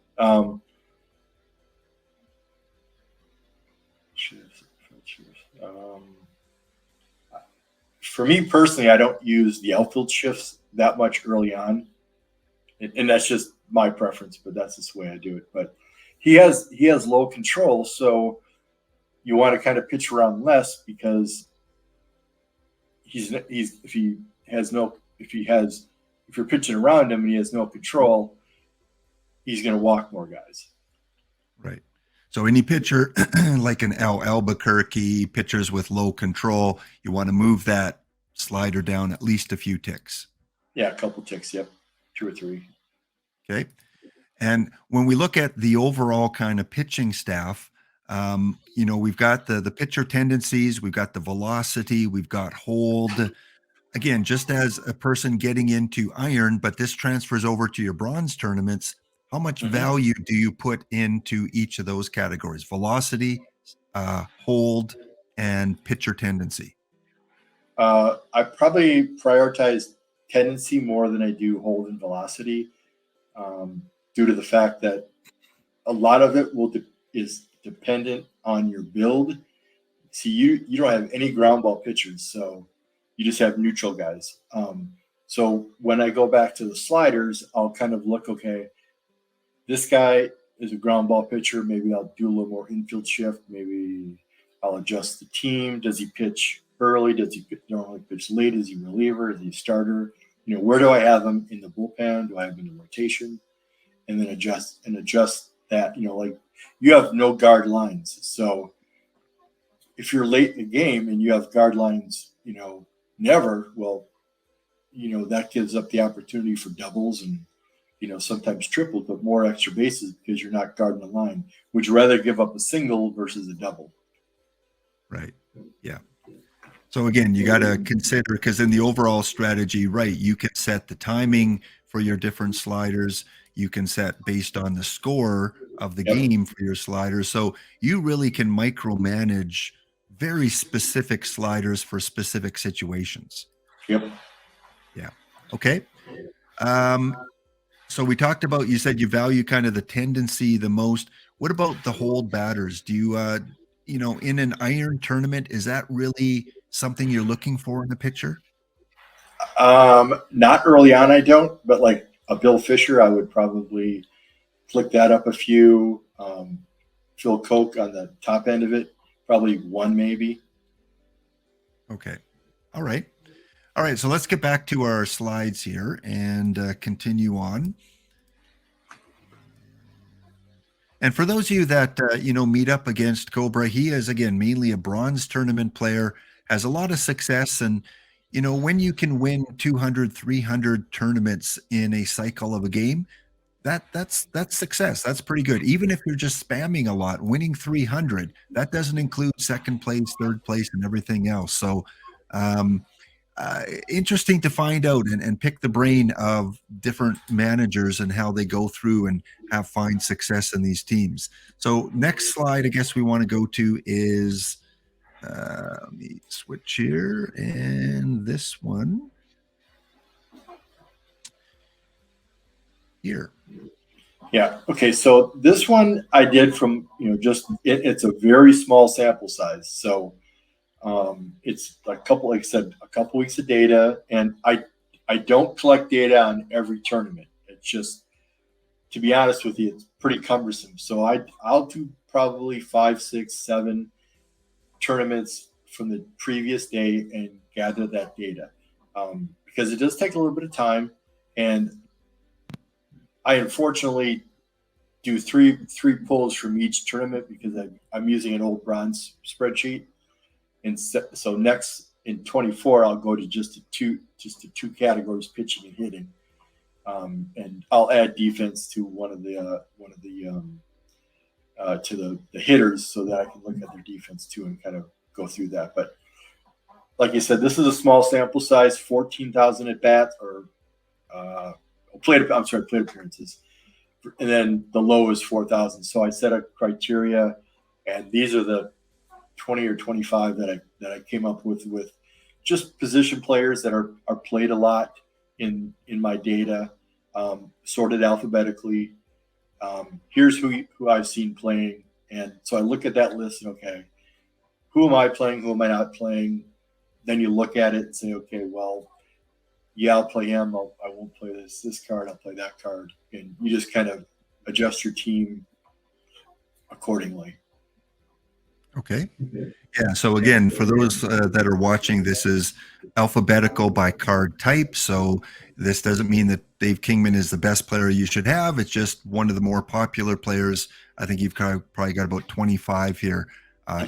For me personally, I don't use the outfield shifts that much early on, and that's just my preference. But that's just the way I do it. But he has low control, so you want to kind of pitch around less because if you're pitching around him and he has no control, he's going to walk more guys. Right. So any pitcher like an Al Albuquerque, pitchers with low control, you want to move that slider down at least a few ticks. Yeah, a couple ticks. Yep, 2 or 3. Okay. And when we look at the overall kind of pitching staff, we've got the pitcher tendencies, we've got the velocity, we've got hold. Again, just as a person getting into iron, but this transfers over to your bronze tournaments, how much value do you put into each of those categories? Velocity, hold, and pitcher tendency. I probably prioritize tendency more than I do hold and velocity, due to the fact that a lot of it is dependent on your build. See, you don't have any ground ball pitchers, so you just have neutral guys. So when I go back to the sliders, I'll kind of look, okay, this guy is a ground ball pitcher. Maybe I'll do a little more infield shift. Maybe I'll adjust the team. Does he pitch early? Does he normally pitch late? Is he reliever? Is he starter? Where do I have him in the bullpen? Do I have him in the rotation? And then adjust that. Like you have no guard lines. So if you're late in the game and you have guard lines, never, well, that gives up the opportunity for doubles and, sometimes triples, but more extra bases because you're not guarding the line. Would you rather give up a single versus a double? Right. Yeah. So again, you got to consider, because in the overall strategy, right, you can set the timing for your different sliders. You can set based on the score of the game for your sliders. So you really can micromanage very specific sliders for specific situations. Yep. Yeah. Okay. So we talked about, you said you value kind of the tendency the most. What about the hold batters? Do you, in an iron tournament, is that really something you're looking for in a pitcher? Not early on, I don't, but like a Bill Fisher, I would probably flick that up a few. Phil Koch on the top end of it, probably 1 maybe. Okay. All right. All right. So let's get back to our slides here and continue on. And for those of you that, meet up against Cobra, he is, again, mainly a bronze tournament player, has a lot of success. And, when you can win 200, 300 tournaments in a cycle of a game, that's success. That's pretty good. Even if you're just spamming a lot, winning 300, that doesn't include second place, third place, and everything else. So, interesting to find out and pick the brain of different managers and how they go through and find success in these teams. So next slide, I guess we want to go to is, let me switch here, and this one here. Yeah. Okay. So this one I did from, it's a very small sample size. So it's a couple, like I said, a couple weeks of data, and I don't collect data on every tournament. It's just, to be honest with you, it's pretty cumbersome. So I'll do probably 5, 6, 7 tournaments from the previous day and gather that data, because it does take a little bit of time, and I unfortunately do three pulls from each tournament because I'm using an old bronze spreadsheet. And so next in 24, I'll go to just the two categories, pitching and hitting. And I'll add defense to one of the to the hitters so that I can look at their defense too and kind of go through that. But like you said, this is a small sample size, 14,000 at bats or plate appearances, and then the low is 4,000. So I set a criteria, and these are the 20 or 25 that I came up with just position players that are played a lot in my data, sorted alphabetically. Here's who I've seen playing, and so I look at that list and okay, who am I playing? Who am I not playing? Then you look at it and say, okay, well, yeah, I'll play him. I won't play this card. I'll play that card, and you just kind of adjust your team accordingly. Okay. Yeah. So again, for those that are watching, this is alphabetical by card type. So this doesn't mean that Dave Kingman is the best player you should have. It's just one of the more popular players. I think you've probably got about 25 here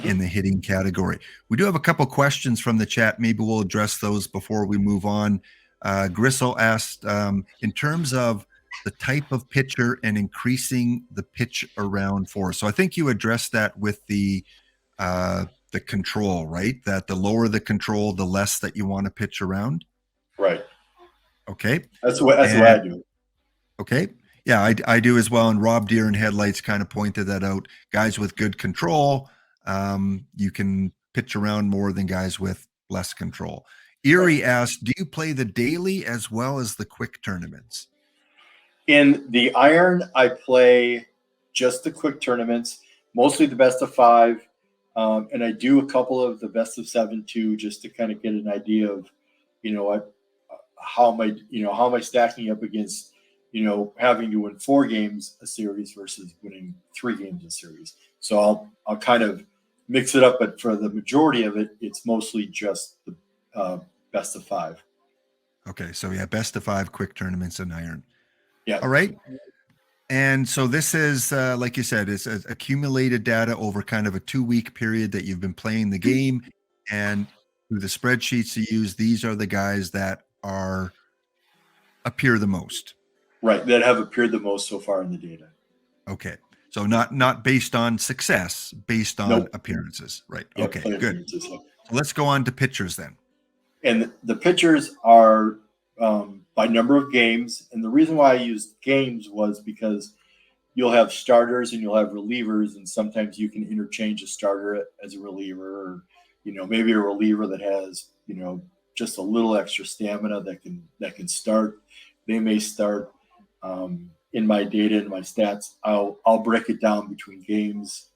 in the hitting category. We do have a couple questions from the chat. Maybe we'll address those before we move on. Gristle asked, in terms of the type of pitcher and increasing the pitch around for. So I think you addressed that with the control, right? That the lower the control, the less that you want to pitch around. Right. Okay. That's the way I do it. Okay. Yeah, I do as well. And Rob Deere and Headlights kind of pointed that out. Guys with good control, you can pitch around more than guys with less control. Erie asked, do you play the daily as well as the quick tournaments? In the iron, I play just the quick tournaments, mostly the best of 5. And I do a couple of the best of 7 too, just to kind of get an idea of, how am I stacking up against, having to win 4 games a series versus winning 3 games a series. So I'll kind of mix it up, but for the majority of it, it's mostly just the best of 5. Okay, so yeah, best of 5 quick tournaments in iron. Yeah. All right. And so this is, like you said, it's accumulated data over kind of a 2-week period that you've been playing the game. And through the spreadsheets you use, these are the guys that appear the most. Right, that have appeared the most so far in the data. Okay. So not based on success, based on appearances. Right. Yeah, okay, good. So let's go on to pitchers then. And the pitchers are by number of games. And the reason why I used games was because you'll have starters and you'll have relievers, and sometimes you can interchange a starter as a reliever, or maybe a reliever that has just a little extra stamina that can start. They may start. In my data and my stats, I'll break it down between games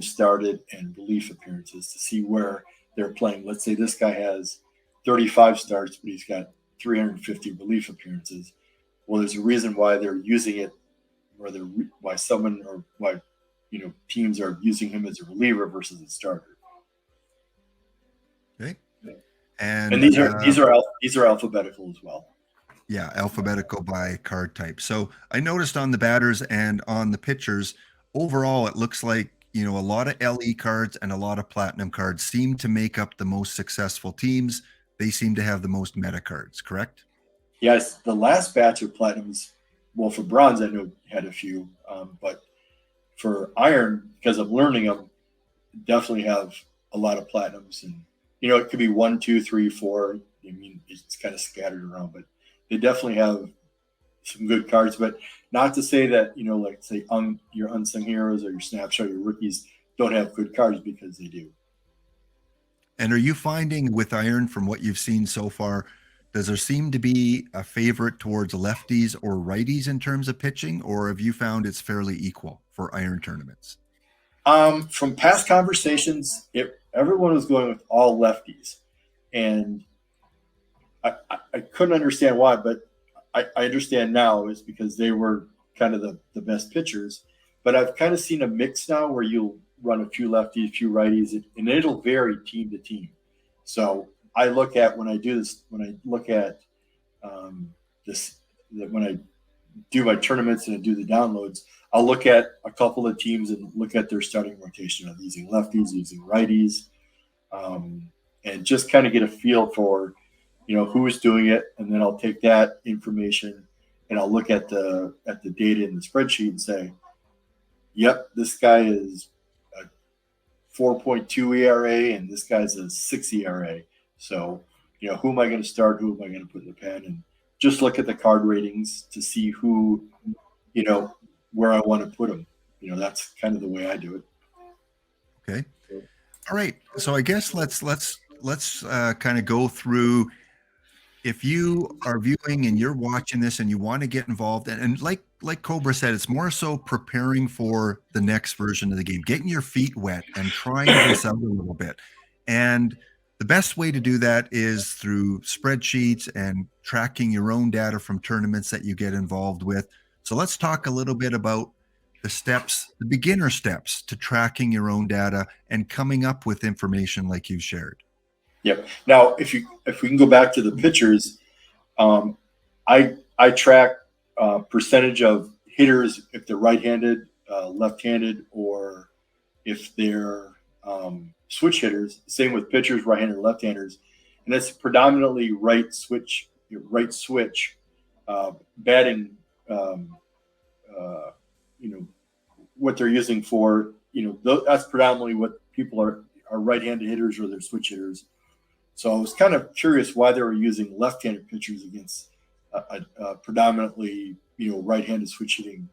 started and relief appearances to see where they're playing. Let's say this guy has 35 starts, but he's got 350 relief appearances. Well, there's a reason why they're using it, why teams are using him as a reliever versus a starter. Okay. And these are alphabetical as well. Yeah, alphabetical by card type. So I noticed on the batters and on the pitchers, overall, it looks like, a lot of LE cards and a lot of platinum cards seem to make up the most successful teams. They seem to have the most meta cards, correct? Yes, the last batch of platinums, well, for bronze, I know had a few, but for iron, because I'm learning them, definitely have a lot of platinums. And, it could be 1, 2, 3, 4. I mean, it's kind of scattered around, but they definitely have some good cards, but not to say that, like say your unsung heroes or your snapshot, your rookies don't have good cards, because they do. And are you finding with iron, from what you've seen so far, does there seem to be a favorite towards lefties or righties in terms of pitching, or have you found it's fairly equal for iron tournaments? From past conversations, everyone was going with all lefties, and I couldn't understand why, but I understand now is because they were kind of the best pitchers. But I've kind of seen a mix now where you'll run a few lefties, a few righties, and it'll vary team to team. So I look at when I do this, when I look at when I do my tournaments and I do the downloads, I'll look at a couple of teams and look at their starting rotation. Are they using lefties, using righties, and just kind of get a feel for, who is doing it, and then I'll take that information and I'll look at the data in the spreadsheet and say, yep, this guy is a 4.2 ERA and this guy's a 6 ERA. So, who am I going to start? Who am I going to put in the pen? And just look at the card ratings to see who, where I want to put them. That's kind of the way I do it. Okay. All right. So I guess let's kind of go through. If you are viewing and you're watching this and you want to get involved, and like Cobra said, it's more so preparing for the next version of the game, getting your feet wet and trying this out a little bit. And the best way to do that is through spreadsheets and tracking your own data from tournaments that you get involved with. So let's talk a little bit about the steps, the beginner steps to tracking your own data and coming up with information like you shared. Yep. Now, if we can go back to the pitchers, I track percentage of hitters if they're right-handed, left-handed, or if they're switch hitters. Same with pitchers, right-handed, left-handers, and that's predominantly right switch batting. What they're using for, that's predominantly what people are right-handed hitters or they're switch hitters. So I was kind of curious why they were using left-handed pitchers against predominantly, right-handed switch hitting,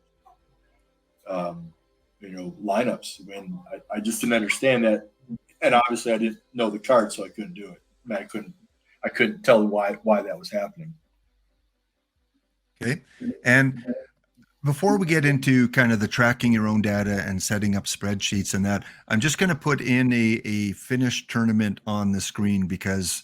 lineups. When I just didn't understand that, and obviously I didn't know the card, so I couldn't do it. I couldn't tell why that was happening. Okay, and before we get into kind of the tracking your own data and setting up spreadsheets and that, I'm just going to put in a finished tournament on the screen because,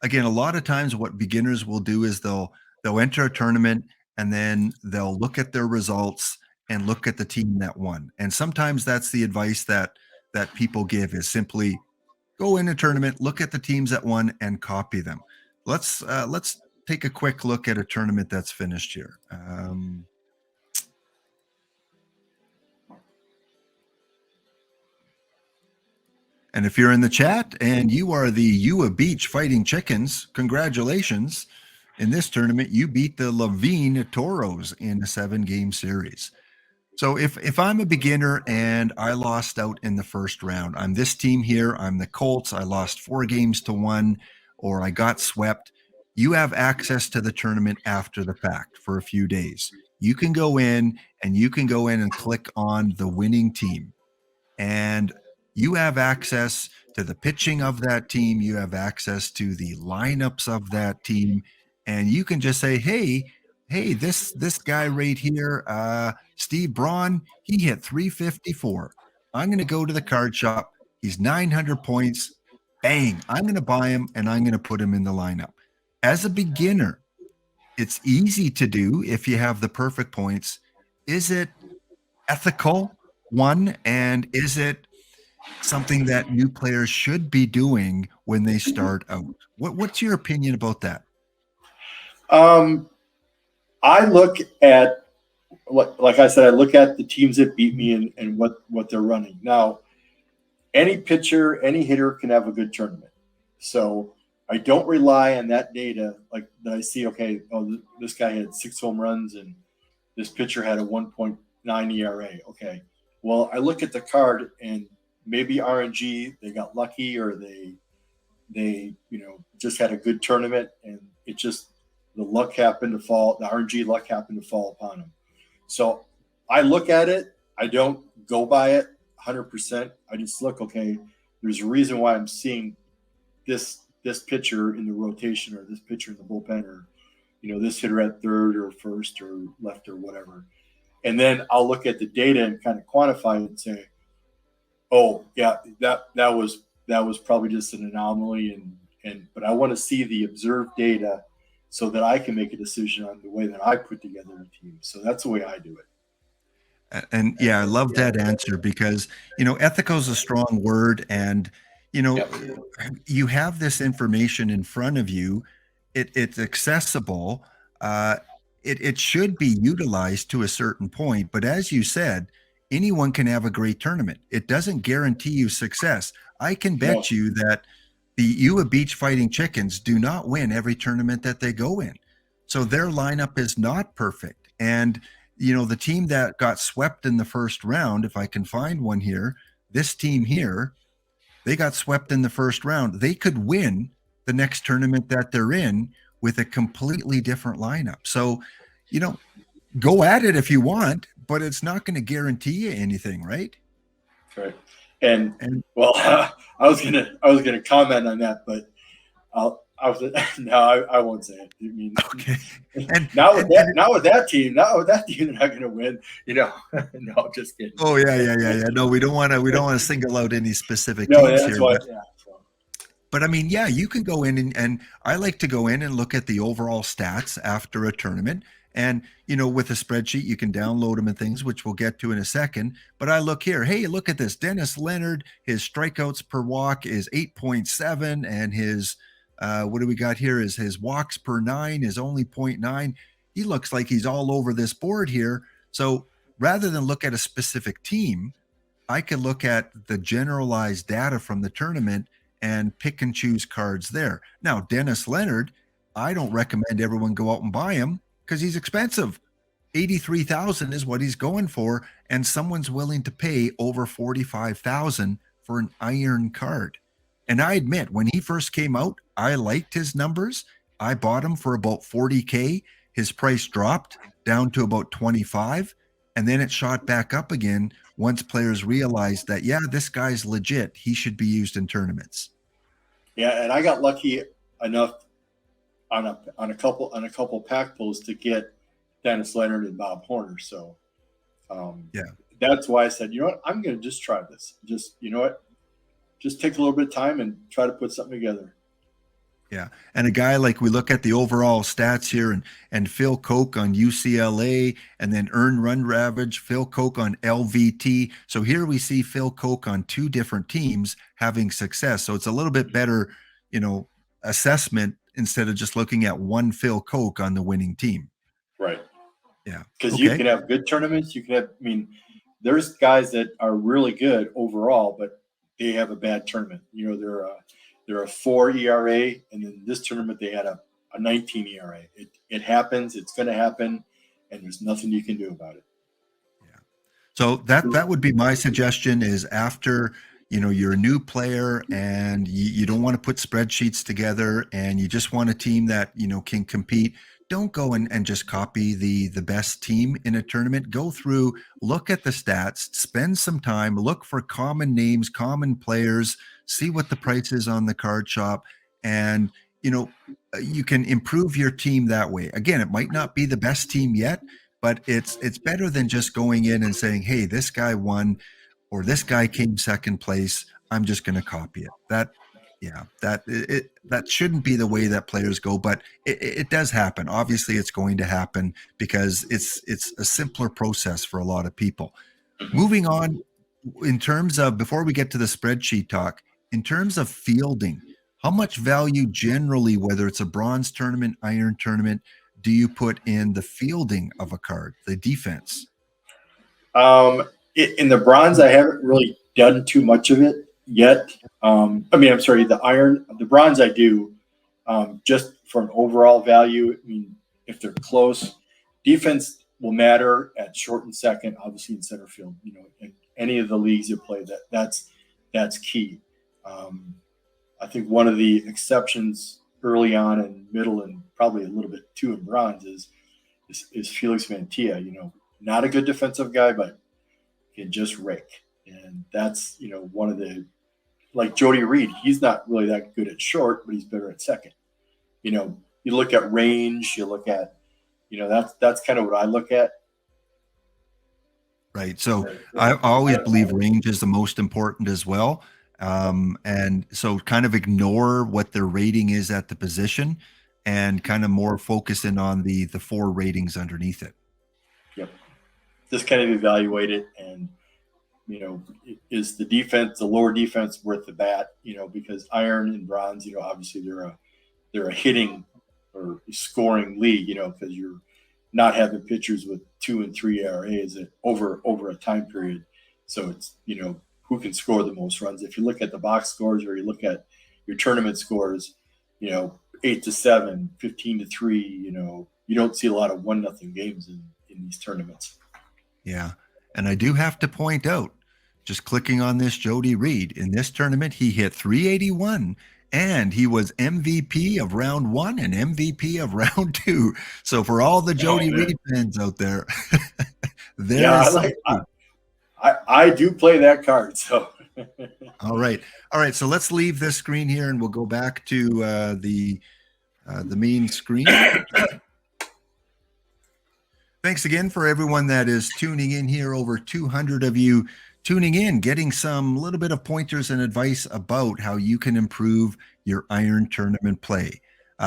again, a lot of times what beginners will do is they'll enter a tournament and then they'll look at their results and look at the team that won. And sometimes that's the advice that people give is simply go in a tournament, look at the teams that won, and copy them. Let's take a quick look at a tournament that's finished here. And if you're in the chat and you are the Ewa Beach Fighting Chickens, congratulations. In this tournament, you beat the Levine Toros in a 7-game series. So if I'm a beginner and I lost out in the first round, I'm this team here, I'm the Colts, I lost 4-1, or I got swept, you have access to the tournament after the fact for a few days. You can go in and click on the winning team. And you have access to the pitching of that team. You have access to the lineups of that team. And you can just say, hey, this guy right here, Steve Braun, he hit 354. I'm going to go to the card shop. He's 900 points. Bang. I'm going to buy him and I'm going to put him in the lineup. As a beginner, it's easy to do if you have the perfect points. Is it ethical? One, and is it something that new players should be doing when they start out? What's your opinion about that? I look at, like I said, I look at the teams that beat me and what they're running. Now, any pitcher, any hitter can have a good tournament. So I don't rely on that data like that I see, okay, this guy had 6 home runs and this pitcher had a 1.9 ERA. Okay. Well, I look at the card and maybe RNG, they got lucky or they just had a good tournament and it just the luck happened to fall, the RNG luck happened to fall upon them. So I look at it, I don't go by it 100%. I just look, okay, there's a reason why I'm seeing this pitcher in the rotation or this pitcher in the bullpen or this hitter at third or first or left or whatever. And then I'll look at the data and kind of quantify it and say, oh yeah, that was probably just an anomaly but I want to see the observed data so that I can make a decision on the way that I put together a team. So that's the way I do it. And yeah, I love that answer because, ethical is a strong word and, you have this information in front of you. It's accessible. it should be utilized to a certain point. But as you said, anyone can have a great tournament. It doesn't guarantee you success. I can No. bet you that the Iowa Beach Fighting Chickens do not win every tournament that they go in. So their lineup is not perfect. And, the team that got swept in the first round, if I can find one here, this team here, they got swept in the first round. They could win the next tournament that they're in with a completely different lineup. So, go at it if you want, but it's not going to guarantee you anything, right? Right. And And well, I was gonna comment on that, but I won't say it. I mean, okay. And now with and, that, and now with that team, they're not gonna win. No, just kidding. oh yeah. No, we don't want to single out any specific No, teams that's here, why. but Yeah. So, I mean, yeah, you can go in and I like to go in and look at the overall stats after a tournament. And, with a spreadsheet, you can download them and things, which we'll get to in a second. But I look here, hey, look at this. Dennis Leonard, his strikeouts per walk is 8.7, and his, what do we got here? Is his walks per nine is only 0.9. He looks like he's all over this board here. So rather than look at a specific team, I could look at the generalized data from the tournament and pick and choose cards there. Now, Dennis Leonard, I don't recommend everyone go out and buy him because he's expensive. 83,000 is what he's going for, and someone's willing to pay over 45,000 for an iron card. And I admit, when he first came out, I liked his numbers. I bought him for about 40K. His price dropped down to about 25, and then it shot back up again once players realized that, yeah, this guy's legit. He should be used in tournaments. yeah, and I got lucky enough on a couple pack pulls to get Dennis Leonard and Bob Horner. So Yeah. that's why I said, I'm going to just try this. Just just take a little bit of time and try to put something together. Yeah. And a guy like, we look at the overall stats here, and Phil Koch on UCLA, and then earned run ravage, Phil Koch on LVT. So here we see Phil Koch on two different teams having success. So it's a little bit better, assessment instead of just looking at one Phil Koch on the winning team. Right. Yeah. Because you can have good tournaments. You can have, there's guys that are really good overall, but they have a bad tournament. They're a 4 ERA, and then this tournament they had a 19 ERA. It happens. It's going to happen, and there's nothing you can do about it. Yeah. So that would be my suggestion. Is after you're a new player and you don't want to put spreadsheets together, and you just want a team that can compete. Don't go and just copy the best team in a tournament. Go through, look at the stats, spend some time, look for common names, common players, see what the price is on the card shop, and you can improve your team that way. Again, it might not be the best team yet, but it's better than just going in and saying, hey, this guy won or this guy came second place, I'm just going to copy it. That shouldn't be the way that players go, but it does happen. Obviously, it's going to happen because it's a simpler process for a lot of people. Moving on, in terms of, before we get to the spreadsheet talk, in terms of fielding, how much value generally, whether it's a bronze tournament, iron tournament, do you put in the fielding of a card, the defense? In the bronze, I haven't really done too much of it yet. I'm sorry, the bronze I do, just for an overall value. If they're close, defense will matter at short and second, obviously in center field. In any of the leagues you play, that's key. I think one of the exceptions early on and middle and probably a little bit too in bronze is Felix Mantilla. Not a good defensive guy, but can just rake. And that's, one of the, like Jody Reed, he's not really that good at short, but he's better at second. You look at range, you look at, that's kind of what I look at. Right. So I always believe range is the most important as well. And so kind of ignore what their rating is at the position and kind of more focus in on the 4 ratings underneath it. Yep. Just kind of evaluate it, and is the lower defense worth the bat? Because iron and bronze, obviously they're a hitting or scoring league. Because not having pitchers with 2 and 3 ERAs over a time period. So it's, who can score the most runs. If you look at the box scores or you look at your tournament scores, 8-7, 15-3, you don't see a lot of 1-0 games in these tournaments. Yeah. And I do have to point out, just clicking on this Jody Reed, in this tournament, he hit 381 and he was MVP of round 1 and MVP of round 2. So for all the Jody Reed fans out there, I do play that card. So all right. So let's leave this screen here and we'll go back to the main screen. Thanks again for everyone that is tuning in here. Over 200 of you tuning in, getting some little bit of pointers and advice about how you can improve your iron tournament play.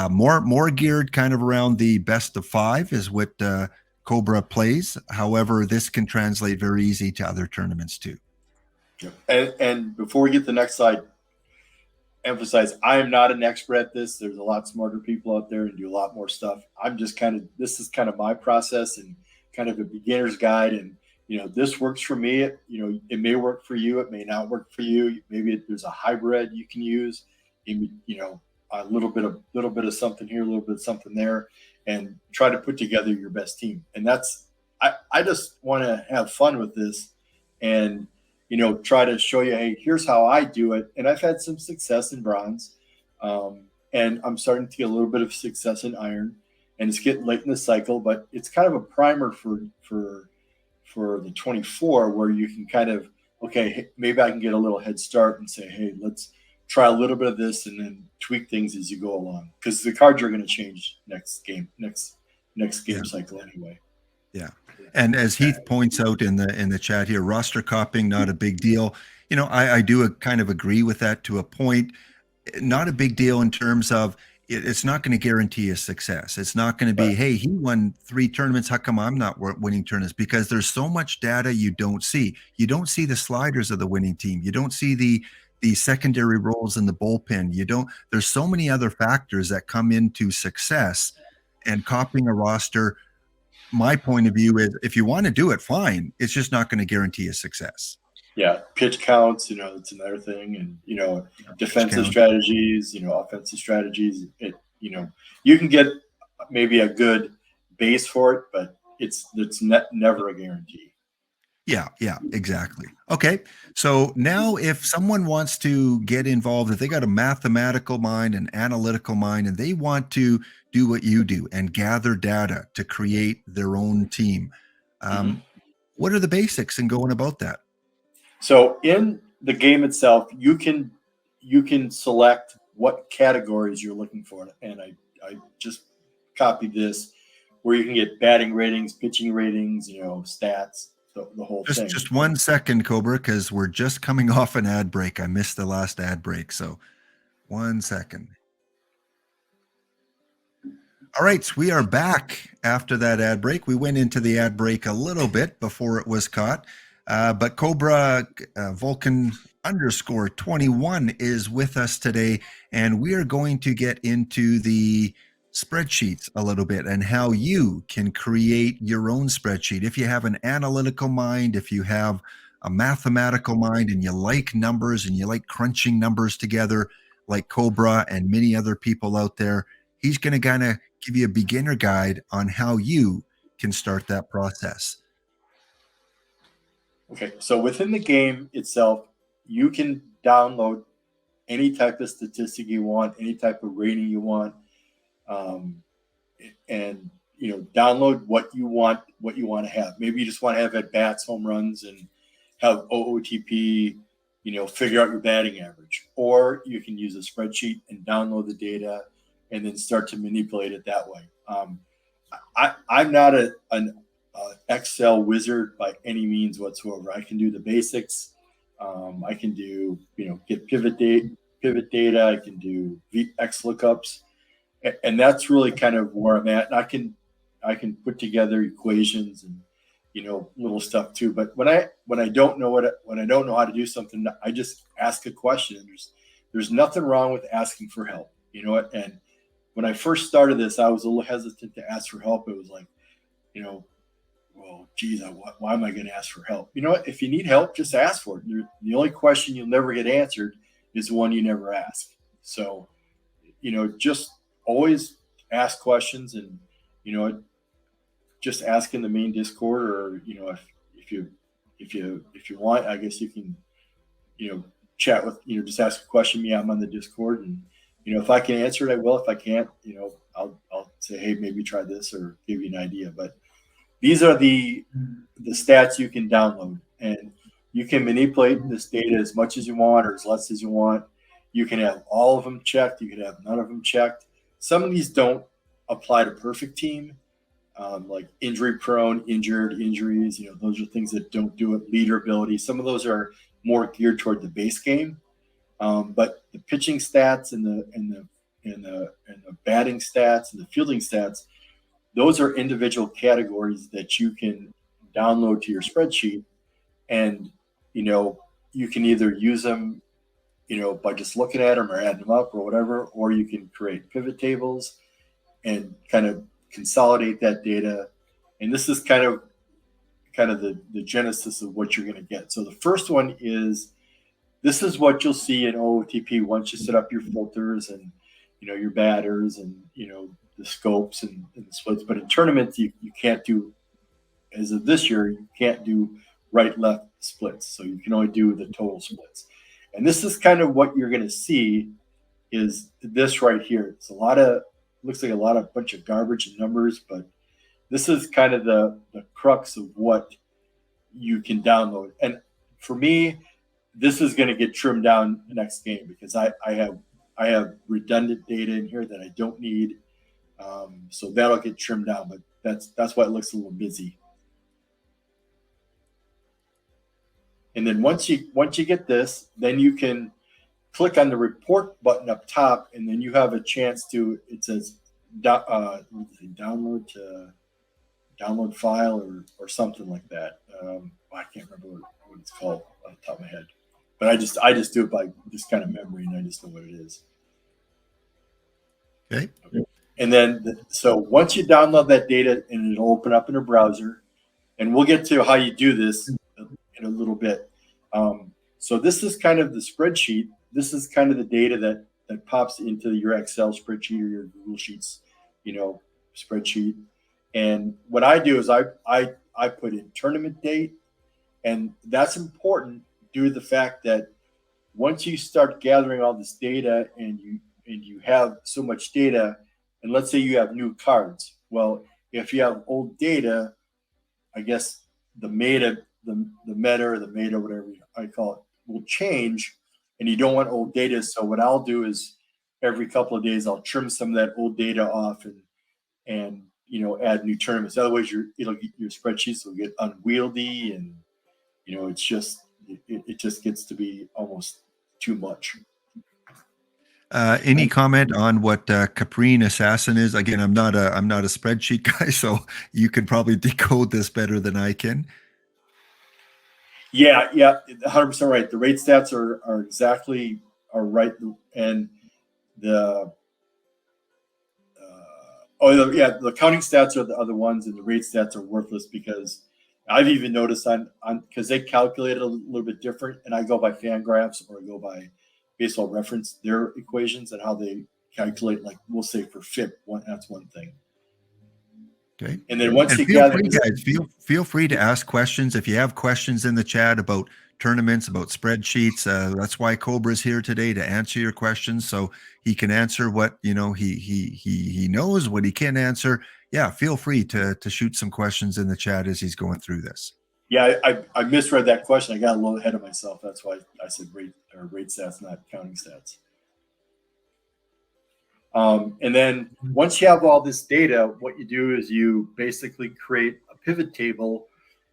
More geared kind of around the best of 5 is what Cobra plays. However, this can translate very easy to other tournaments too. And before we get to the next slide, emphasize, I am not an expert at this. There's a lot smarter people out there and do a lot more stuff. I'm just this is kind of my process and kind of a beginner's guide. And, this works for me. It may work for you. It may not work for you. Maybe there's a hybrid you can use, a little bit of something here, a little bit of something there, and try to put together your best team. And I just want to have fun with this and, try to show you, hey, here's how I do it. And I've had some success in bronze. And I'm starting to get a little bit of success in iron. And it's getting late in the cycle, but it's kind of a primer for the 24 where you can kind of, okay, maybe I can get a little head start and say, hey, let's try a little bit of this and then tweak things as you go along. Because the cards are going to change next game cycle anyway. Yeah. And as Heath points out in the chat here, roster copying, not a big deal. I do kind of agree with that to a point. Not a big deal in terms of it's not going to guarantee a success. It's not going to be, hey, he won 3 tournaments. How come I'm not winning tournaments? Because there's so much data you don't see. You don't see the sliders of the winning team. You don't see the secondary roles in the bullpen. There's so many other factors that come into success, and copying a roster, my point of view is if you want to do it, fine. It's just not going to guarantee a success. Yeah. Pitch counts, it's another thing. And, defensive strategies, offensive strategies. You can get maybe a good base for it, but it's never a guarantee. Yeah, exactly. Okay. So now if someone wants to get involved, if they got a mathematical mind, an analytical mind, and they want to do what you do and gather data to create their own team, what are the basics in going about that? So in the game itself, you can select what categories you're looking for. And I just copied this where you can get batting ratings, pitching ratings, stats, the whole thing. Just 1 second, Cobra, because we're just coming off an ad break. I missed the last ad break. So 1 second. All right, so we are back after that ad break. We went into the ad break a little bit before it was caught. But Cobra Vulcan _21 is with us today, and we are going to get into the spreadsheets a little bit and how you can create your own spreadsheet. If you have an analytical mind, if you have a mathematical mind and you like numbers and you like crunching numbers together like Cobra and many other people out there, he's going to kind of give you a beginner guide on how you can start that process. Okay, so within the game itself, you can download any type of statistic you want, any type of rating you want, and download what you want to have. Maybe you just want to have at bats, home runs, and have OOTP, figure out your batting average, or you can use a spreadsheet and download the data and then start to manipulate it that way. I'm not an Excel wizard by any means whatsoever. I can do the basics. I can do, get pivot data. I can do X lookups, and that's really kind of where I'm at. And I can put together equations and little stuff too. But when I don't know how to do something, I just ask a question. There's nothing wrong with asking for help. And when I first started this, I was a little hesitant to ask for help. It was like, you know, well, geez, why am I going to ask for help? You know what? If you need help, just ask for it. The only question you'll never get answered is the one you never ask. So, just always ask questions, and, just ask in the main Discord, or, if you want, I guess you can, chat with, just ask a question. Yeah, I'm on the Discord, and, if I can answer it, I will. If I can't, I'll say, hey, maybe try this, or give you an idea. But these are the stats you can download, and you can manipulate this data as much as you want or as less as you want. You can have all of them checked. You can have none of them checked. Some of these don't apply to perfect team, like injury prone, injured, injuries. Those are things that don't do it. Leader ability. Some of those are more geared toward the base game. But the pitching stats and the batting stats and the fielding stats, those are individual categories that you can download to your spreadsheet, and you can either use them by just looking at them or adding them up or whatever, or you can create pivot tables and kind of consolidate that data. And this is kind of the genesis of what you're going to get. So the first one is, this is what you'll see in OOTP once you set up your filters and your batters and the scopes and the splits. But in tournaments, you can't do, as of this year, you can't do right left splits. So you can only do the total splits. And this is kind of what you're going to see, is this right here. It's looks like a bunch of garbage and numbers, but this is kind of the crux of what you can download. And for me, this is going to get trimmed down the next game, because I have redundant data in here that I don't need. So that'll get trimmed down, but that's why it looks a little busy. And then once you get this, then you can click on the report button up top, and then you have a chance to, it says download file or something like that. I can't remember what it's called on the top of my head, but I just do it by just kind of memory, and I just know what it is. Okay. And then, so once you download that data, and it'll open up in a browser, and we'll get to how you do this in a little bit. So this is kind of the spreadsheet. This is kind of the data that pops into your Excel spreadsheet or your Google Sheets, spreadsheet. And what I do is I put in tournament date, and that's important due to the fact that once you start gathering all this data, and you have so much data, and let's say you have new cards. Well, if you have old data, I guess the meta, whatever I call it, will change, and you don't want old data. So what I'll do is, every couple of days, I'll trim some of that old data off and add new tournaments. Otherwise, your spreadsheets will get unwieldy, and it's just it just gets to be almost too much. Any comment on what Caprine Assassin is? Again, I'm not a spreadsheet guy, so you can probably decode this better than I can. Yeah, 100% right. The rate stats are exactly right, and the the counting stats are the other ones, and the rate stats are worthless, because I've even noticed because they calculate it a little bit different, and I go by Fangraphs or I go by Baseball Reference, their equations and how they calculate. Like, we'll say for FIP, that's one thing. Okay. And then once you gather, guys, feel free to ask questions. If you have questions in the chat about tournaments, about spreadsheets, that's why Cobra's here today, to answer your questions, so he can answer what he knows, what he can answer. Yeah, feel free to shoot some questions in the chat as he's going through this. Yeah, I misread that question. I got a little ahead of myself. That's why I said rate stats, not counting stats. And then once you have all this data, what you do is you basically create a pivot table,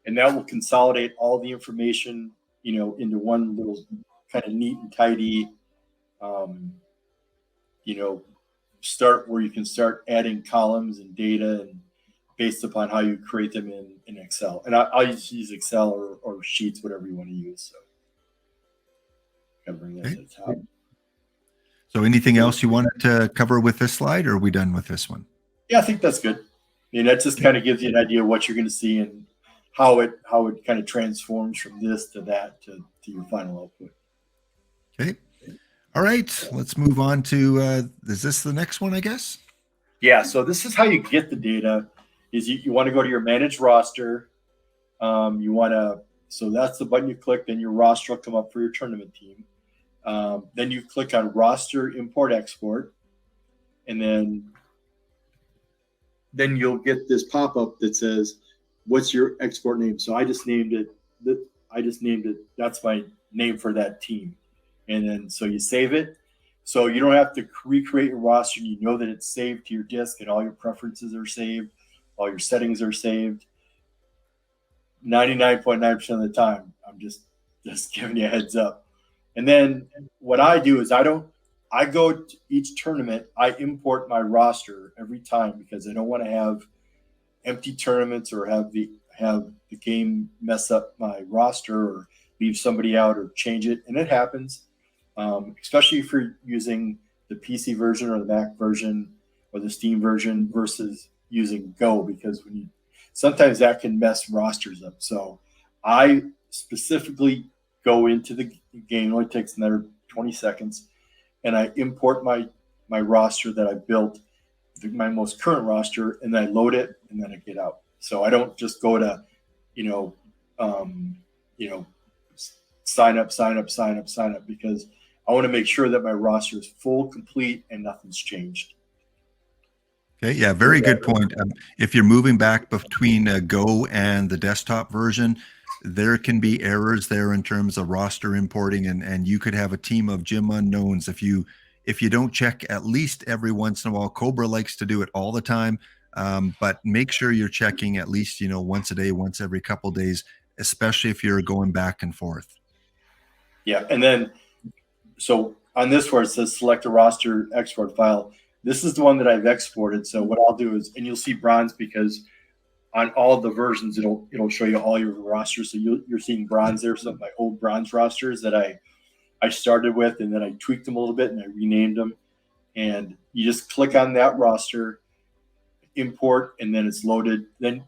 and that will consolidate all the information, into one little kind of neat and tidy, start where you can start adding columns and data, and based upon how you create them in Excel. And I'll use Excel or Sheets, whatever you want to use. So gotta bring that to the top. So anything else you wanted to cover with this slide, or are we done with this one? Yeah, I think that's good. And that just kind of gives you an idea of what you're going to see and how it kind of transforms from this to that to your final output. Okay. All right. Let's move on to, is this the next one, I guess? Yeah. So this is how you get the data is you want to go to your manage roster. You want to, so that's the button you click, then your roster will come up for your tournament team. Then you click on roster import export, and then you'll get this pop-up that says, what's your export name? So I just named it, that's my name for that team. And then, so you save it. So you don't have to recreate your roster. You know that it's saved to your disk and all your preferences are saved. All your settings are saved. 99.9% of the time, I'm just giving you a heads up. And then what I do is I go to each tournament, I import my roster every time because I don't want to have empty tournaments or have the game mess up my roster or leave somebody out or change it. And it happens, especially if you're using the PC version or the Mac version or the Steam version versus using Go, because sometimes that can mess rosters up. So I specifically go into the game. It only takes another 20 seconds. And I import my roster that I built, my most current roster, and then I load it, and then I get out. So I don't just go to, sign up, because I want to make sure that my roster is full, complete, and nothing's changed. Okay, yeah, very good point. If you're moving back between Go and the desktop version, there can be errors there in terms of roster importing, and you could have a team of gym unknowns if you don't check at least every once in a while. Cobra likes to do it all the time, but make sure you're checking at least once a day, once every couple of days, especially if you're going back and forth. Yeah, and then so on this where it says select a roster export file, this is the one that I've exported. So what I'll do is, and you'll see bronze because on all the versions, it'll show you all your rosters. So you're seeing bronze there. Some of my old bronze rosters that I started with, and then I tweaked them a little bit and I renamed them. And you just click on that roster, import, and then it's loaded. Then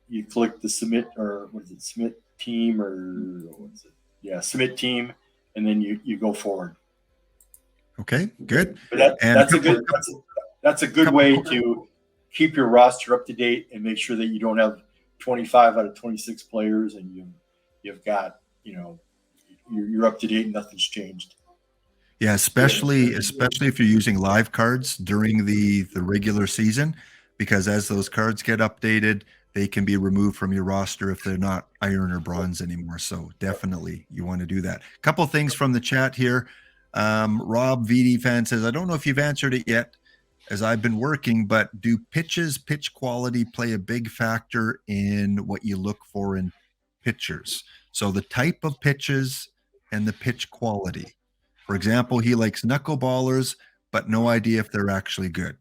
you click the submit, or what is it, submit team, or what is it? Yeah, submit team, and then you go forward. Okay, good. But that's a good way to keep your roster up to date and make sure that you don't have 25 out of 26 players, and you've got you're up to date and nothing's changed. Yeah, especially if you're using live cards during the regular season, because as those cards get updated, they can be removed from your roster if they're not iron or bronze anymore. So definitely you want to do that. A couple things from the chat here. Rob VD fan says, I don't know if you've answered it yet as I've been working, but do pitch quality play a big factor in what you look for in pitchers? So the type of pitches and the pitch quality. For example, he likes knuckleballers, but no idea if they're actually good.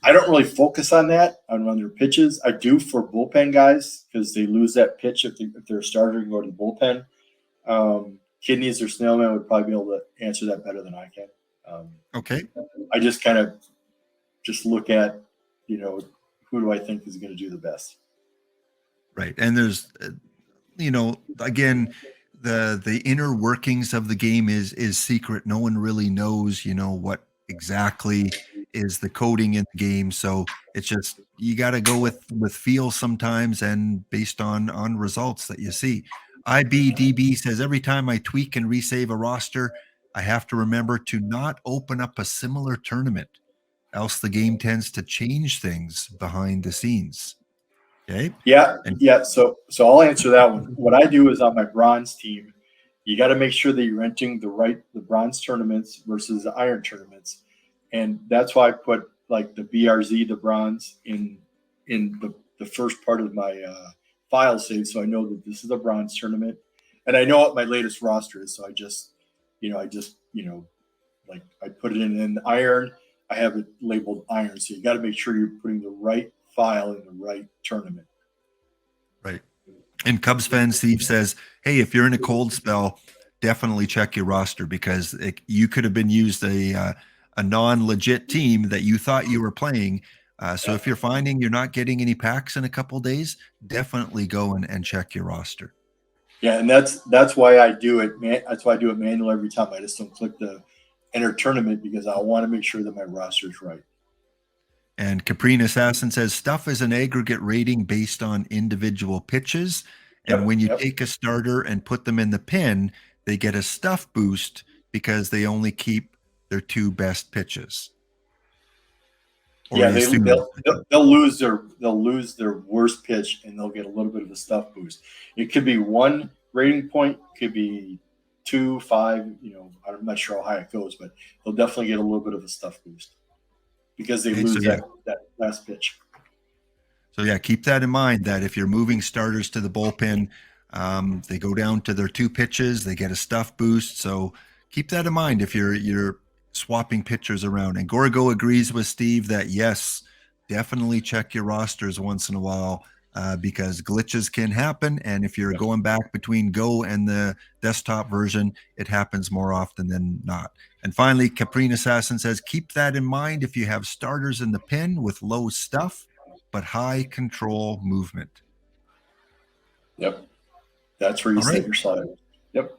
I don't really focus on that on their pitches. I do for bullpen guys because they lose that pitch if they're a starter and go to the bullpen. Kidneys or Snailman would probably be able to answer that better than I can. Okay. I just kind of look at, who do I think is going to do the best. Right. And there's, again, the inner workings of the game is secret. No one really knows, what exactly is the coding in the game. So it's just, you got to go with feel sometimes and based on results that you see. IBDB says, every time I tweak and resave a roster, I have to remember to not open up a similar tournament, else the game tends to change things behind the scenes. Okay. Yeah. So I'll answer that one. What I do is on my bronze team, you got to make sure that you're entering the bronze tournaments versus the iron tournaments. And that's why I put like the BRZ, the bronze in the first part of my file save. So I know that this is a bronze tournament and I know what my latest roster is. So I just like I put it in iron. I have it labeled iron. So you got to make sure you're putting the right file in the right tournament. Right. And Cubs fan Steve says, hey, if you're in a cold spell, definitely check your roster because you could have been used a a non-legit team that you thought you were playing. So if you're finding you're not getting any packs in a couple of days, definitely go and check your roster. Yeah, and that's why I do it. That's why I do it manual every time. I just don't click the enter tournament because I want to make sure that my roster is right. And Caprine Assassin says stuff is an aggregate rating based on individual pitches. And when you take a starter and put them in the pin, they get a stuff boost because they only keep their 2 best pitches. Or yeah, they'll lose their worst pitch and they'll get a little bit of a stuff boost. It could be 1 rating point, could be 2, 5. I'm not sure how high it goes, but they'll definitely get a little bit of a stuff boost because they lose that last pitch. So yeah, keep that in mind that if you're moving starters to the bullpen, they go down to their 2 pitches, they get a stuff boost. So keep that in mind if you're swapping pitchers around. And Gorgo agrees with Steve that yes, definitely check your rosters once in a while because glitches can happen. And if you're going back between Go and the desktop version, it happens more often than not. And finally, Caprine Assassin says, keep that in mind if you have starters in the pin with low stuff, but high control movement. Yep. That's where you set your sliders. Yep.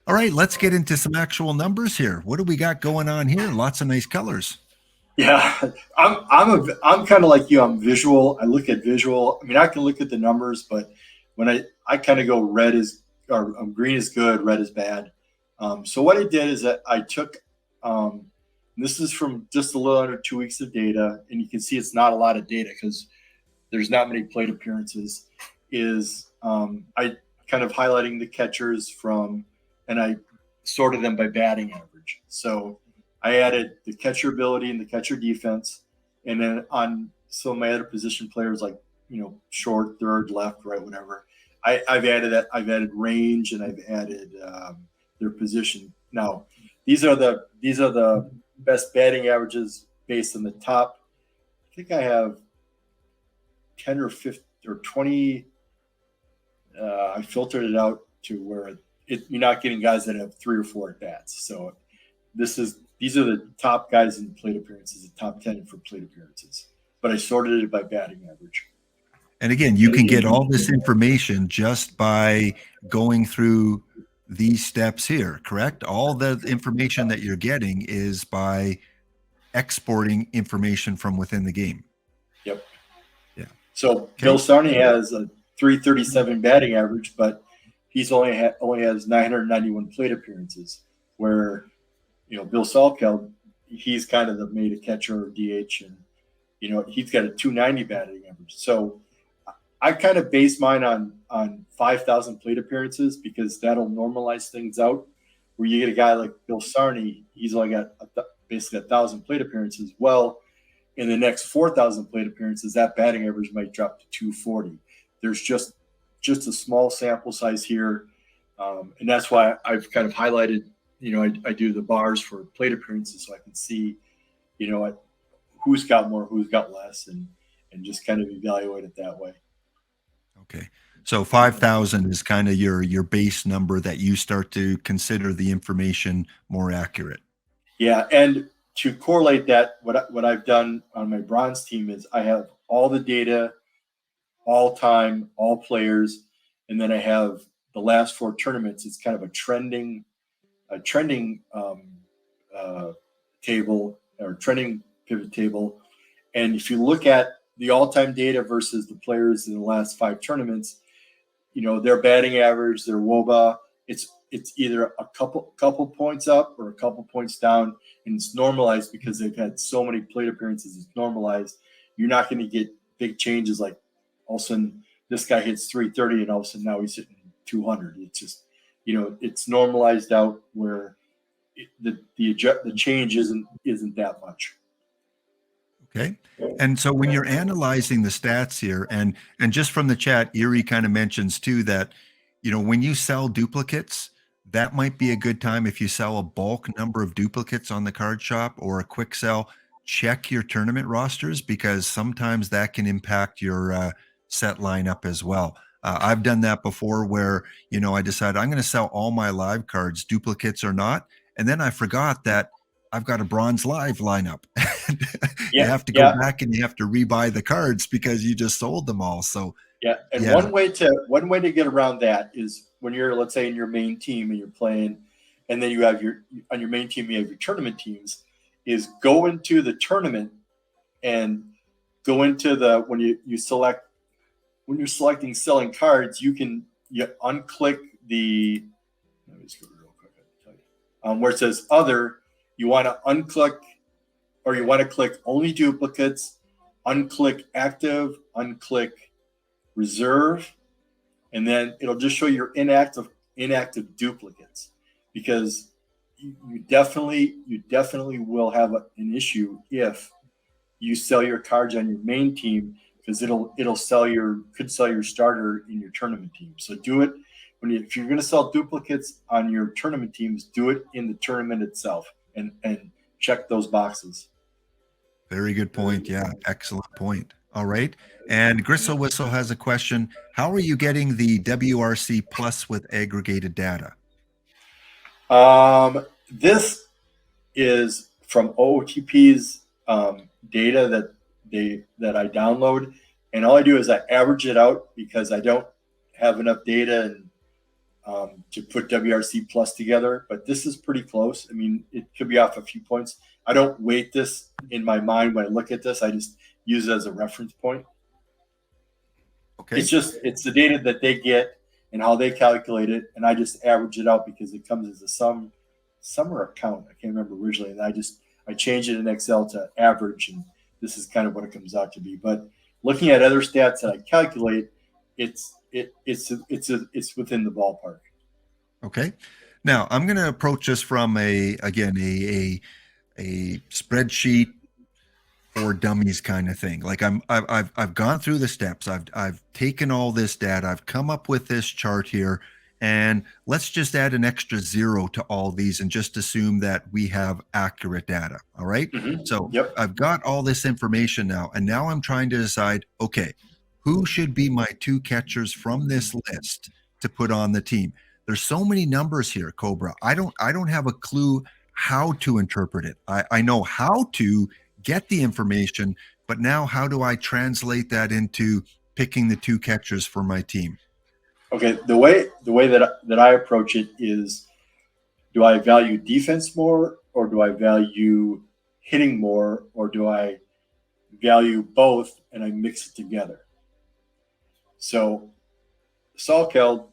All right, let's get into some actual numbers here. What do we got going on here? Lots of nice colors. Yeah, I'm kind of like you. I'm visual. I look at visual. I mean, I can look at the numbers, but when I kind of go green is good, red is bad. So what I did is that I took this is from just a little under 2 weeks of data, and you can see it's not a lot of data because there's not many plate appearances. I kind of highlighting the catchers and I sorted them by batting average. So I added the catcher ability and the catcher defense, and then on some of my other position players like short, third, left, right, whatever. I've added range and I've added their position. Now these are the best batting averages based on the top. I think I have 10 or 15 or 20. I filtered it out to where you're not getting guys that have 3 or 4 at bats. So these are the top guys in plate appearances, the top 10 for plate appearances. But I sorted it by batting average. And again, you can get all this information just by going through these steps here, correct? All the information that you're getting is by exporting information from within the game. Yep. Yeah. So Bill Sarney has a 337 batting average, but he's only has 991 plate appearances, where Bill Salkel, he's kind of the made a catcher or DH, and he's got a 290 batting average. So I kind of base mine on 5,000 plate appearances because that'll normalize things out. Where you get a guy like Bill Sarney, he's only got basically 1,000 plate appearances. Well, in the next 4,000 plate appearances, that batting average might drop to 240. There's just a small sample size here, and that's why I've kind of highlighted. I do the bars for plate appearances so I can see, who's got more, who's got less, and just kind of evaluate it that way. Okay. So 5,000 is kind of your base number that you start to consider the information more accurate. Yeah. And to correlate that, what I've done on my bronze team is I have all the data, all time, all players, and then I have the last 4 tournaments. It's kind of a trending table or trending pivot table. And if you look at the all-time data versus the players in the last 5 tournaments, their batting average, their WOBA, it's either a couple points up or a couple points down, and it's normalized because they've had so many plate appearances. It's normalized. You're not going to get big changes like all of a sudden this guy hits 330 and all of a sudden now he's hitting 200. It's just it's normalized out where the change isn't that much. Okay. And so when you're analyzing the stats here, and just from the chat, Erie kind of mentions too that, when you sell duplicates, that might be a good time if you sell a bulk number of duplicates on the card shop or a quick sell, check your tournament rosters because sometimes that can impact your set lineup as well. I've done that before where, I decided I'm going to sell all my live cards, duplicates or not. And then I forgot that I've got a bronze live lineup. You Yeah, have to go yeah, back and you have to rebuy the cards because you just sold them all. So yeah. And yeah, one way to get around that is when you're, let's say, in your main team and you're playing, and then you have on your main team you have your tournament teams, is go into the tournament and go into the when you select when you're selecting selling cards, you unclick the, let me just go real quick, I'll tell you. Where it says other, you want to unclick, or you want to click only duplicates, unclick active, unclick reserve, and then it'll just show your inactive duplicates, because you definitely will have an issue if you sell your cards on your main team, because could sell your starter in your tournament team. So do it if you're going to sell duplicates on your tournament teams, do it in the tournament itself, and check those boxes. very good point. Yeah, excellent point. All right. And Gristle Whistle has a question. How are you getting the WRC Plus with aggregated data? This is from OOTP's data that I download, and all I do is I average it out because I don't have enough data to put WRC Plus together. But this is pretty close. I mean, it could be off a few points. I don't weight this in my mind when I look at this. I just use it as a reference point. Okay. It's the data that they get and how they calculate it, and I just average it out because it comes as a sum or account. I can't remember originally, and I change it in Excel to average, and this is kind of what it comes out to be. But looking at other stats that I calculate, it's within the ballpark. Okay. Now I'm going to approach this from a spreadsheet for dummies kind of thing. Like I've gone through the steps. I've taken all this data. I've come up with this chart here, and let's just add an extra 0 to all these and just assume that we have accurate data. All right. Mm-hmm. So Yep. I've got all this information now, and now I'm trying to decide, okay, who should be my 2 catchers from this list to put on the team? There's so many numbers here, Cobra. I don't have a clue how to interpret it. I know how to get the information, but now how do I translate that into picking the 2 catchers for my team? Okay, the way that I approach it is, do I value defense more, or do I value hitting more, or do I value both and I mix it together? So Salkeld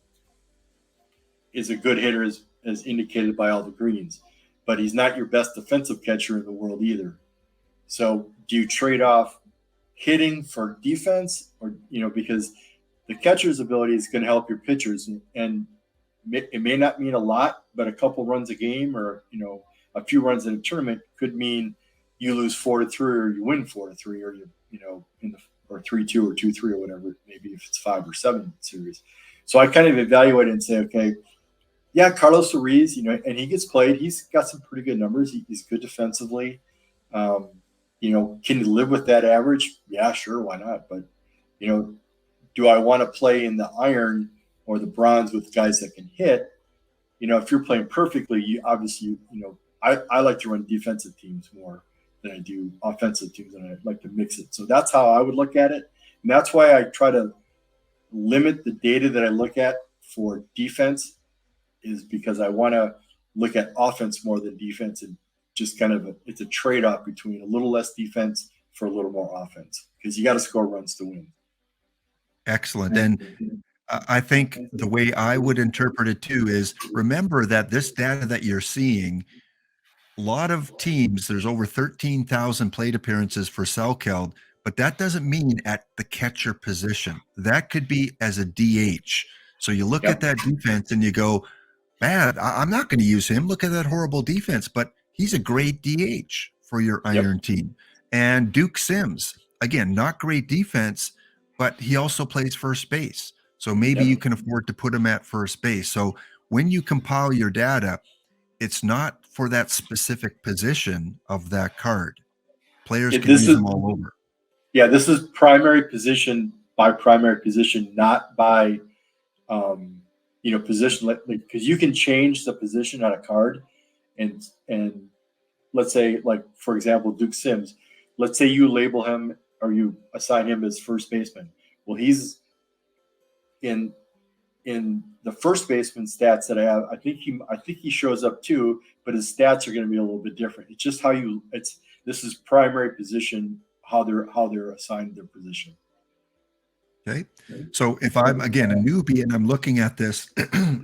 is a good hitter, as indicated by all the greens, but he's not your best defensive catcher in the world either. So do you trade off hitting for defense, or because the catcher's ability is going to help your pitchers, and it may not mean a lot, but a couple runs a game, or a few runs in a tournament could mean you lose 4-3, or you win 4-3, or or 3-2 or 2-3 or whatever, maybe if it's 5 or 7 series. So I kind of evaluate it and say, okay, yeah, Carlos Ruiz, and he gets played. He's got some pretty good numbers. He's good defensively. Can you live with that average? Yeah, sure, why not? But do I want to play in the iron or the bronze with guys that can hit? If you're playing perfectly, you obviously, I like to run defensive teams more than I do offensive teams, and I like to mix it. So that's how I would look at it. And that's why I try to limit the data that I look at for defense, is because I want to look at offense more than defense, and just kind of it's a trade-off between a little less defense for a little more offense, because you got to score runs to win. Excellent. And I think the way I would interpret it too is, remember that this data that you're seeing, a lot of teams, there's over 13,000 plate appearances for Salkeld, but that doesn't mean at the catcher position. That could be as a DH. So you look at that defense and you go, man, I'm not going to use him. Look at that horrible defense, but he's a great DH for your iron team. And Duke Sims, again, not great defense, but he also plays first base. So maybe you can afford to put him at first base. So when you compile your data, it's not for that specific position of that card. Players can use them all over. Yeah, this is primary position by primary position, not by position, because you can change the position on a card, and let's say, like, for example, Duke Sims, let's say you label him or you assign him as first baseman. Well, he's in the first baseman stats that I have. I think he shows up too, but his stats are going to be a little bit different. It's just how this is primary position, how they're assigned their position. Okay. So if I'm, again, a newbie and I'm looking at this,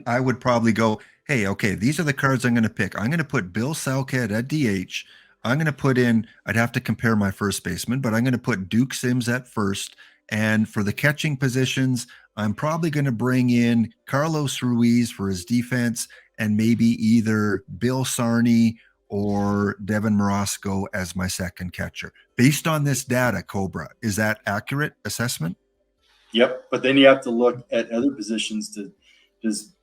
I would probably go, hey, okay, these are the cards I'm going to pick. I'm going to put Bill Selkhead at DH. I'm going to put in, I'd have to compare my first baseman, but I'm going to put Duke Sims at first. And for the catching positions, I'm probably going to bring in Carlos Ruiz for his defense and maybe either Bill Sarney or Devin Morosco as my second catcher. Based on this data, Cobra, is that accurate assessment? Yep, but then you have to look at other positions. Does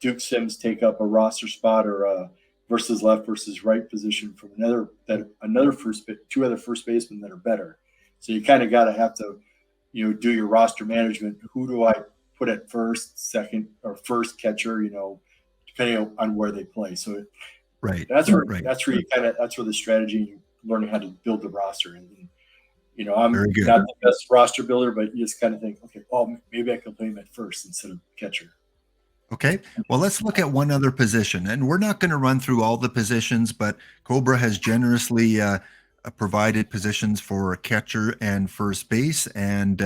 Duke Sims take up a roster spot or a versus left versus right position from two other first basemen that are better? So you kind of have to, do your roster management. Who do I put at first, second, or first catcher? Depending on where they play. So right, that's where the strategy, learning how to build the roster. And I'm not the best roster builder, but you just kind of think, okay, well, maybe I can play him at first instead of catcher. Okay. Well, let's look at one other position, and we're not going to run through all the positions, but Cobra has generously provided positions for catcher and first base. And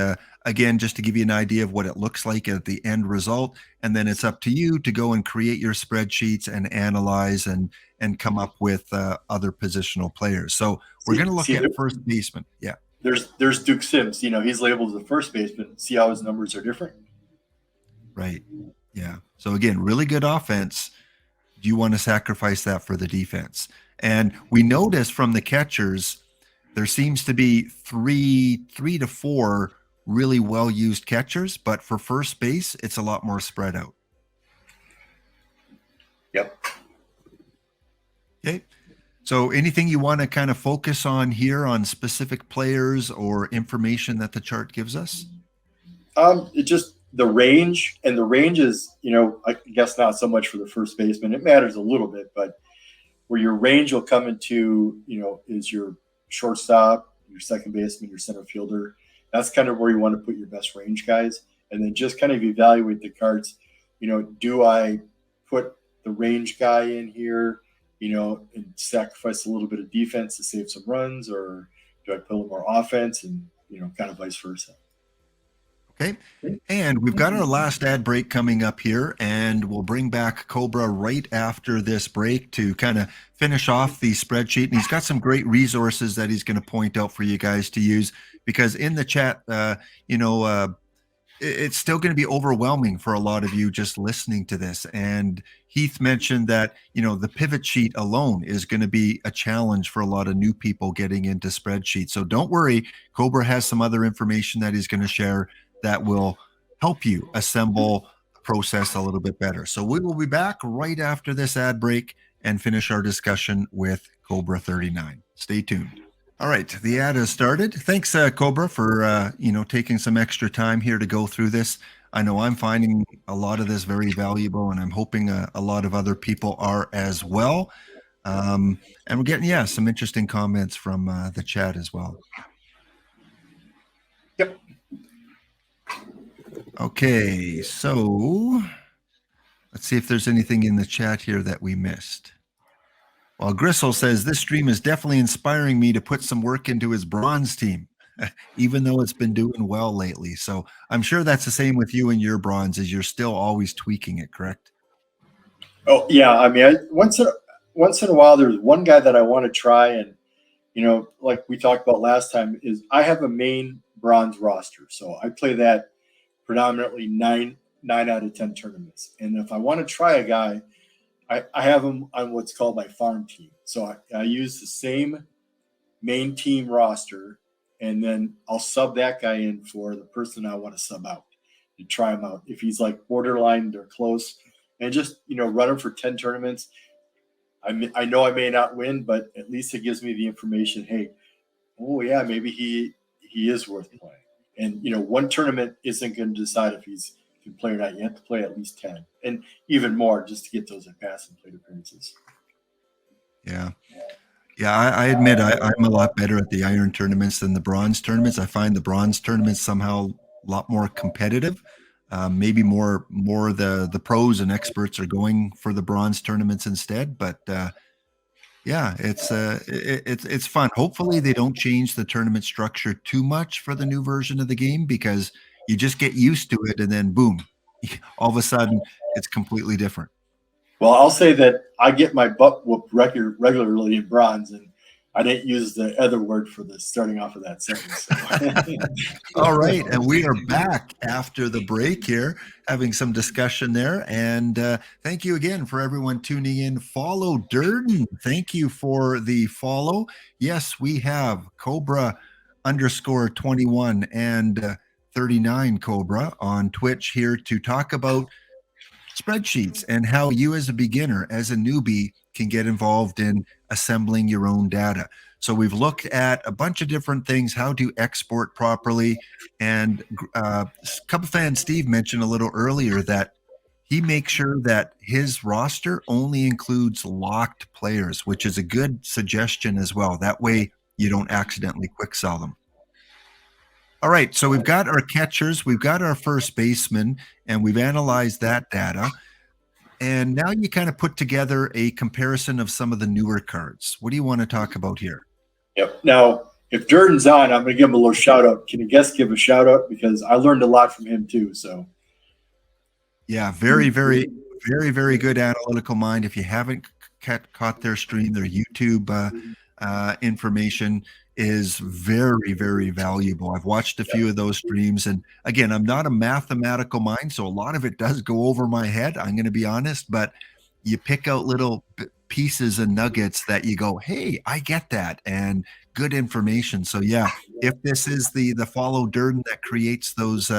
again, just to give you an idea of what it looks like at the end result, and then it's up to you to go and create your spreadsheets and analyze and come up with other positional players. So we're going to look at first baseman. Yeah. There's Duke Sims. He's labeled as a first baseman. See how his numbers are different? Right. Yeah. So again, really good offense. Do you want to sacrifice that for the defense? And we notice from the catchers, there seems to be three to four really well-used catchers, but for first base, it's a lot more spread out. Yep. Okay. So anything you want to kind of focus on here on specific players or information that the chart gives us? It just the range, and the range is, I guess not so much for the first baseman. It matters a little bit, but where your range will come into, is your shortstop, your second baseman, your center fielder. That's kind of where you want to put your best range guys, and then just kind of evaluate the cards. Do I put the range guy in here, and sacrifice a little bit of defense to save some runs, or do I put a little more offense, and kind of vice versa. Okay. And we've got our last ad break coming up here, and we'll bring back Cobra right after this break to kind of finish off the spreadsheet. And he's got some great resources that he's going to point out for you guys to use, because in the chat, it's still going to be overwhelming for a lot of you just listening to this. And Heath mentioned that, the pivot sheet alone is going to be a challenge for a lot of new people getting into spreadsheets. So don't worry, Cobra has some other information that he's going to share that will help you assemble the process a little bit better. So we will be back right after this ad break and finish our discussion with Cobra 39. Stay tuned. All right, the ad has started. Thanks, Cobra, for taking some extra time here to go through this. I know I'm finding a lot of this very valuable, and I'm hoping a lot of other people are as well. And we're getting, some interesting comments from the chat as well. Yep. Okay, so let's see if there's anything in the chat here that we missed. Well, Gristle says, this stream is definitely inspiring me to put some work into his bronze team, even though it's been doing well lately. So I'm sure that's the same with you and your bronze, is you're still always tweaking it, correct? Oh, yeah. I mean, once in a while, there's one guy that I want to try. And, like we talked about last time, is I have a main bronze roster. So I play that predominantly nine out of 10 tournaments. And if I want to try a guy, I have him on what's called my farm team. So I use the same main team roster, and then I'll sub that guy in for the person I want to sub out and try him out. If he's like borderline, they're close, and just, run him for 10 tournaments. I know I may not win, but at least it gives me the information. Hey, oh yeah, maybe he is worth playing. And, one tournament isn't going to decide if he's can play or not. You have to play at least 10 and even more just to get those at-bats and plate appearances. Yeah. Yeah, I admit I'm a lot better at the iron tournaments than the bronze tournaments. I find the bronze tournaments somehow a lot more competitive. Maybe more the pros and experts are going for the bronze tournaments instead. But yeah, it's fun. Hopefully, they don't change the tournament structure too much for the new version of the game, because you just get used to it, and then boom, all of a sudden it's completely different. Well, I'll say that I get my butt whooped regularly in bronze, and I didn't use the other word for the starting off of that sentence. So. All right, and we are back after the break here, having some discussion there. And thank you again for everyone tuning in. Follow Durden. Thank you for the follow. Yes, we have Cobra _21 and 39Cobra on Twitch here to talk about spreadsheets and how you, as a beginner, as a newbie, can get involved in assembling your own data. So we've looked at a bunch of different things, how to export properly. And Cup fan Steve mentioned a little earlier that he makes sure that his roster only includes locked players, which is a good suggestion as well. That way you don't accidentally quick sell them. All right, so we've got our catchers, we've got our first baseman, and we've analyzed that data. And now you kind of put together a comparison of some of the newer cards. What do you want to talk about here? Yep. Now, if Durden's on, I'm going to give him a little shout out. Can you guest give a shout out? Because I learned a lot from him too. So, yeah, very, very, very, very good analytical mind. If you haven't caught their stream, their YouTube information is very, very valuable. I've watched a few of those streams, and again, I'm not a mathematical mind, so a lot of it does go over my head. I'm going to be honest, but you pick out little pieces and nuggets that you go, hey, I get that, and good information. So yeah, if this is the follow Durden that creates those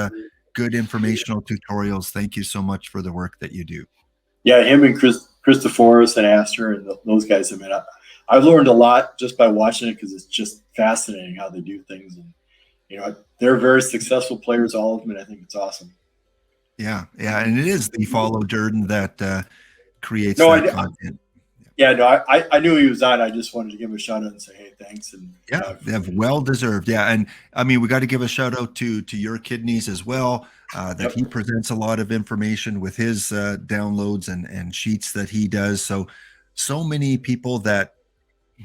good informational tutorials, thank you so much for the work that you do. Yeah, him and Christophorus and Astor and those guys. I mean, I've learned a lot just by watching it, because it's just fascinating how they do things. And, they're very successful players, all of them, and I think it's awesome. Yeah, and it is the follow Durden that creates that content. I knew he was on. I just wanted to give him a shout out and say, hey, thanks. And yeah, they have well deserved. Yeah, and I mean, we got to give a shout out to your kidneys as well. That he presents a lot of information with his downloads and sheets that he does. So many people that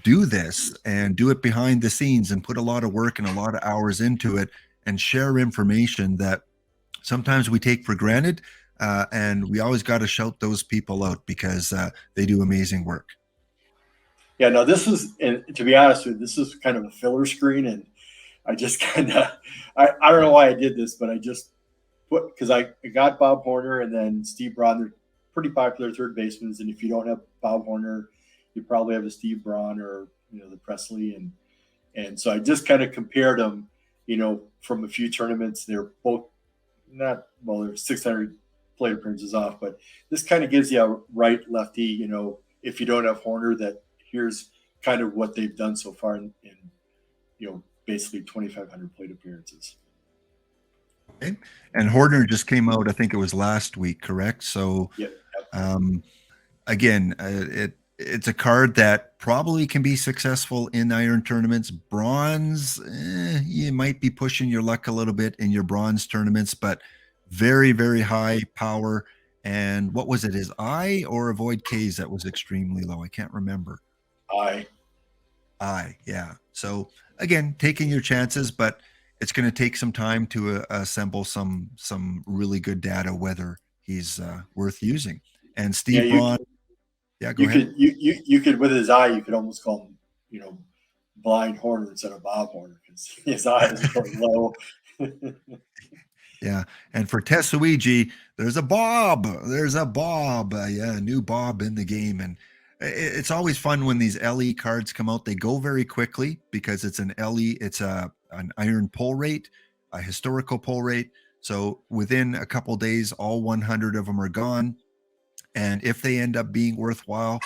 do this and do it behind the scenes and put a lot of work and a lot of hours into it and share information that sometimes we take for granted. And we always got to shout those people out, because they do amazing work. Yeah, no, this is, and to be honest with you, this is kind of a filler screen. And I just kind of, I don't know why I did this, but I just put, because I got Bob Horner and then Steve Braun. They're pretty popular third basemen. And if you don't have Bob Horner, you probably have a Steve Braun or, the Presley. And so I just kind of compared them, from a few tournaments. They're both they're 600 plate appearances off, but this kind of gives you a right lefty, if you don't have Horner, that here's kind of what they've done so far in basically 2,500 plate appearances. Okay. And Horner just came out, I think it was last week, correct? So again, it's a card that probably can be successful in iron tournaments. Bronze, you might be pushing your luck a little bit in your bronze tournaments, but very, very high power. And what was it, his I or avoid Ks that was extremely low? I can't remember. I, yeah. So again, taking your chances, but it's going to take some time to assemble some really good data, whether he's worth using. And Steve Braun, go ahead. You could, with his eye, you could almost call him, Blind Horner instead of Bob Horner, because his eye is really low. Yeah, and for Tetsuiji, there's a Bob. A new Bob in the game, and it's always fun when these LE cards come out. They go very quickly because it's an LE. It's an iron pull rate, a historical pull rate. So within a couple days, all 100 of them are gone. And if they end up being worthwhile,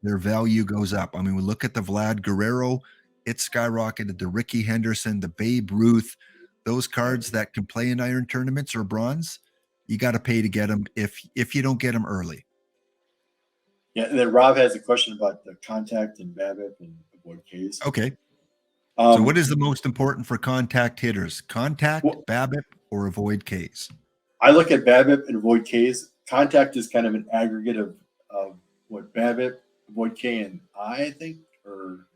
their value goes up. I mean, we look at the Vlad Guerrero, it skyrocketed. The Ricky Henderson, the Babe Ruth, those cards that can play in iron tournaments or bronze, you got to pay to get them if you don't get them early. Yeah, and then Rob has a question about the contact and BABIP and avoid Ks. Okay. So what is the most important for contact hitters? Contact, Well, BABIP, or avoid Ks? I look at BABIP and avoid Ks. Contact is kind of an aggregate of what BABIP, avoid K, and I think, or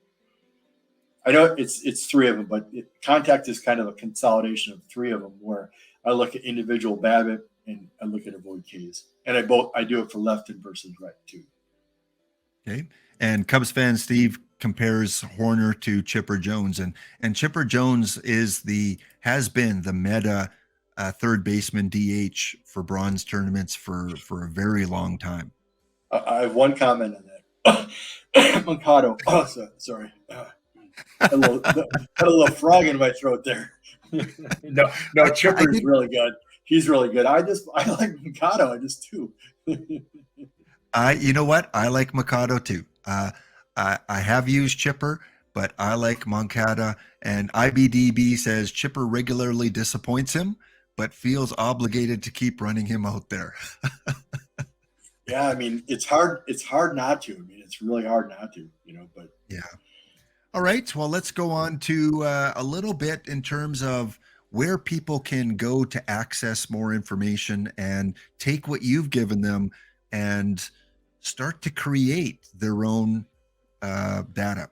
I know it's three of them, but contact is kind of a consolidation of three of them. Where I look at individual BABIP and I look at avoid Ks, and I do it for left and versus right too. Okay. And Cubs fan Steve compares Horner to Chipper Jones, and Chipper Jones has been the meta third baseman DH for bronze tournaments for a very long time. I have one comment on that. Mercado. Oh, sorry. Had a little frog in my throat there. no, Chipper is really good. He's really good. I like Mercado. I just do. You know what? I like Mercado too. I have used Chipper, but I like Moncada, and IBDB says Chipper regularly disappoints him, but feels obligated to keep running him out there. Yeah, I mean, it's hard not to. I mean, it's really hard not to, but yeah. All right. Well, let's go on to a little bit in terms of where people can go to access more information and take what you've given them and start to create their own data.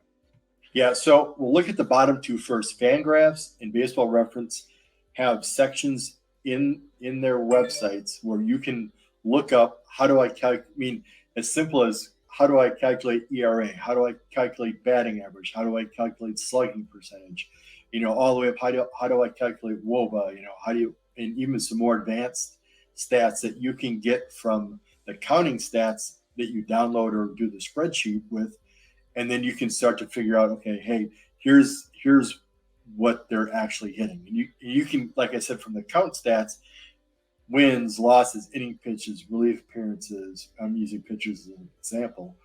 Yeah, so we'll look at the bottom two first. Fangraphs and Baseball Reference have sections in their websites where you can look up how do I calculate. I mean, as simple as how do I calculate ERA? How do I calculate batting average? How do I calculate slugging percentage? All the way up. How do I calculate WOBA? How do you, and even some more advanced stats that you can get from the counting stats that you download or do the spreadsheet with. And then you can start to figure out, okay, hey, here's what they're actually hitting. And you can, like I said, from the count stats, wins, losses, inning pitches, relief appearances. I'm using pitchers as an example.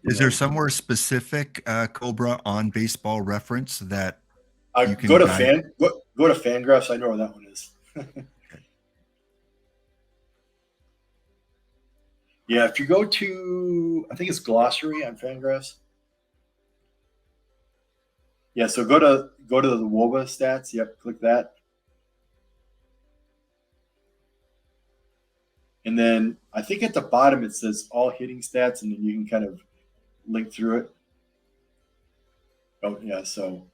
Is there somewhere specific, Cobra, on Baseball Reference that you can go to Fangraphs? I know where that one is. Yeah, if you go to, I think it's Glossary on Fangraphs. Yeah, so go to the WOBA stats. Yep, click that. And then I think at the bottom it says all hitting stats, and then you can kind of link through it. Oh, yeah, so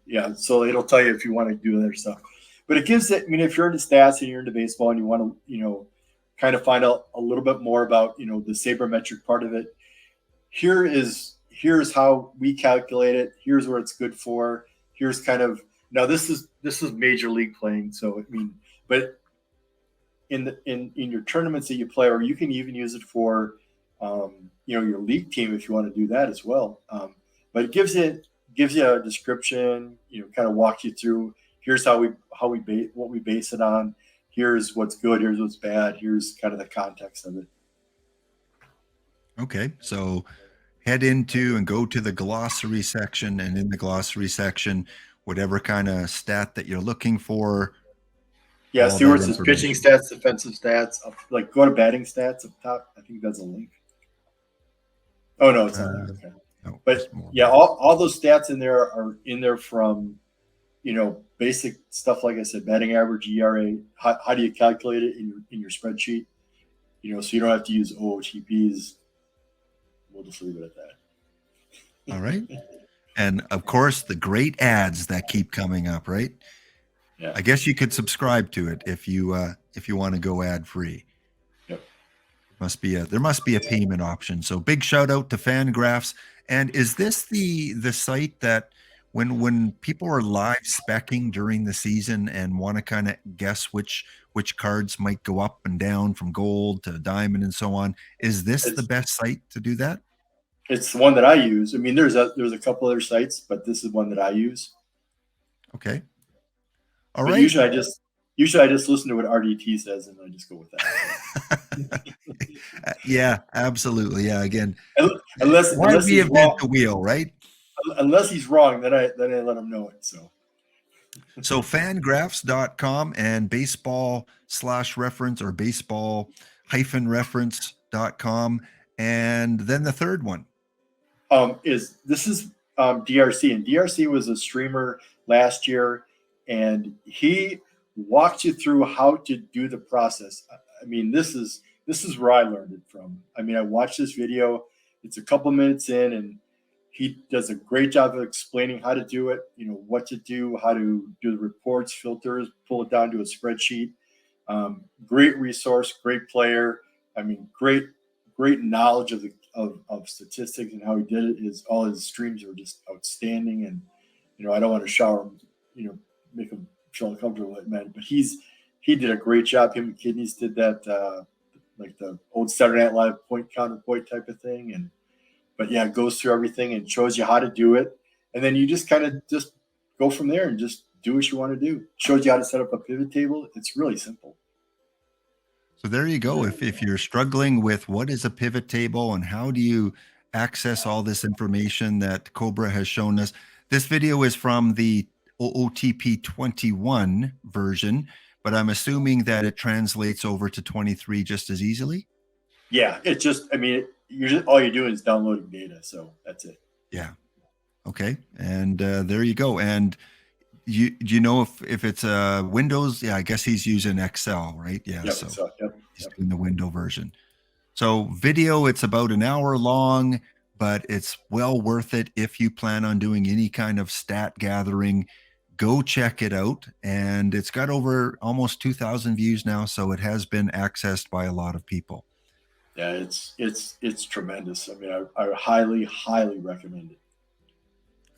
it'll tell you if you want to do other stuff. But it gives it, I mean, if you're into stats and you're into baseball and you want to, kind of find out a little bit more about, the sabermetric part of it, here's how we calculate it. Here's where it's good for. Here's kind of, now this is major league playing. So, I mean, but in your tournaments that you play, or you can even use it for, your league team if you want to do that as well. But it gives you a description, kind of walk you through. Here's what we base it on. Here's what's good. Here's what's bad. Here's kind of the context of it. Okay, so head into and go to the glossary section, and in the glossary section, whatever kind of stat that you're looking for. Yeah, see where it says pitching stats, defensive stats. Like go to batting stats up top. I think that's a link. Oh no, it's not. Okay. No, but yeah, all those stats in there are in there from, basic stuff, like I said, batting average, ERA. How do you calculate it in your spreadsheet? So you don't have to use OOTPs. We'll just leave it at that. All right. And of course, the great ads that keep coming up, right? Yeah. I guess you could subscribe to it if you want to go ad free. Yep. There must be a payment option. So big shout out to Fangraphs. And is this the site that when people are live speccing during the season and want to kind of guess which cards might go up and down from gold to diamond and so on, is this the best site to do that? It's the one that I use. I mean, there's a couple other sites, but this is one that I use. Okay. All right. Usually I just listen to what RDT says and I just go with that. Yeah, absolutely. Yeah. Again, unless he's wrong, the wheel, right? Unless he's wrong, then I let him know it. So fangraphs.com and baseball/reference or baseball-reference.com. And then the third one. Is DRC, and DRC was a streamer last year, and he walked you through how to do the process. I mean, this is where I learned it from. I mean, I watched this video. It's a couple minutes in, and he does a great job of explaining how to do it. You know, what to do, how to do the reports, filters, pull it down to a spreadsheet. Great resource, great player. I mean, great knowledge of the of statistics and how he did it. All his streams are just outstanding, and you know, I don't want to shower him, you know, make him feel uncomfortable with it, but he did a great job. Him and Kidneys did that, like the old Saturday Night Live point counterpoint type of thing, but yeah, it goes through everything and shows you how to do it, and then you just kind of just go from there and just do what you want to do. Shows you how to set up a pivot table. It's really simple. So there you go. If you're struggling with what is a pivot table and how do you access all this information that Cobra has shown us, this video is from the OOTP 21 version, but I'm assuming that it translates over to 23 just as easily. Yeah, it's just, I mean, all you're doing is downloading data, so that's it. Yeah. Okay. And there you go. And do you know if it's Windows? Yeah, I guess he's using Excel, right? Yeah. Yep, so yep. He's doing the window version. So video, it's about an hour long, but it's well worth it if you plan on doing any kind of stat gathering. Go check it out. And it's got over almost 2,000 views now, so it has been accessed by a lot of people. Yeah, it's tremendous. I mean, I highly recommend it.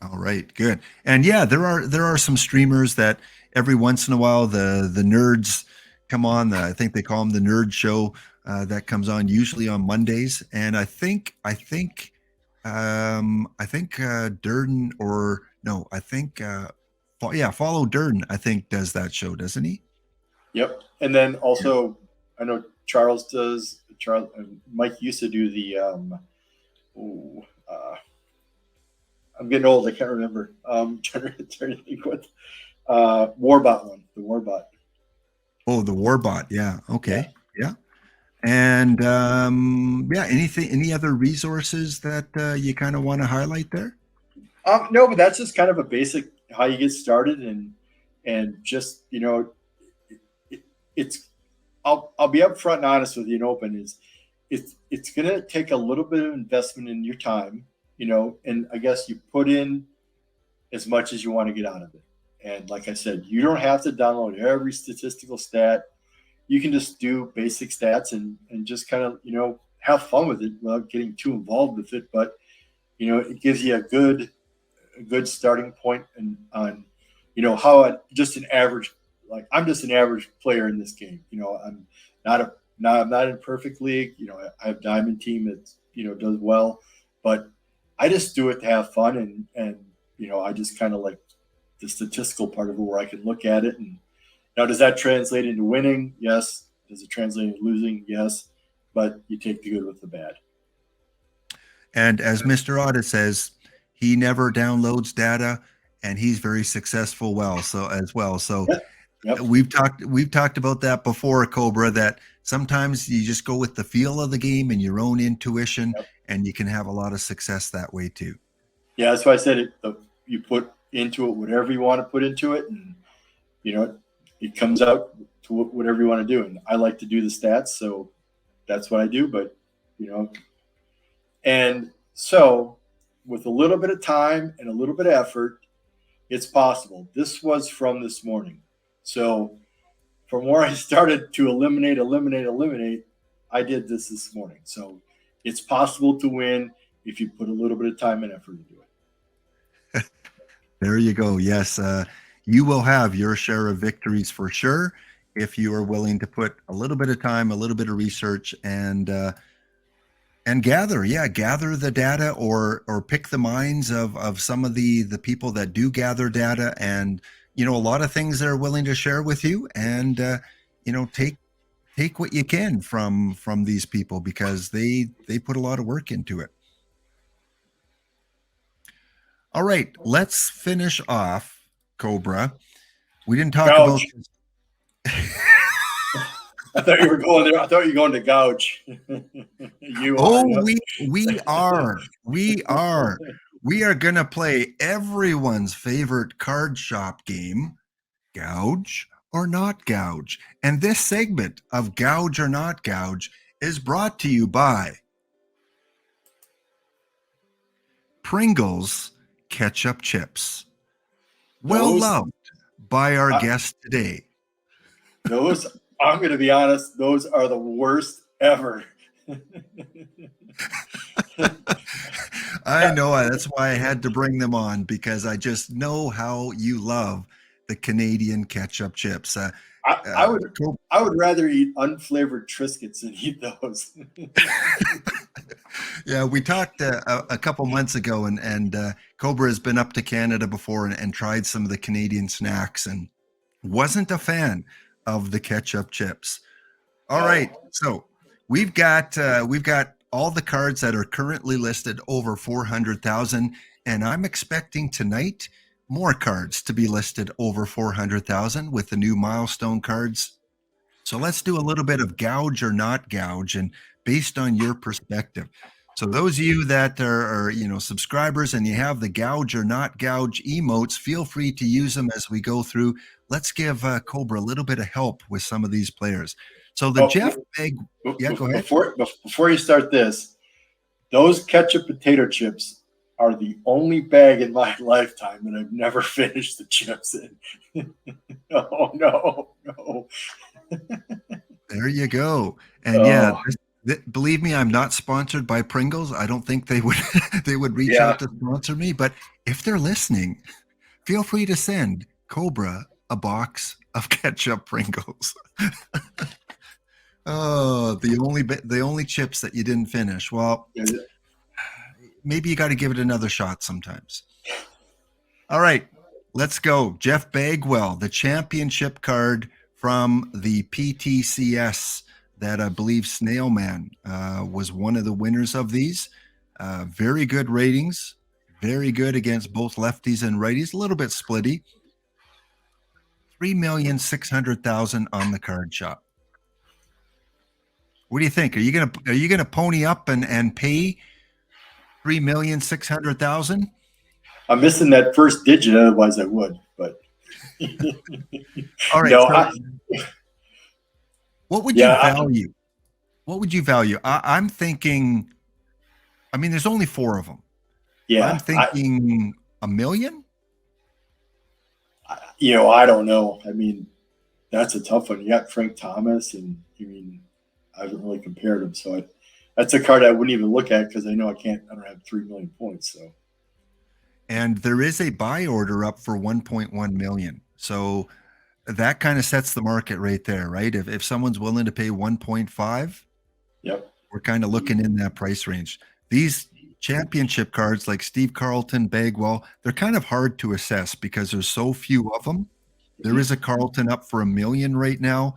All right, good. And yeah, there are some streamers that every once in a while the nerds come on. I think they call them the Nerd Show, that comes on usually on Mondays. And I think Durden, or no, I think Follow Durden, I think, does that show, doesn't he? Yep. And then also, I know Charles does. Mike used to do the I'm getting old. I can't remember. Trying to think what Warbot one. The Warbot. Oh, the Warbot. Yeah. Okay. Yeah. And any other resources that you kind of want to highlight there? No, but that's just kind of a basic how you get started, and just, you know, it's I'll be upfront and honest with you and open. It's gonna take a little bit of investment in your time, you know, and I guess you put in as much as you want to get out of it. And like I said, you don't have to download every statistical stat. You can just do basic stats and just kind of, you know, have fun with it without getting too involved with it. But, you know, it gives you a good starting point on, you know, how just an average, like I'm just an average player in this game. You know, I'm not in perfect league. You know, I have Diamond team that, you know, does well, but I just do it to have fun, and you know, I just kind of like the statistical part of it where I can look at it. And now, does that translate into winning? Yes. Does it translate into losing? Yes. But you take the good with the bad. And as Mr. Audit says, he never downloads data, and he's very successful as well. So Yep. we've talked about that before, Cobra, that sometimes you just go with the feel of the game and your own intuition, and you can have a lot of success that way too. Yeah, that's why I said you put into it whatever you want to put into it, and you know, it comes out to whatever you want to do. And I like to do the stats, so that's what I do. But you know, and so with a little bit of time and a little bit of effort, it's possible. This was from this morning. So from where I started to eliminate, I did this morning. So it's possible to win if you put a little bit of time and effort into it. There you go. Yes, you will have your share of victories for sure if you are willing to put a little bit of time, a little bit of research, and gather the data, or pick the minds of some of the people that do gather data, and you know, a lot of things they're willing to share with you, and you know, take what you can from these people, because they put a lot of work into it. All right, let's finish off, Cobra. We didn't talk about this. I thought you were going there. I thought you were going to gouge. We are. we are going to play everyone's favorite card shop game, Gouge or Not Gouge. And this segment of Gouge or Not Gouge is brought to you by Pringles ketchup chips. Well Those- loved by our guest today. Those, I'm going to be honest, those are the worst ever. I know. That's why I had to bring them on, because I just know how you love the Canadian ketchup chips. I would rather eat unflavored Triscuits than eat those. Yeah, we talked a couple months ago, and Cobra has been up to Canada before and tried some of the Canadian snacks and wasn't a fan of the ketchup chips. All right, so we've got all the cards that are currently listed over 400,000, and I'm expecting tonight more cards to be listed over 400,000 with the new milestone cards. So let's do a little bit of gouge or not gouge, and based on your perspective. So those of you that are subscribers and you have the gouge or not gouge emotes, feel free to use them as we go through. Let's give Cobra a little bit of help with some of these players. So the Jeff Beg, yeah, go ahead. Before you start this, those ketchup potato chips are the only bag in my lifetime that I've never finished the chips in. Oh, no. There you go. And believe me, I'm not sponsored by Pringles. I don't think they would reach out to sponsor me. But if they're listening, feel free to send Cobra a box of ketchup Pringles. Oh, the only chips that you didn't finish. Well, maybe you got to give it another shot sometimes. All right, let's go. Jeff Bagwell, the championship card from the PTCS that I believe Snail Man was one of the winners of these. Very good ratings, very good against both lefties and righties, a little bit splitty. 3,600,000 on the card shop. What do you think? Are you gonna pony up and pay 3,600,000? I'm missing that first digit, otherwise I would. But all right. No, what would you value? What would you value? I'm thinking. I mean, there's only 4 of them. Yeah, I'm thinking $1 million. I don't know. I mean, that's a tough one. You got Frank Thomas, and I haven't really compared them, so that's a card I wouldn't even look at because I know I don't have 3 million points. So, and there is a buy order up for 1.1 million. So that kind of sets the market right there, right? If someone's willing to pay 1.5, yep, we're kind of looking in that price range. These championship cards like Steve Carlton, Bagwell, they're kind of hard to assess because there's so few of them. There is a Carlton up for $1 million right now.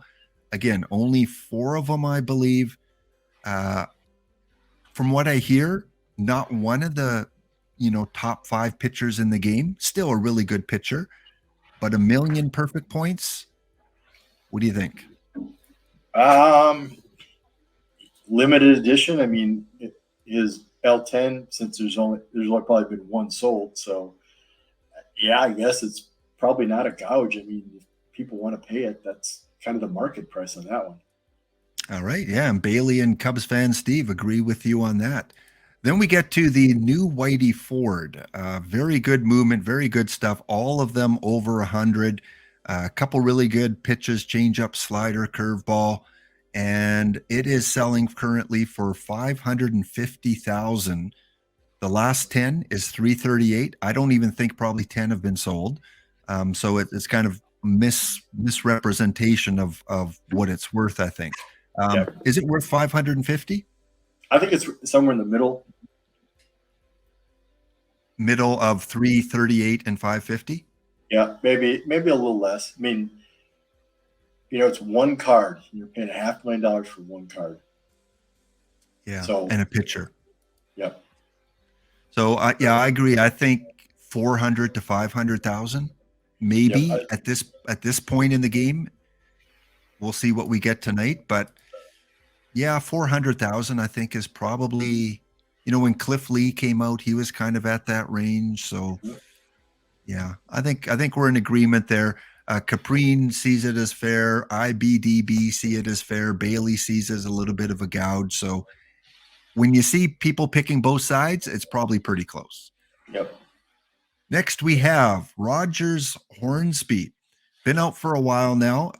Again, only 4 of them, I believe. From what I hear, not one of the top 5 pitchers in the game. Still a really good pitcher, but $1 million perfect points. What do you think? Limited edition. I mean, his L10, since there's only probably been one sold. So, yeah, I guess it's probably not a gouge. I mean, if people want to pay it, that's kind of the market price on that one. All right. Yeah. And Bailey and Cubs fan Steve agree with you on that. Then we get to the new Whitey Ford. Very good movement, very good stuff. All of them over 100. A couple really good pitches, change up, slider, curveball. And it is selling currently for 550,000. The last 10 is 338. I don't even think probably 10 have been sold. So it's kind of misrepresentation of what it's worth, I think. Is it worth 550? I think it's somewhere in the middle. Middle of 338 and 550? Yeah, maybe a little less. I mean, it's one card. You're paying $500,000 for one card. Yeah, and a pitcher. Yep. So I agree. I think 400 to 500,000, maybe at this point in the game. We'll see what we get tonight, but yeah, 400,000 I think is probably when Cliff Lee came out, he was kind of at that range. So yeah, I think we're in agreement there. Caprine sees it as fair. IBDB see it as fair. Bailey sees it as a little bit of a gouge. So when you see people picking both sides, it's probably pretty close. Yep. Next, we have Rogers Hornsby. Been out for a while now.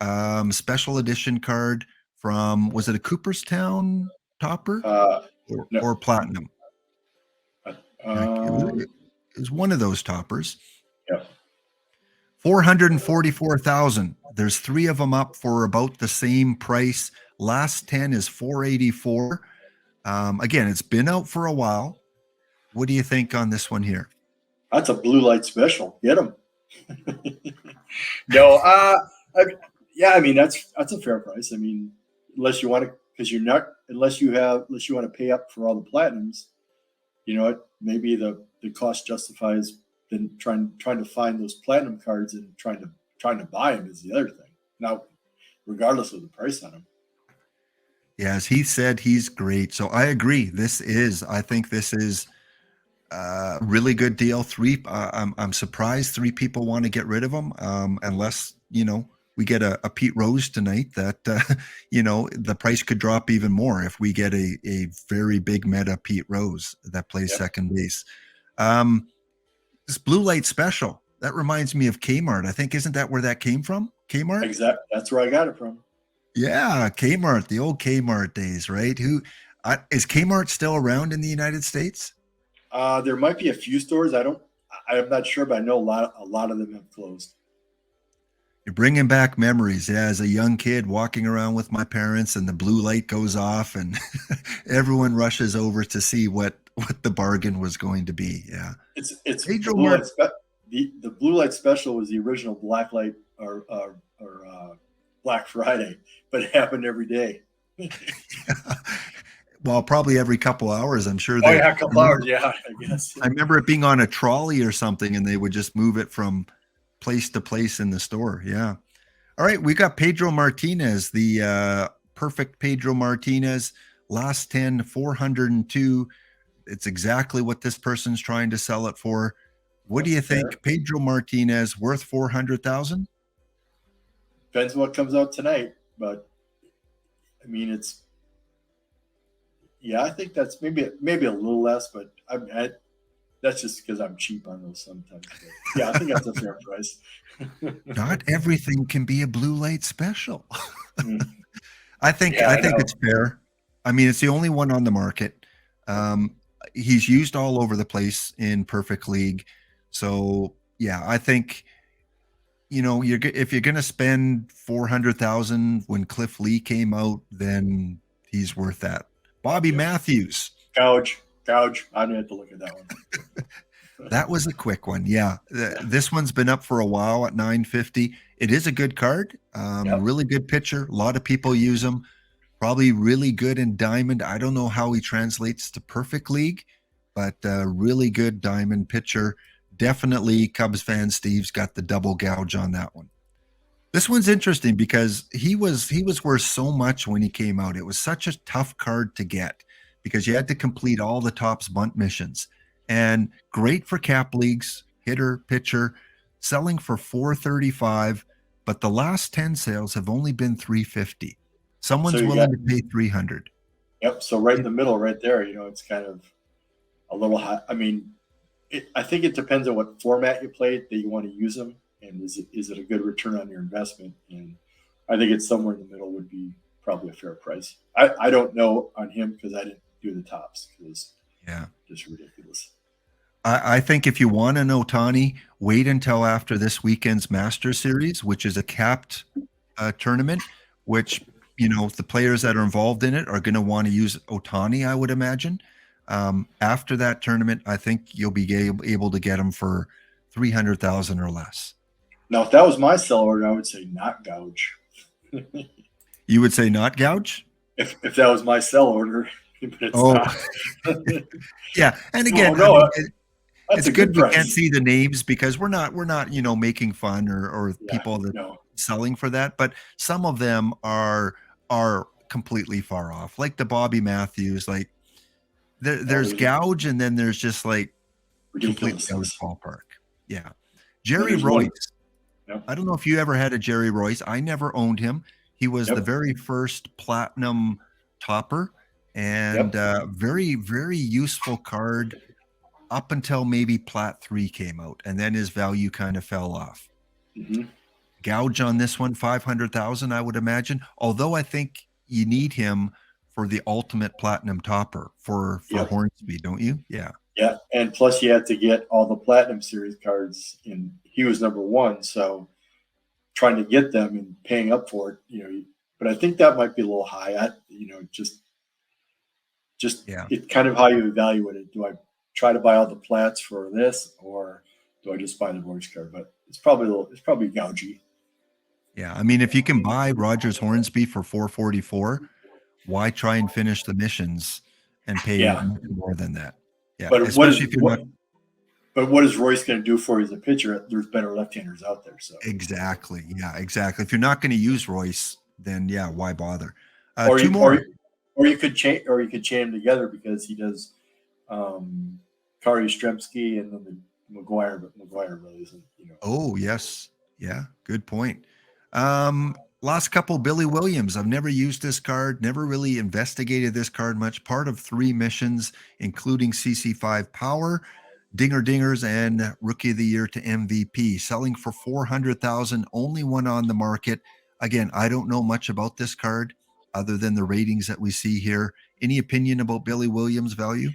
Special edition card from, was it a Cooperstown topper No. or platinum? It was one of those toppers. Yep. 444,000. There's 3 of them up for about the same price. Last 10 is 484. Again, it's been out for a while. What do you think on this one here? That's a blue light special. Get them. No, yeah, I mean that's a fair price. I mean, unless you want to, because you're not, unless you want to pay up for all the platinums, you know what? Maybe the cost justifies then trying to find those platinum cards and trying to buy them is the other thing. Now, regardless of the price on them. Yeah, as he said, he's great. So I agree. I think this is a really good deal. I'm surprised 3 people want to get rid of them, unless, we get a Pete Rose tonight that, the price could drop even more if we get a very big meta Pete Rose that plays second base. This blue light special, that reminds me of Kmart. I think, isn't that where that came from? Kmart? Exactly. That's where I got it from. Yeah, Kmart, the old Kmart days, right? Is Kmart still around in the United States? There might be a few stores. I'm not sure, but I know a lot of them have closed. You're bringing back memories. Yeah, as a young kid walking around with my parents and the blue light goes off and everyone rushes over to see what the bargain was going to be. Yeah. It's blue light the blue light special was the original black light or Black Friday, but it happened every day. Well, probably every couple hours, I'm sure. A couple hours, yeah, I guess. I remember it being on a trolley or something, and they would just move it from place to place in the store. Yeah. All right, we got Pedro Martinez, the perfect Pedro Martinez. Last 10, 402. It's exactly what this person's trying to sell it for. What do you think? Pedro Martinez worth 400,000? Depends what comes out tonight, but I mean, I think that's maybe a little less, but that's just because I'm cheap on those sometimes. But yeah, I think that's a fair price. Not everything can be a blue light special. I think it's fair. I mean, it's the only one on the market. He's used all over the place in Perfect League. So yeah, I think, if you're going to spend 400,000 when Cliff Lee came out, then he's worth that. Bobby Matthews. Gouge. I didn't have to look at that one. That was a quick one. Yeah. This one's been up for a while at 950. It is a good card. Really good pitcher. A lot of people use him. Probably really good in Diamond. I don't know how he translates to Perfect League, but really good Diamond pitcher. Definitely Cubs fan Steve's got the double gouge on that one. This one's interesting because he was worth so much when he came out. It was such a tough card to get because you had to complete all the Topps bunt missions. And great for cap leagues, hitter, pitcher, selling for $435, but the last 10 sales have only been $350. Someone's willing to pay $300. Yep. So right in the middle, right there, it's kind of a little high. I mean, I think it depends on what format you play that you want to use them, and is it a good return on your investment? And I think it's somewhere in the middle would be probably a fair price. I don't know on him because I didn't do the Topps because just ridiculous. I think if you want an Ohtani, wait until after this weekend's Master Series, which is a capped tournament, which the players that are involved in it are going to want to use Ohtani, I would imagine. After that tournament, I think you'll be able to get them for 300,000 or less. Now, if that was my sell order, I would say not gouge. You would say not gouge? If that was my sell order, but it's not. Yeah, and again, it's good we can't see the names because we're not making fun or people that selling for that, but some of them are completely far off, like the Bobby Matthews, like. there's gouge, and then there's just like completely out of ridiculousness. ballpark. Yeah. Then Jerry there's Royce. one. Yep. I don't know if you ever had a Jerry Royce. I never owned him. He was the Yep. very first platinum topper, and very, very useful card up until maybe Plat 3 came out, and then his value kind of fell off. Mm-hmm. Gouge on this one, 500,000, I would imagine. Although I think you need him for the ultimate platinum topper for Hornsby, don't you? Yeah. Yeah, and plus you had to get all the Platinum Series cards, and he was number 1. So trying to get them and paying up for it, but I think that might be a little high. Just it's kind of how you evaluate it. Do I try to buy all the Plats for this, or do I just buy the Royce card? But it's probably gougy. Yeah, I mean, if you can buy Rogers Hornsby for 444, why try and finish the missions and pay more than that? Yeah, but especially if you're not. But what is Royce going to do for you as a pitcher? There's better left-handers out there. So exactly, yeah, exactly. If you're not going to use Royce, then why bother? Or two more. Or you could chain them together, because he does Kari Yastrzemski and then the McGuire, but McGuire really isn't. Oh yes, yeah, good point. Last couple, Billy Williams. I've never used this card, never really investigated this card much. Part of 3 missions, including CC5 Power, Dinger Dingers, and Rookie of the Year to MVP. Selling for 400,000, only one on the market. Again, I don't know much about this card other than the ratings that we see here. Any opinion about Billy Williams' value?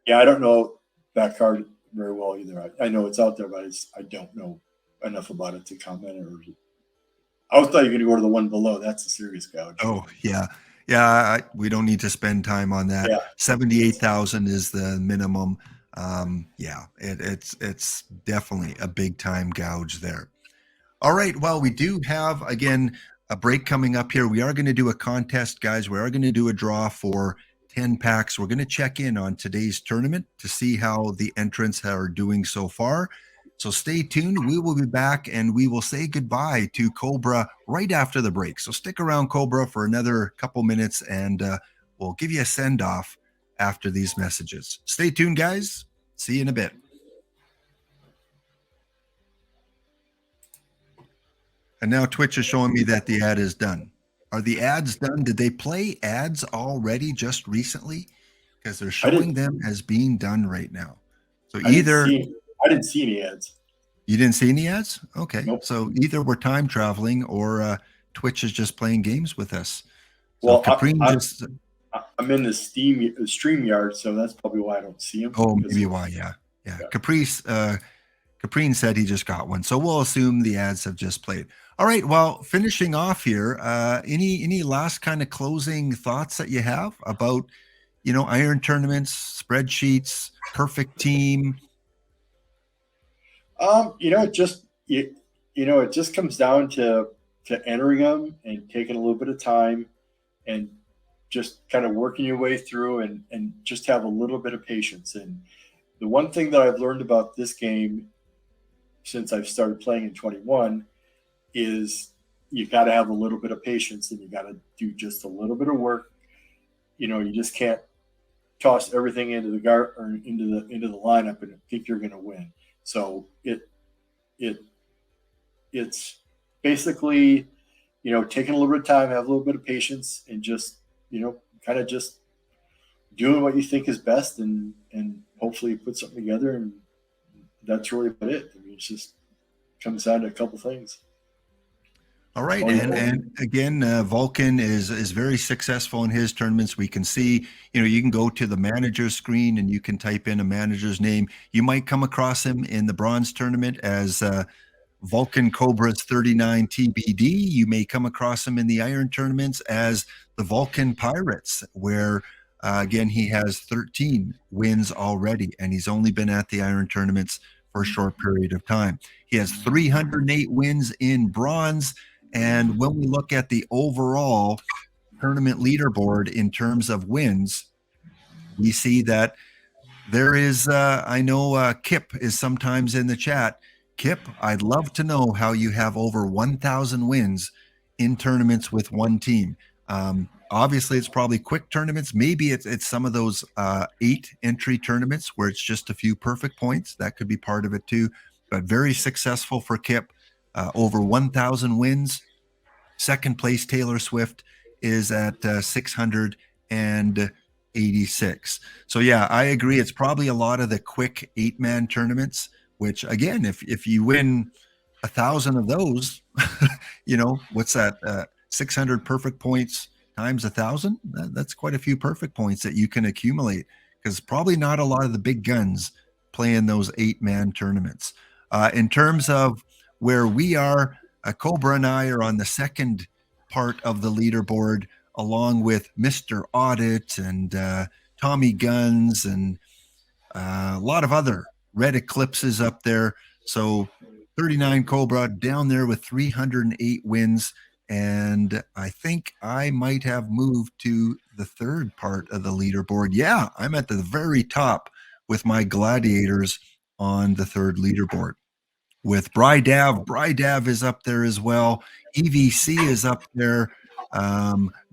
Yeah, I don't know that card very well either. I know it's out there, but I don't know enough about it to comment. I thought you were going to go to the one below. That's a serious gouge. Oh, yeah. Yeah, we don't need to spend time on that. 78,000 is the minimum. It's definitely a big time gouge there. All right. Well, we do have, again, a break coming up here. We are going to do a contest, guys. We are going to do a draw for 10 packs. We're going to check in on today's tournament to see how the entrants are doing so far. So stay tuned. We will be back, and we will say goodbye to Cobra right after the break. So stick around, Cobra, for another couple minutes, and we'll give you a send-off after these messages. Stay tuned, guys. See you in a bit. And now Twitch is showing me that the ad is done. Are the ads done? Did they play ads already just recently? Because they're showing them as being done right now. So I didn't see any ads. You didn't see any ads? Okay. Nope. So either we're time traveling or Twitch is just playing games with us. So well, I'm in the StreamYard, so that's probably why I don't see them. Oh, maybe why, yeah. Caprine said he just got one. So we'll assume the ads have just played. All right. Well, finishing off here, any last kind of closing thoughts that you have about, iron tournaments, spreadsheets, perfect team? It just comes down to entering them and taking a little bit of time and just kind of working your way through and just have a little bit of patience. And the one thing that I've learned about this game since I've started playing in 21 is you got to have a little bit of patience, and you got to do just a little bit of work. You just can't toss everything into the into the lineup and think you're going to win. So it's basically, taking a little bit of time, have a little bit of patience, and just, kind of just doing what you think is best, and hopefully put something together. And that's really about it. I mean, it just comes down to a couple things. All right. And again, Vulcan is very successful in his tournaments. We can see, you can go to the manager screen and you can type in a manager's name. You might come across him in the bronze tournament as Vulcan Cobra's 39 TBD. You may come across him in the iron tournaments as the Vulcan Pirates, where again, he has 13 wins already, and he's only been at the iron tournaments for a short period of time. He has 308 wins in bronze. And when we look at the overall tournament leaderboard in terms of wins, we see that there is, I know Kip is sometimes in the chat. Kip, I'd love to know how you have over 1,000 wins in tournaments with one team. Obviously, it's probably quick tournaments. Maybe it's some of those 8 entry tournaments where it's just a few perfect points. That could be part of it too. But very successful for Kip. Over 1,000 wins. Second place, Taylor Swift is at 686. So yeah, I agree. It's probably a lot of the quick 8-man tournaments. Which again, if you win 1,000 of those, what's that? 600 perfect points times 1,000. That's quite a few perfect points that you can accumulate, because probably not a lot of the big guns play in those 8-man tournaments. In terms of where we are, Cobra and I are on the second part of the leaderboard, along with Mr. Audit and Tommy Guns and a lot of other red eclipses up there. So 39Cobra down there with 308 wins. And I think I might have moved to the third part of the leaderboard. Yeah, I'm at the very top with my gladiators on the third leaderboard. With Brydav is up there as well. EVC is up there.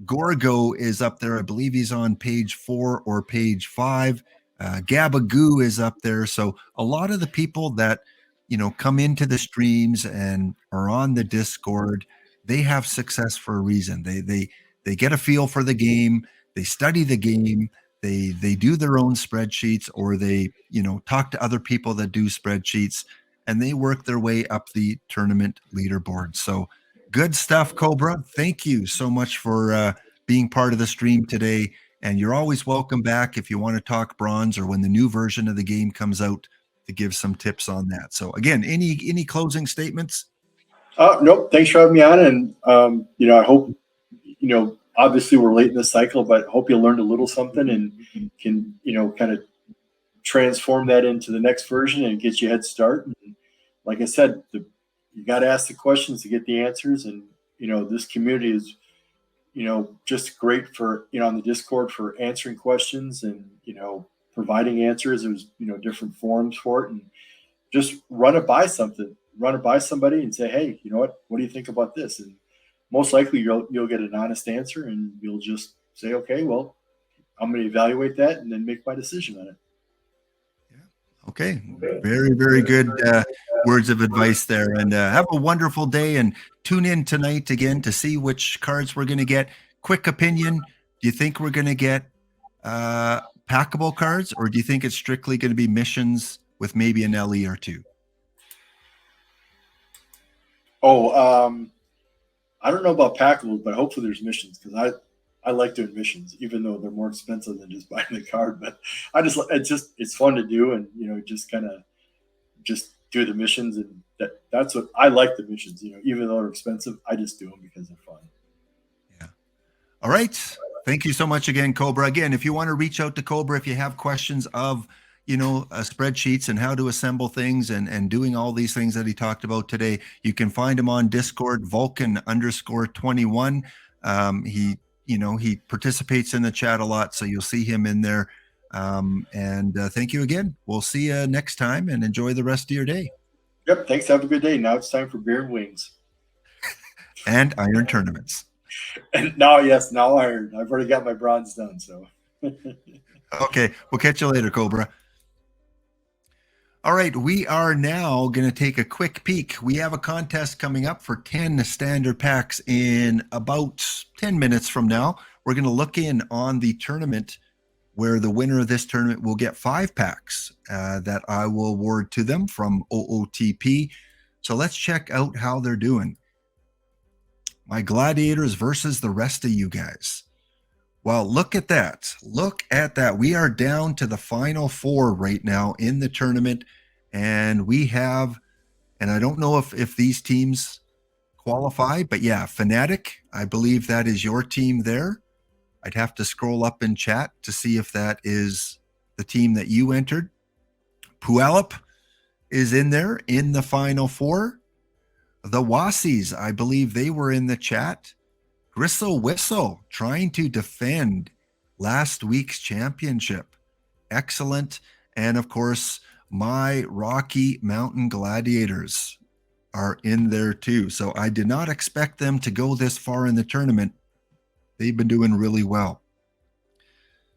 Gorgo is up there. I believe he's on page 4 or page 5. Gabagoo is up there. So a lot of the people that come into the streams and are on the Discord, they have success for a reason. They get a feel for the game. They study the game. They do their own spreadsheets, or they talk to other people that do spreadsheets, and they work their way up the tournament leaderboard. So good stuff, Cobra. Thank you so much for being part of the stream today. And you're always welcome back if you want to talk bronze, or when the new version of the game comes out, to give some tips on that. So again, any closing statements? Nope. Thanks for having me on. And, I hope, obviously we're late in the cycle, but I hope you learned a little something and can, kind of transform that into the next version and get you a head start. And like I said, you got to ask the questions to get the answers. And, this community is, just great for, on the Discord for answering questions and, providing answers. There's, different forums for it, and just run it by somebody and say, hey, what do you think about this? And most likely you'll get an honest answer, and you'll just say, okay, well, I'm going to evaluate that and then make my decision on it. Okay. Very, very good words of advice there. And have a wonderful day, and tune in tonight again to see which cards we're going to get. Quick opinion. Do you think we're going to get packable cards, or do you think it's strictly going to be missions with maybe an LE or two? I don't know about packables, but hopefully there's missions, because I like doing missions, even though they're more expensive than just buying the card. But it's fun to do, and just kind of just do the missions, and that's what I like, the missions. Even though they're expensive, I just do them because they're fun. Yeah. All right. Thank you so much again, Cobra. Again, if you want to reach out to Cobra, if you have questions of spreadsheets and how to assemble things and doing all these things that he talked about today, you can find him on Discord, Vulcan_21. He participates in the chat a lot, so you'll see him in there. And thank you again. We'll see you next time, and enjoy the rest of your day. Yep. Thanks. Have a good day. Now it's time for beer and wings. And iron tournaments. And now iron. I've already got my bronze done. So. Okay. We'll catch you later, Cobra. All right, we are now going to take a quick peek. We have a contest coming up for 10 standard packs in about 10 minutes from now. We're going to look in on the tournament, where the winner of this tournament will get 5 packs that I will award to them from OOTP. So let's check out how they're doing. My gladiators versus the rest of you guys. Well, look at that. Look at that. We are down to the final 4 right now in the tournament. And we have, and I don't know if these teams qualify, but yeah, Fnatic, I believe that is your team there. I'd have to scroll up in chat to see if that is the team that you entered. Puyallup is in there in the final 4. The Wassies, I believe they were in the chat. Gristle Whistle trying to defend last week's championship. Excellent. And of course, my Rocky Mountain Gladiators are in there too. So I did not expect them to go this far in the tournament. They've been doing really well.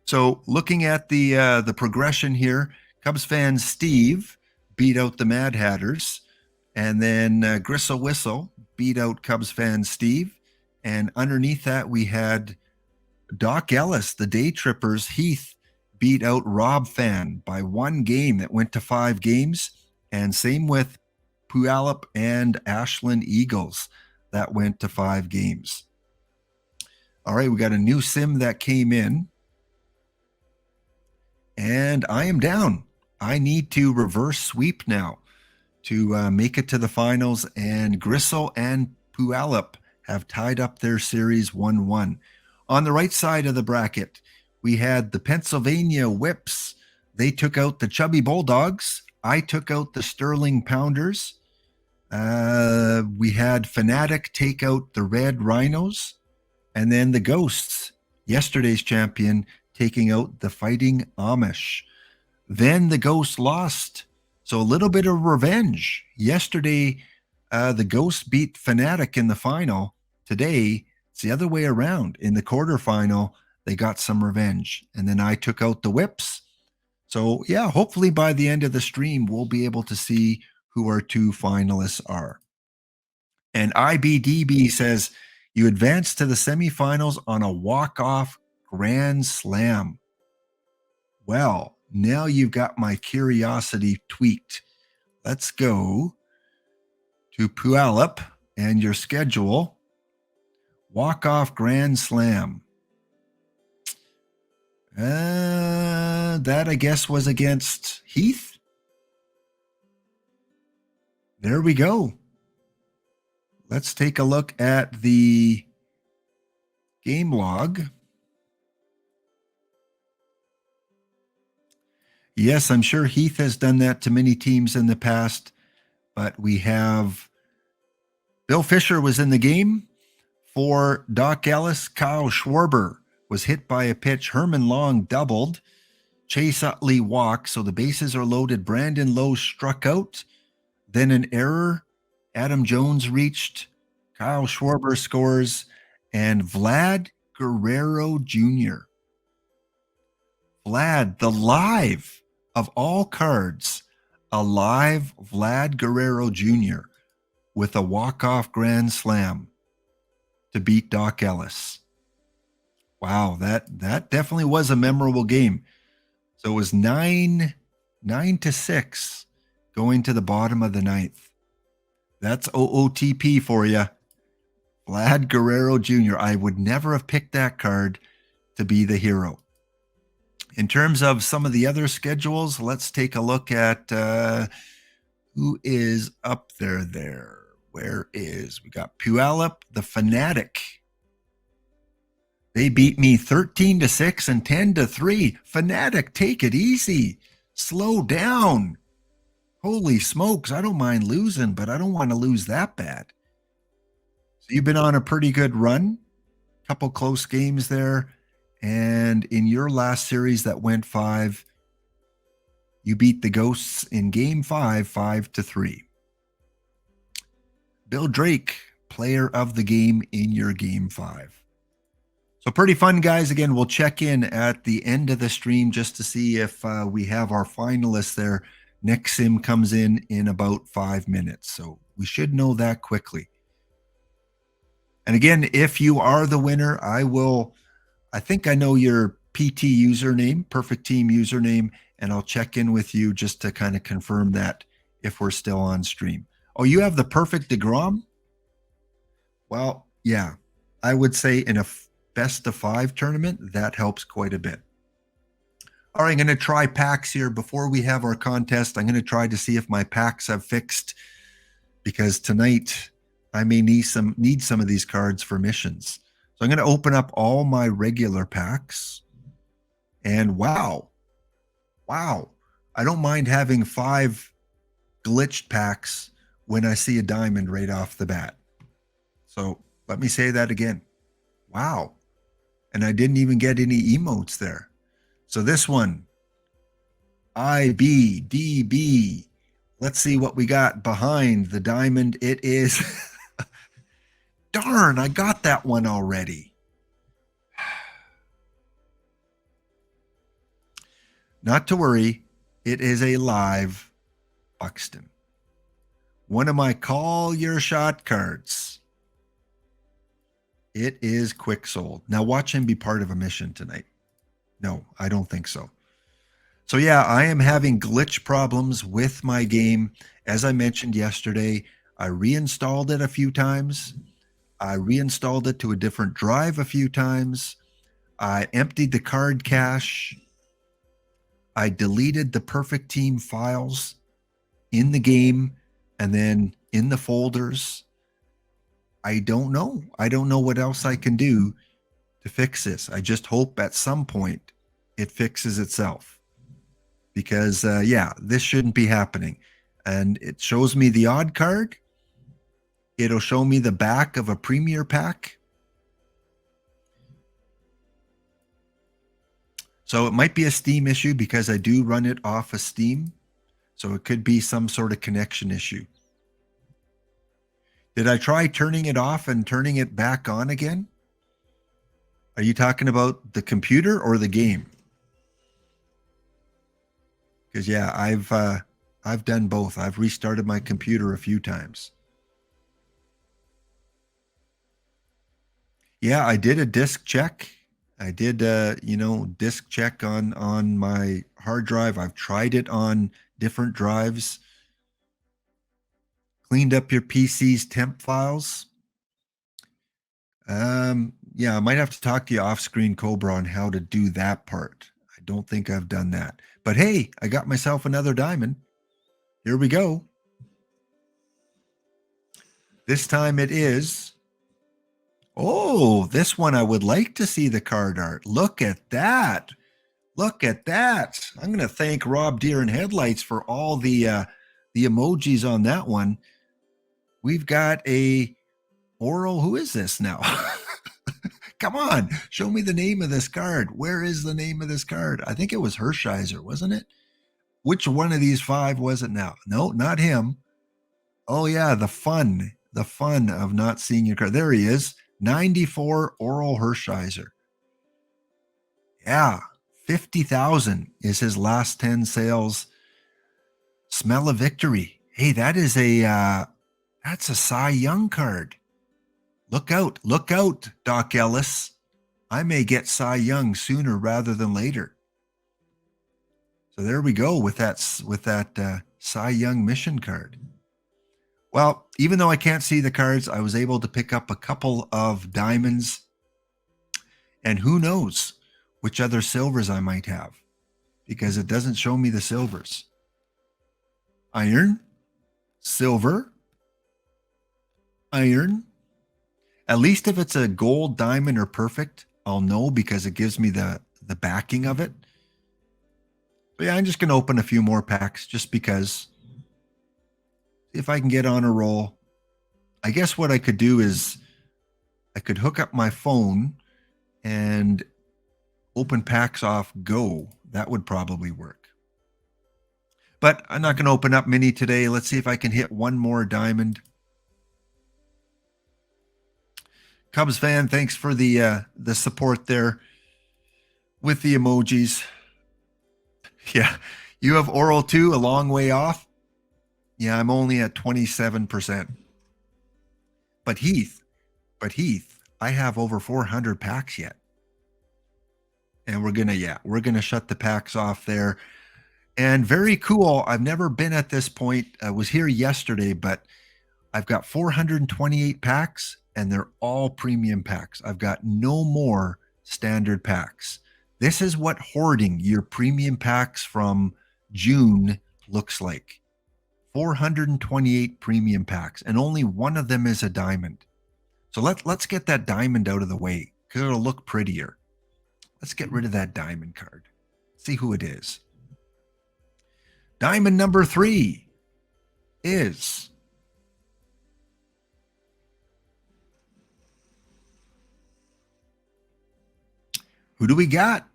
So looking at the progression here, Cubs fan Steve beat out the Mad Hatters, and then Gristle Whistle beat out Cubs fan Steve, and underneath that we had Doc Ellis, the Day Trippers Heath, beat out Rob Fan by 1 game. That went to 5 games, and same with Puyallup and Ashland Eagles. That went to 5 games. All right, we got a new sim that came in. And I am down. I need to reverse sweep now to make it to the finals. And Gristle and Puyallup have tied up their series 1-1. On the right side of the bracket, we had the Pennsylvania Whips. They took out the Chubby Bulldogs. I took out the Sterling Pounders. We had Fanatic take out the Red Rhinos. And then the Ghosts, yesterday's champion, taking out the Fighting Amish. Then the Ghosts lost. So a little bit of revenge. Yesterday, the Ghosts beat Fanatic in the final. Today, it's the other way around. In the quarterfinal, they got some revenge. And then I took out the Whips. So yeah, hopefully by the end of the stream, we'll be able to see who our 2 finalists are. And IBDB says, you advance to the semifinals on a walk-off Grand Slam. Well, now you've got my curiosity tweaked. Let's go to Puyallup and your schedule. Walk-off Grand Slam. That, I guess, was against Heath. There we go. Let's take a look at the game log. Yes, I'm sure Heath has done that to many teams in the past, but we have Bill Fisher was in the game. For Doc Ellis, Kyle Schwarber was hit by a pitch. Herman Long doubled. Chase Utley walked, so the bases are loaded. Brandon Lowe struck out. Then an error. Adam Jones reached. Kyle Schwarber scores. And Vlad Guerrero Jr. Vlad, the live of all cards, a live Vlad Guerrero Jr. with a walk-off grand slam to beat Doc Ellis. Wow, that definitely was a memorable game. So it was 9-6 going to the bottom of the 9th. That's OOTP for you. Vlad Guerrero Jr. I would never have picked that card to be the hero. In terms of some of the other schedules, let's take a look at who is up there. Where is? We got Puyallup, the Fanatic. They beat me 13-6 and 10-3. Fanatic, take it easy. Slow down. Holy smokes, I don't mind losing, but I don't want to lose that bad. So you've been on a pretty good run. Couple close games there. And in your last series that went 5, you beat the Ghosts in game 5, 5-3. Bill Drake, player of the game in your game 5. So pretty fun, guys. Again, we'll check in at the end of the stream just to see if we have our finalists there. Next sim comes in about 5 minutes. So we should know that quickly. And again, if you are the winner, I think I know your PT username, Perfect Team username, and I'll check in with you just to kind of confirm that if we're still on stream. Oh, you have the Perfect DeGrom? Well, yeah, I would say in a best of 5 tournament, that helps quite a bit. All right, I'm going to try packs here. Before we have our contest, I'm going to try to see if my packs have fixed, because tonight I may need some of these cards for missions. So I'm going to open up all my regular packs. And wow. I don't mind having 5 glitched packs when I see a diamond right off the bat. So let me say that again. Wow. And I didn't even get any emotes there. So this one, IBDB. Let's see what we got behind the diamond. It is... Darn, I got that one already. Not to worry, it is a live Buxton. One of my call your shot cards. It is quick sold. Now watch him be part of a mission tonight. No, I don't think so. So yeah, I am having glitch problems with my game. As I mentioned yesterday, I reinstalled it a few times. I reinstalled it to a different drive a few times. I emptied the card cache. I deleted the perfect team files in the game and then in the folders. I don't know. I don't know what else I can do to fix this. I just hope at some point it fixes itself. Because, yeah, this shouldn't be happening. And it shows me the odd card. It'll show me the back of a premier pack. So it might be a Steam issue because I do run it off of Steam. So it could be some sort of connection issue. Did I try turning it off and turning it back on again? Are you talking about the computer or the game? Because yeah, I've done both. I've restarted my computer a few times. Yeah, I did a disk check. I did disk check on my hard drive. I've tried it on different drives. Cleaned up your PC's temp files. Yeah, I might have to talk to you off screen, Cobra, on how to do that part. I don't think I've done that. But hey, I got myself another diamond. Here we go. This time it is. Oh, this one I would like to see the card art. Look at that. Look at that. I'm going to thank Rob Deer and Headlights for all the emojis on that one. We've got a Oral. Who is this now? Come on, show me the name of this card. Where is the name of this card? I think it was Hershiser, wasn't it? Which one of these five was it now? No, not him. Oh yeah, the fun of not seeing your card. There he is, 94 Oral Hershiser. Yeah, 50,000 is his last 10 sales. Smell of Victory. Hey, that is that's a Cy Young card. Look out, Doc Ellis. I may get Cy Young sooner rather than later. So there we go with that Cy Young mission card. Well, even though I can't see the cards, I was able to pick up a couple of diamonds. And who knows which other silvers I might have, because it doesn't show me the silvers. Iron, silver, iron. At least if it's a gold, diamond, or perfect, I'll know because it gives me the backing of it. But yeah, I'm just going to open a few more packs just because. If I can get on a roll. I guess what I could do is I could hook up my phone and open packs off Go. That would probably work. But I'm not going to open up many today. Let's see if I can hit one more diamond. Cubs fan, thanks for the support there with the emojis. Yeah, you have Oral 2 a long way off. Yeah, I'm only at 27%. But Heath, I have over 400 packs yet. And we're gonna shut the packs off there. And very cool. I've never been at this point. I was here yesterday, but I've got 428 packs and they're all premium packs. I've got no more standard packs. This is what hoarding your premium packs from June looks like. 428 premium packs, and only one of them is a diamond. So let's get that diamond out of the way because it'll look prettier. Let's get rid of that diamond card. See who it is. Diamond number 3 is who do we got?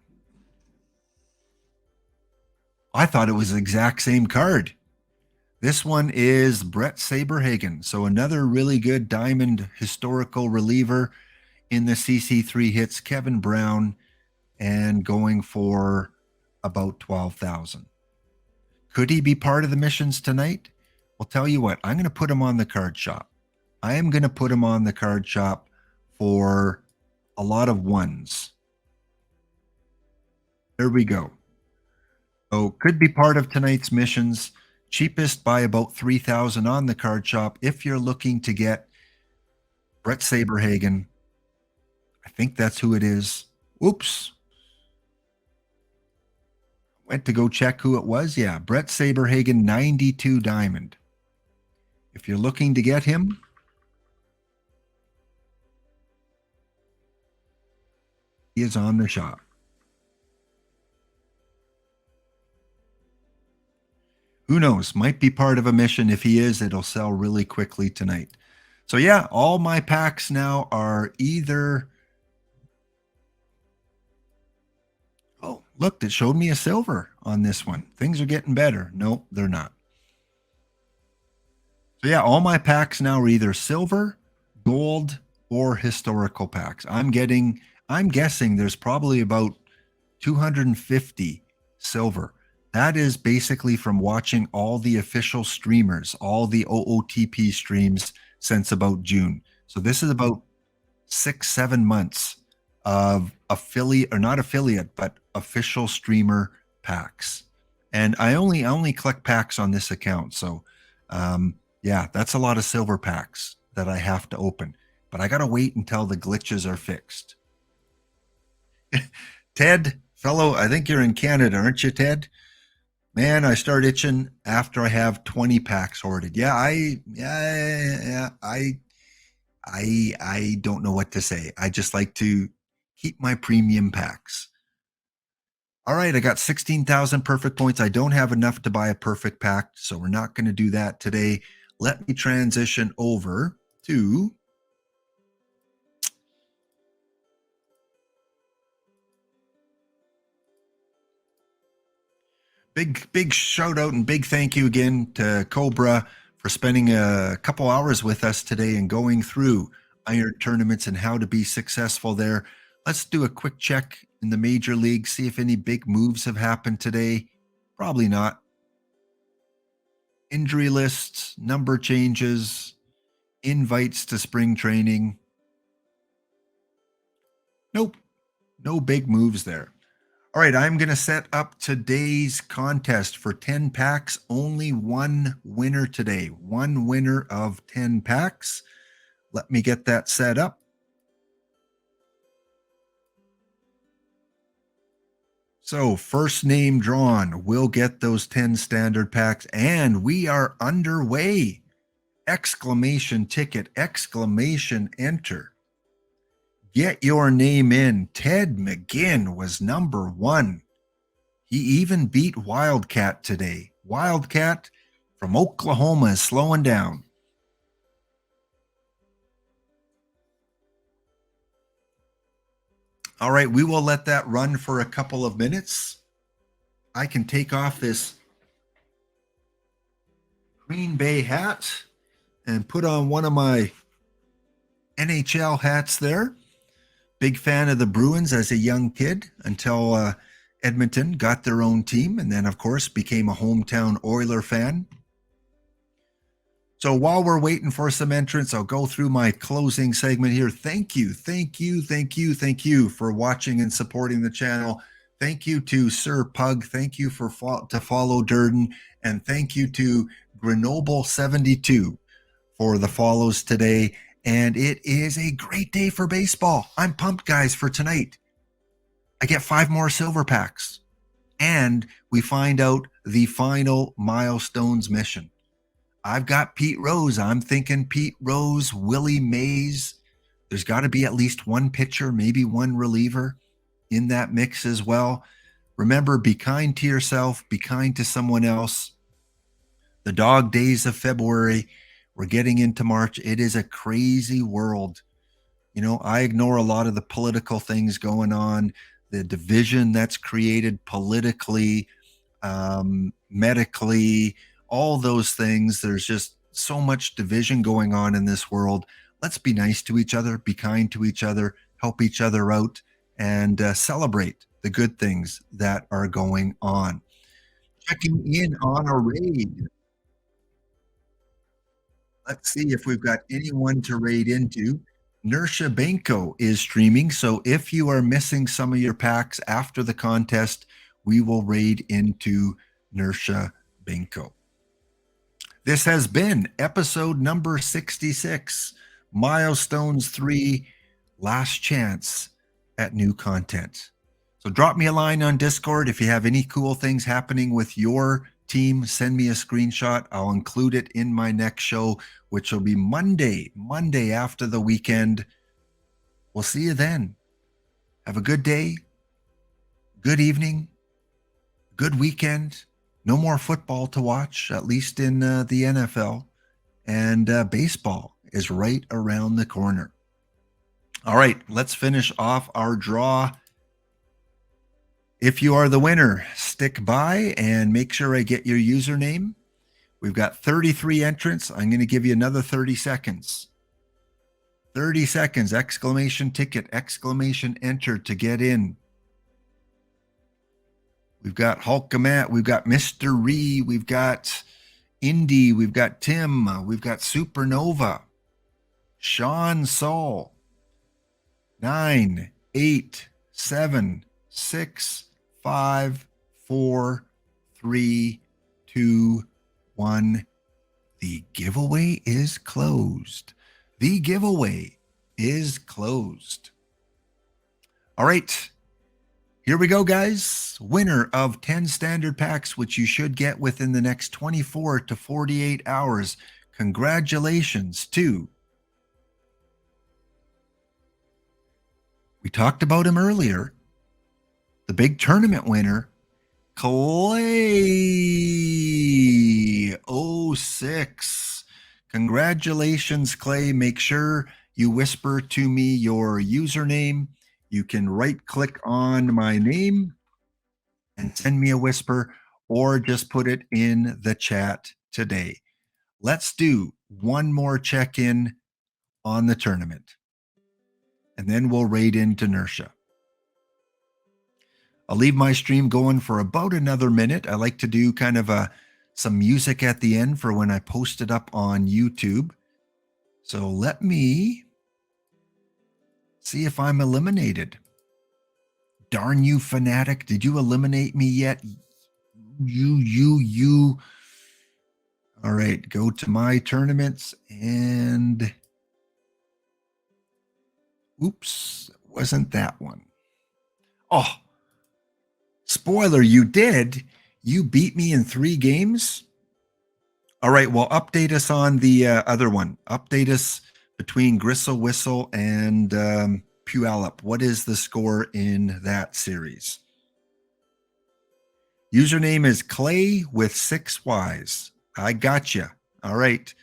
I thought it was the exact same card. This one is Brett Saberhagen. So another really good diamond historical reliever in the CC3 hits, Kevin Brown, and going for about 12,000. Could he be part of the missions tonight? Well, tell you what, I'm going to put him on the card shop. I am going to put him on the card shop for a lot of ones. There we go. So could be part of tonight's missions. Cheapest by about 3,000 on the card shop. If you're looking to get Brett Saberhagen, I think that's who it is. Oops. Went to go check who it was. Yeah, Brett Saberhagen, 92 diamond. If you're looking to get him, he is on the shop. Who knows? Might be part of a mission. If he is, it'll sell really quickly tonight. So yeah, all my packs now are either... Oh, look, it showed me a silver on this one. Things are getting better. No, they're not. So yeah, all my packs now are either silver, gold, or historical packs. I'm guessing there's probably about 250 silver. That is basically from watching all the official streamers, all the OOTP streams since about June. So this is about 6-7 months of affiliate, or not affiliate, but official streamer packs. And I only collect packs on this account. So yeah, that's a lot of silver packs that I have to open. But I got to wait until the glitches are fixed. Ted, fellow, I think you're in Canada, aren't you, Ted? Man, I start itching after I have 20 packs hoarded. Yeah, I don't know what to say. I just like to keep my premium packs. All right, I got 16,000 perfect points. I don't have enough to buy a perfect pack, so we're not going to do that today. Let me transition over to big shout out and big thank you again to Cobra for spending a couple hours with us today and going through iron tournaments and how to be successful there. Let's do a quick check in the major league, see if any big moves have happened today. Probably not. Injury lists, number changes, invites to spring training. Nope, no big moves there. All right, I'm going to set up today's contest for 10 packs. Only one winner today. One winner of 10 packs. Let me get that set up. So first name drawn will get those 10 standard packs, and we are underway. Exclamation ticket, exclamation enter. Get your name in. Ted McGinn was number 1. He even beat Wildcat today. Wildcat from Oklahoma is slowing down. All right, we will let that run for a couple of minutes. I can take off this Green Bay hat and put on one of my NHL hats there. Big fan of the Bruins as a young kid until Edmonton got their own team, and then, of course, became a hometown Oiler fan. So while we're waiting for some entrants, I'll go through my closing segment here. Thank you for watching and supporting the channel. Thank you to Sir Pug. Thank you to follow Durden. And thank you to Grenoble72 for the follows today. And it is a great day for baseball. I'm pumped, guys, for tonight. I get 5 more silver packs. And we find out the final milestones mission. I've got Pete Rose. I'm thinking Pete Rose, Willie Mays. There's got to be at least one pitcher, maybe one reliever in that mix as well. Remember, be kind to yourself. Be kind to someone else. The dog days of February. We're getting into March. It is a crazy world. You know, I ignore a lot of the political things going on, the division that's created politically, medically, all those things. There's just so much division going on in this world. Let's be nice to each other, be kind to each other, help each other out, and celebrate the good things that are going on. Checking in on a raid. Let's see if we've got anyone to raid into. Nersha Benko is streaming, so if you are missing some of your packs after the contest, we will raid into Nersha Benko. This has been episode number 66, Milestones 3, Last Chance at New Content. So drop me a line on Discord if you have any cool things happening with your team. Send me a screenshot. I'll include it in my next show, which will be Monday after the weekend. We'll see you then. Have a good day, good evening, good weekend. No more football to watch, at least in the NFL. And baseball is right around the corner. All right, let's finish off our draw. If you are the winner, stick by and make sure I get your username. We've got 33 entrants. I'm going to give you another 30 seconds. 30 seconds, exclamation ticket, exclamation enter to get in. We've got Hulkamat, we've got Mr. Ree, we've got Indy, we've got Tim, we've got Supernova, Sean Saul. 9, 8, 7, 6, 5, 4, 3, 2, 1. The giveaway is closed. The giveaway is closed. All right. Here we go, guys. Winner of 10 standard packs, which you should get within the next 24 to 48 hours. Congratulations to... We talked about him earlier. The big tournament winner, Clay 06. Congratulations, Clay. Make sure you whisper to me your username. You can right-click on my name and send me a whisper, or just put it in the chat today. Let's do one more check-in on the tournament, and then we'll raid into Nersha. I'll leave my stream going for about another minute. I like to do kind of some music at the end for when I post it up on YouTube. So let me see if I'm eliminated. Darn you, fanatic. Did you eliminate me yet? You. All right, go to my tournaments and... Oops, wasn't that one. Oh, spoiler, you did. You beat me in 3 games. All right, well, update us on the other one. Update us between Gristle Whistle and Puyallup. What is the score in that series? Username is Clay with 6 Ys. I got you. All right.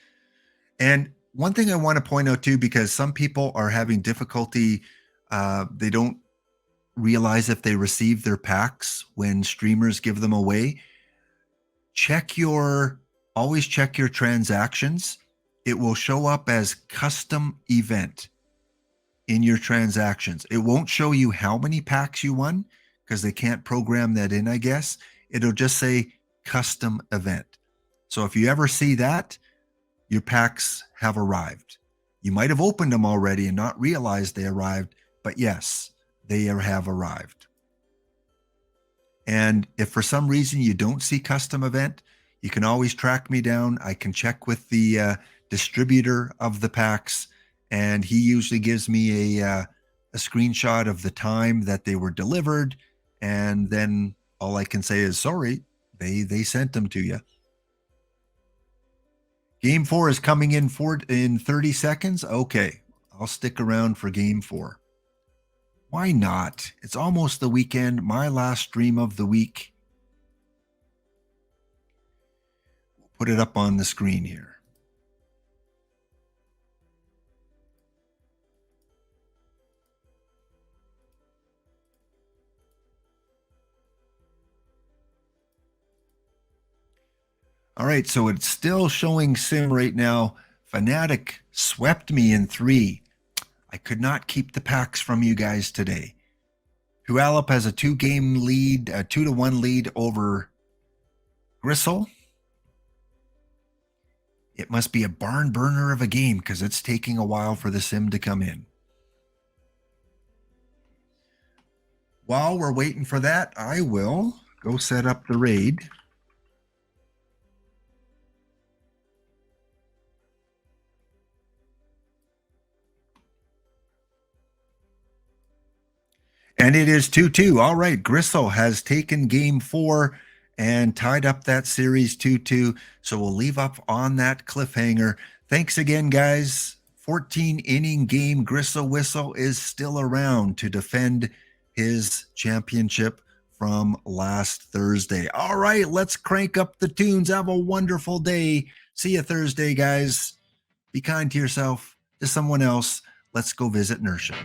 And one thing I want to point out too, because some people are having difficulty, they don't realize if they receive their packs when streamers give them away. Always check your transactions. It will show up as custom event in your transactions. It won't show you how many packs you won because they can't program that in, I guess. It'll just say custom event. So if you ever see that, your packs have arrived. You might have opened them already and not realized they arrived, but yes, they have arrived. And if for some reason you don't see custom event, you can always track me down. I can check with the distributor of the packs, and he usually gives me a screenshot of the time that they were delivered, and then all I can say is, sorry, they sent them to you. Game 4 is coming in 30 seconds. Okay, I'll stick around for Game 4. Why not? It's almost the weekend, my last stream of the week. We'll put it up on the screen here. All right, so it's still showing sim right now. Fanatic swept me in 3. I could not keep the packs from you guys today. Puyallup has a 2-game lead, a 2-1 lead over Gristle. It must be a barn burner of a game because it's taking a while for the sim to come in. While we're waiting for that, I will go set up the raid. And it is 2-2. All right, Gristle has taken game 4 and tied up that series 2-2. So we'll leave up on that cliffhanger. Thanks again, guys. 14-inning game. Gristle Whistle is still around to defend his championship from last Thursday. All right, let's crank up the tunes. Have a wonderful day. See you Thursday, guys. Be kind to yourself, to someone else. Let's go visit Nersha.